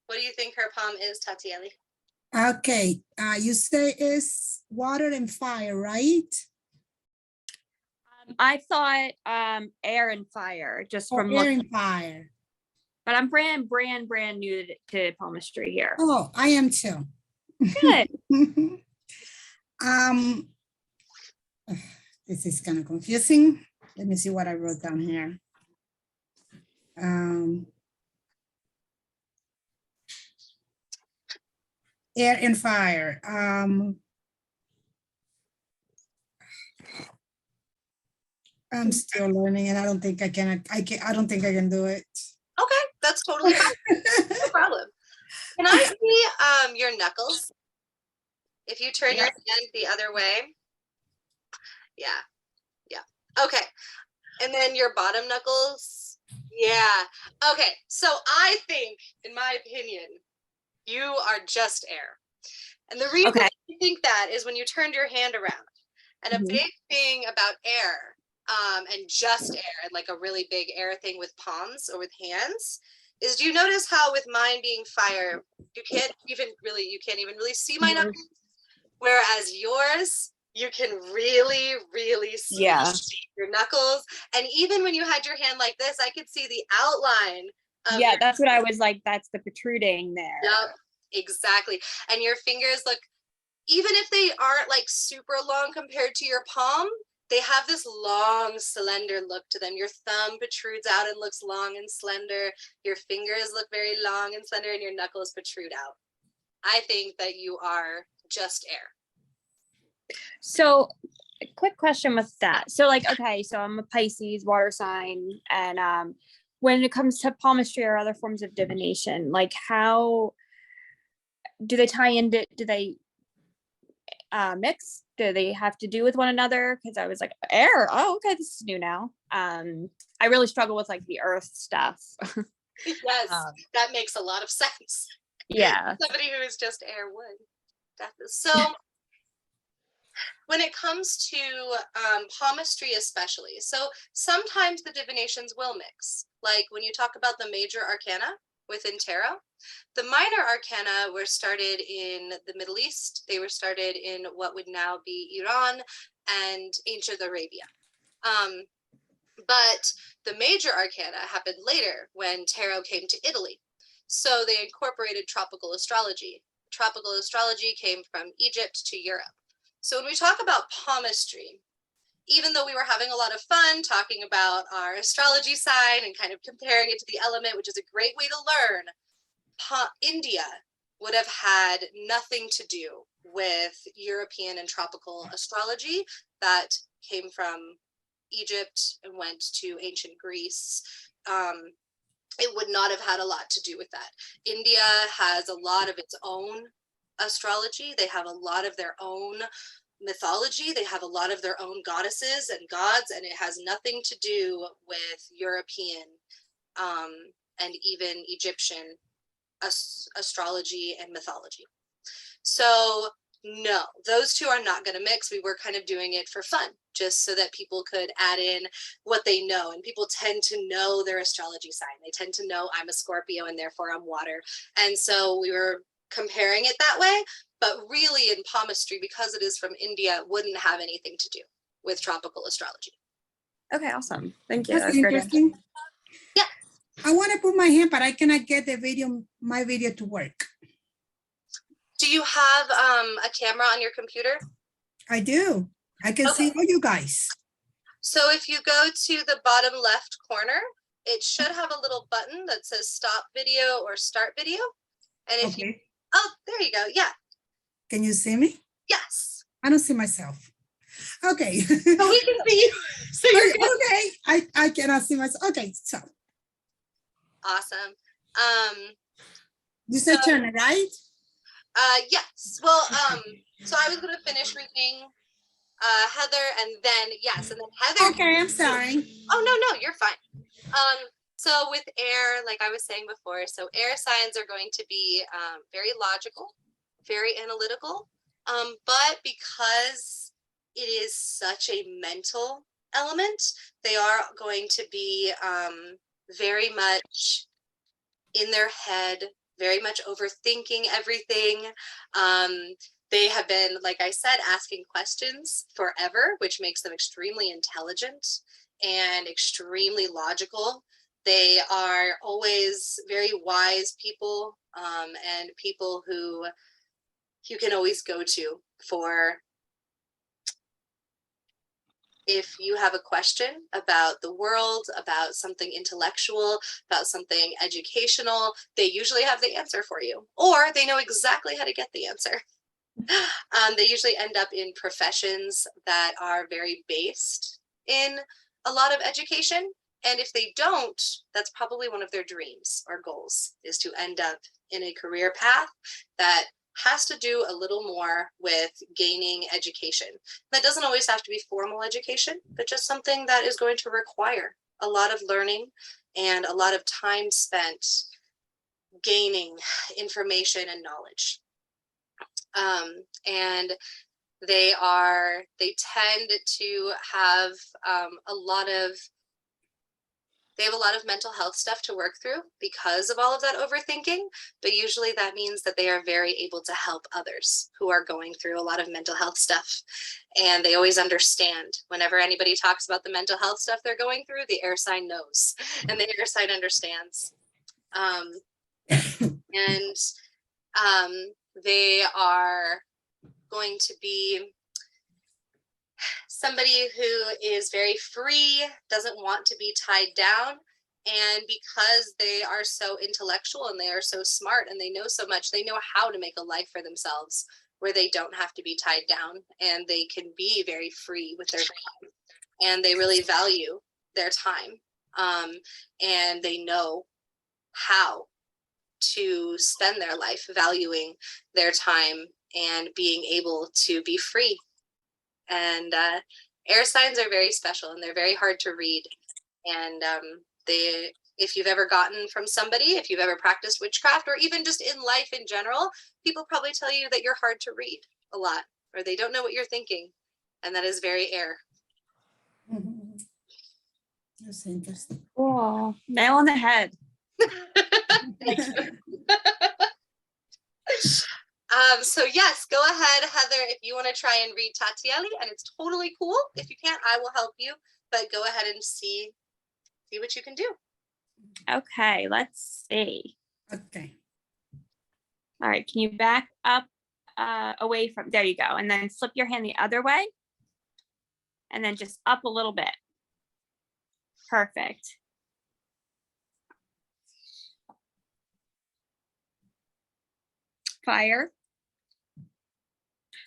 What do you think her palm is, Tatiana? Okay, you say it's water and fire, right? I thought air and fire, just Or from air looking, and fire. but I'm brand new to palmistry here. Oh, I am too. Good. This is kind of confusing. Let me see what I wrote down here. Air and fire. I'm still learning, and I don't think I can. I don't think I can do it. Okay, that's totally fine. No problem. Can I see your knuckles? If you turn your hand the other way. Yeah. Yeah. Okay. And then your bottom knuckles. Yeah. Okay. So I think, in my opinion, you are just air. And the reason I think that is when you turned your hand around. And a big thing about air, and just air, and like a really big air thing with palms or with hands, is do you notice how with mine being fire, you can't even really see my knuckles? Whereas yours, you can really see your knuckles. And even when you had your hand like this, I could see the outline of Yeah, that's what I was like, that's the protruding there. Yep, exactly. And your fingers look, even if they aren't like super long compared to your palm, they have this long, slender look to them. Your thumb protrudes out and looks long and slender. Your fingers look very long and slender, and your knuckles protrude out. I think that you are just air. So a quick question with that. So like, okay, so I'm a Pisces water sign, and when it comes to palmistry or other forms of divination, like how do they tie into, do they mix? Do they have to do with one another? Because I was like, air, oh, okay, this is new now. I really struggle with like the earth stuff. Yes, that makes a lot of sense. Yeah. Somebody who is just air would. So when it comes to palmistry especially, so sometimes the divinations will mix. Like when you talk about the major arcana, within tarot. The minor arcana were started in the Middle East. They were started in what would now be Iran and ancient Arabia. But the major arcana happened later when tarot came to Italy. So they incorporated tropical astrology. Tropical astrology came from Egypt to Europe. So when we talk about palmistry, even though we were having a lot of fun talking about our astrology sign and kind of comparing it to the element, which is a great way to learn, India would have had nothing to do with European and tropical astrology that came from Egypt and went to ancient Greece. It would not have had a lot to do with that. India has a lot of its own astrology. They have a lot of their own mythology. They have a lot of their own goddesses and gods, and it has nothing to do with European and even Egyptian astrology and mythology. So no, those two are not going to mix. We were kind of doing it for fun, just so that people could add in what they know. And people tend to know their astrology sign. They tend to know I'm a Scorpio and therefore I'm water. And so we were comparing it that way. But really in palmistry, because it is from India, it wouldn't have anything to do with tropical astrology. Okay, awesome. Thank you. That's That's great. interesting. Yeah. I want to put my hand, but I cannot get the video, my video to work. Do you have a camera on your computer? I do. I can see all you guys. So if you go to the bottom left corner, it should have a little button that says stop video or start video. And if you, oh, there you go. Yeah. Can you see me? Yes. I don't see myself. Okay. So we can see you. So you're good. Okay. I cannot see myself. Okay. So. Awesome. You said turn it, right? Yes. Well, so I was going to finish reading Heather and then, yes. And then Heather. Okay. I'm sorry. Oh, no, you're fine. So with air, like I was saying before, so air signs are going to be very logical, very analytical, but because it is such a mental element, they are going to be very much in their head, very much overthinking everything. They have been, like I said, asking questions forever, which makes them extremely intelligent and extremely logical. They are always very wise people, and people who you can always go to for if you have a question about the world, about something intellectual, about something educational. They usually have the answer for you, or they know exactly how to get the answer. They usually end up in professions that are very based in a lot of education. And if they don't, that's probably one of their dreams or goals, is to end up in a career path that has to do a little more with gaining education. That doesn't always have to be formal education, but just something that is going to require a lot of learning and a lot of time spent gaining information and knowledge. And they tend to have a lot of mental health stuff to work through because of all of that overthinking, but usually that means that they are very able to help others who are going through a lot of mental health stuff. And they always understand whenever anybody talks about the mental health stuff they're going through, the air sign knows and the air sign understands. They are going to be somebody who is very free, doesn't want to be tied down. And because they are so intellectual and they are so smart and they know so much, they know how to make a life for themselves where they don't have to be tied down and they can be very free with their time. And they really value their time. And they know how to spend their life valuing their time and being able to be free. And air signs are very special and they're very hard to read. And if you've ever gotten from somebody, if you've ever practiced witchcraft, or even just in life in general, people probably tell you that you're hard to read a lot, or they don't know what you're thinking. And that is very air. That's interesting. Cool. Nail on the head. So yes, go ahead, Heather, if you want to try and read Tatieli, and it's totally cool. If you can't, I will help you, but go ahead and see what you can do. Okay, let's see. Okay. All right, can you back up away from, there you go, and then flip your hand the other way, and then just up a little bit. Perfect. Fire.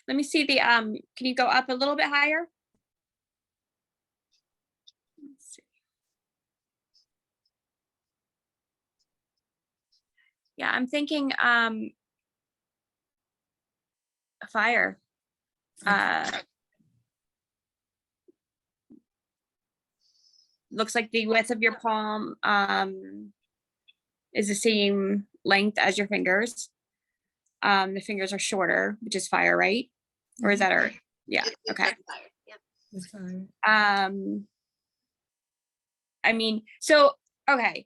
Let me see the, can you go up a little bit higher? Let's see. Yeah, I'm thinking fire. Looks like the width of your palm is the same length as your fingers. The fingers are shorter, which is fire, right? Or is that earth? Yeah, okay. I mean, so, okay.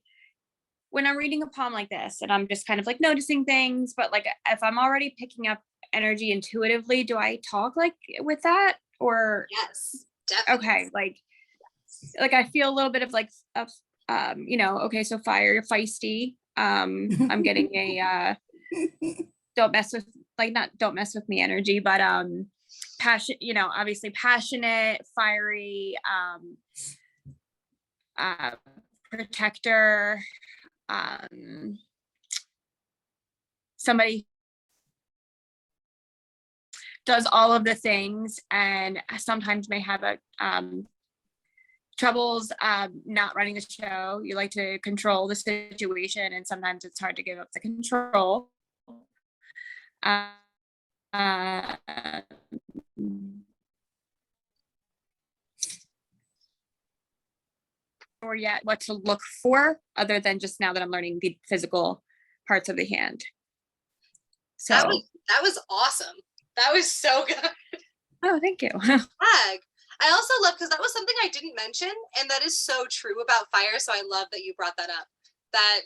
When I'm reading a palm like this and I'm just kind of like noticing things, but like if I'm already picking up energy intuitively, do I talk like with that? Or yes, definitely. Okay, like I feel a little bit of like you know, okay, so fire, feisty. I'm getting a don't mess with, like, not don't mess with me energy, but passion, you know, obviously passionate, fiery, protector, somebody does all of the things and sometimes may have a troubles not running the show. You like to control the situation, and sometimes it's hard to give up the control. Or yet what to look for, other than just now that I'm learning the physical parts of the hand. So that was awesome. That was so good. Oh, thank you. I also love, because that was something I didn't mention, and that is so true about fire. So I love that you brought that up. That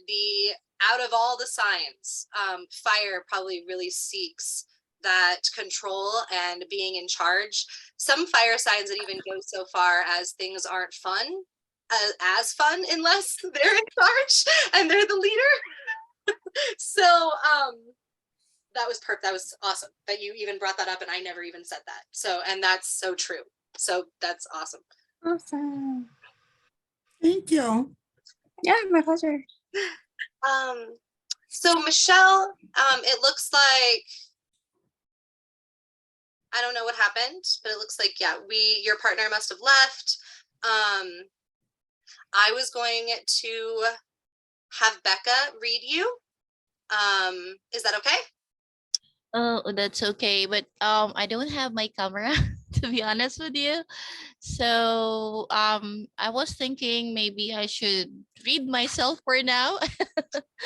out of all the signs, fire probably really seeks that control and being in charge. Some fire signs that even go so far as things aren't fun, as fun unless they're in charge and they're the leader. So that was perfect. That was awesome that you even brought that up, and I never even said that. So, and that's so true. So that's awesome. Awesome. Thank you. Yeah, my pleasure. So Michelle, it looks like, I don't know what happened, but it looks like, yeah, your partner must have left. I was going to have Becca read you. Is that okay? Oh, that's okay. But I don't have my camera to be honest with you. So I was thinking maybe I should read myself for now.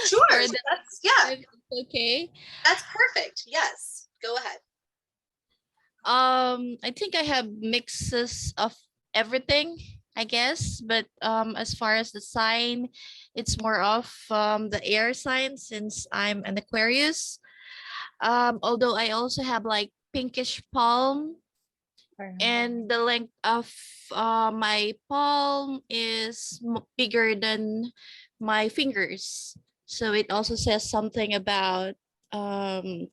Sure. That's, yeah. Okay. That's perfect. Yes. Go ahead. I think I have mixes of everything, I guess, but as far as the sign, it's more of the air sign since I'm an Aquarius. Although I also have like pinkish palm, and the length of my palm is bigger than my fingers. So it also says something about the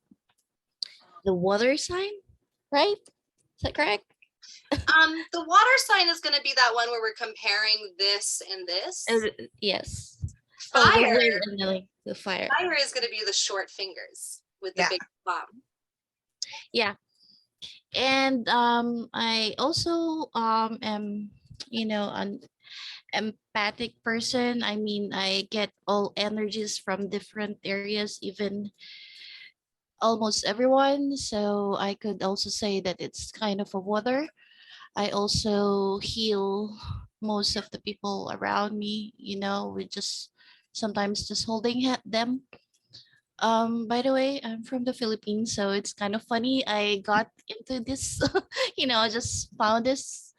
water sign, right? Is that correct? The water sign is going to be that one where we're comparing this and this. Yes. Fire. The fire. Fire is going to be the short fingers with the big palm. Yeah. And I also am, you know, an empathic person. I mean, I get all energies from different areas, even almost everyone. So I could also say that it's kind of a water. I also heal most of the people around me, you know, with just sometimes just holding them. By the way, I'm from the Philippines, so it's kind of funny. I got into this, you know, I just found this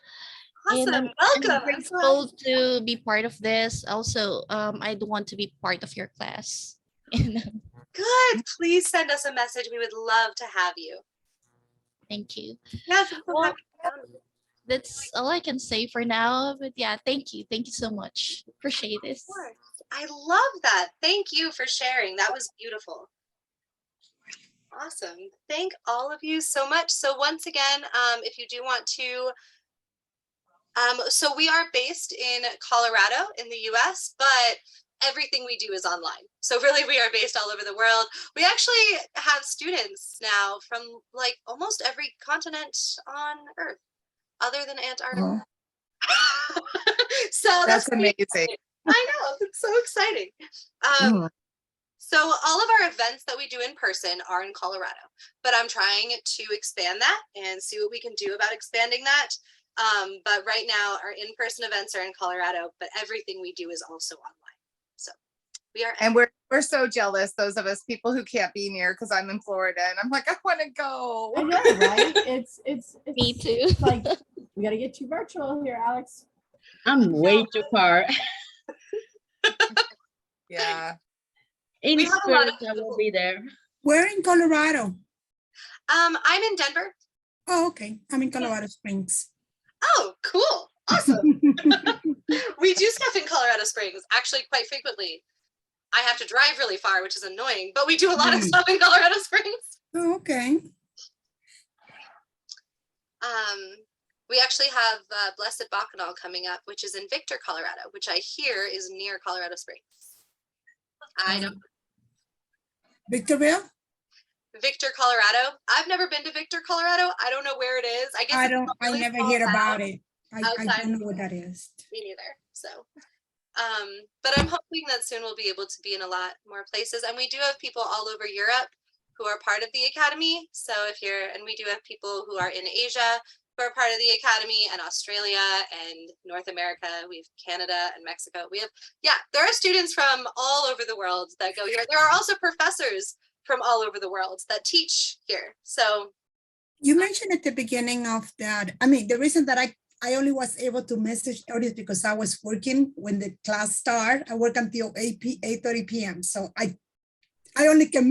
Awesome. I'm Welcome. I'm so grateful to be part of this. Also, I do want to be part of your class. good. Please send us a message. We would love to have you. Thank you. Yes, I'm so Well, happy you found me. That's all I can say for now. But yeah, thank you. Thank you so much. Appreciate this. Of course. I love that. Thank you for sharing. That was beautiful. Awesome. Thank all of you so much. So once again, if you do want to, so we are based in Colorado in the US, but everything we do is online. So really we are based all over the world. We actually have students now from like almost every continent on Earth other than Antarctica. So That's pretty amazing. exciting. I know, it's so exciting. So all of our events that we do in person are in Colorado, but I'm trying to expand that and see what we can do about expanding that. But right now our in-person events are in Colorado, but everything we do is also online. So we are. And we're so jealous, those of us people who can't be near, because I'm in Florida and I'm like, I want to go. I know, right? It's Me too. like we gotta get you virtual here, Alex. I'm way too far. Yeah. In We have a lot of spirit, I will be there. Where in Colorado? I'm in Denver. Oh, okay. I'm in Colorado Springs. Oh, cool. Awesome. We do stuff in Colorado Springs actually quite frequently. I have to drive really far, which is annoying, but we do a lot of stuff in Colorado Springs. Oh, okay. We actually have Blessed Bacchanal coming up, which is in Victor, Colorado, which I hear is near Colorado Springs. I don't. Victorville? Victor, Colorado. I've never been to Victor, Colorado. I don't know where it is. I guess it's a I really never small hear town about it. I outside don't know what that is. Me neither. So, but I'm hoping that soon we'll be able to be in a lot more places. And we do have people all over Europe who are part of the Academy. So and we do have people who are in Asia who are part of the Academy, and Australia and North America. We have Canada and Mexico. We have, there are students from all over the world that go here. There are also professors from all over the world that teach here. So you mentioned at the beginning of that, I mean, the reason that I only was able to message Otis because I was working when the class started. I work until 8:30 p.m. So I only can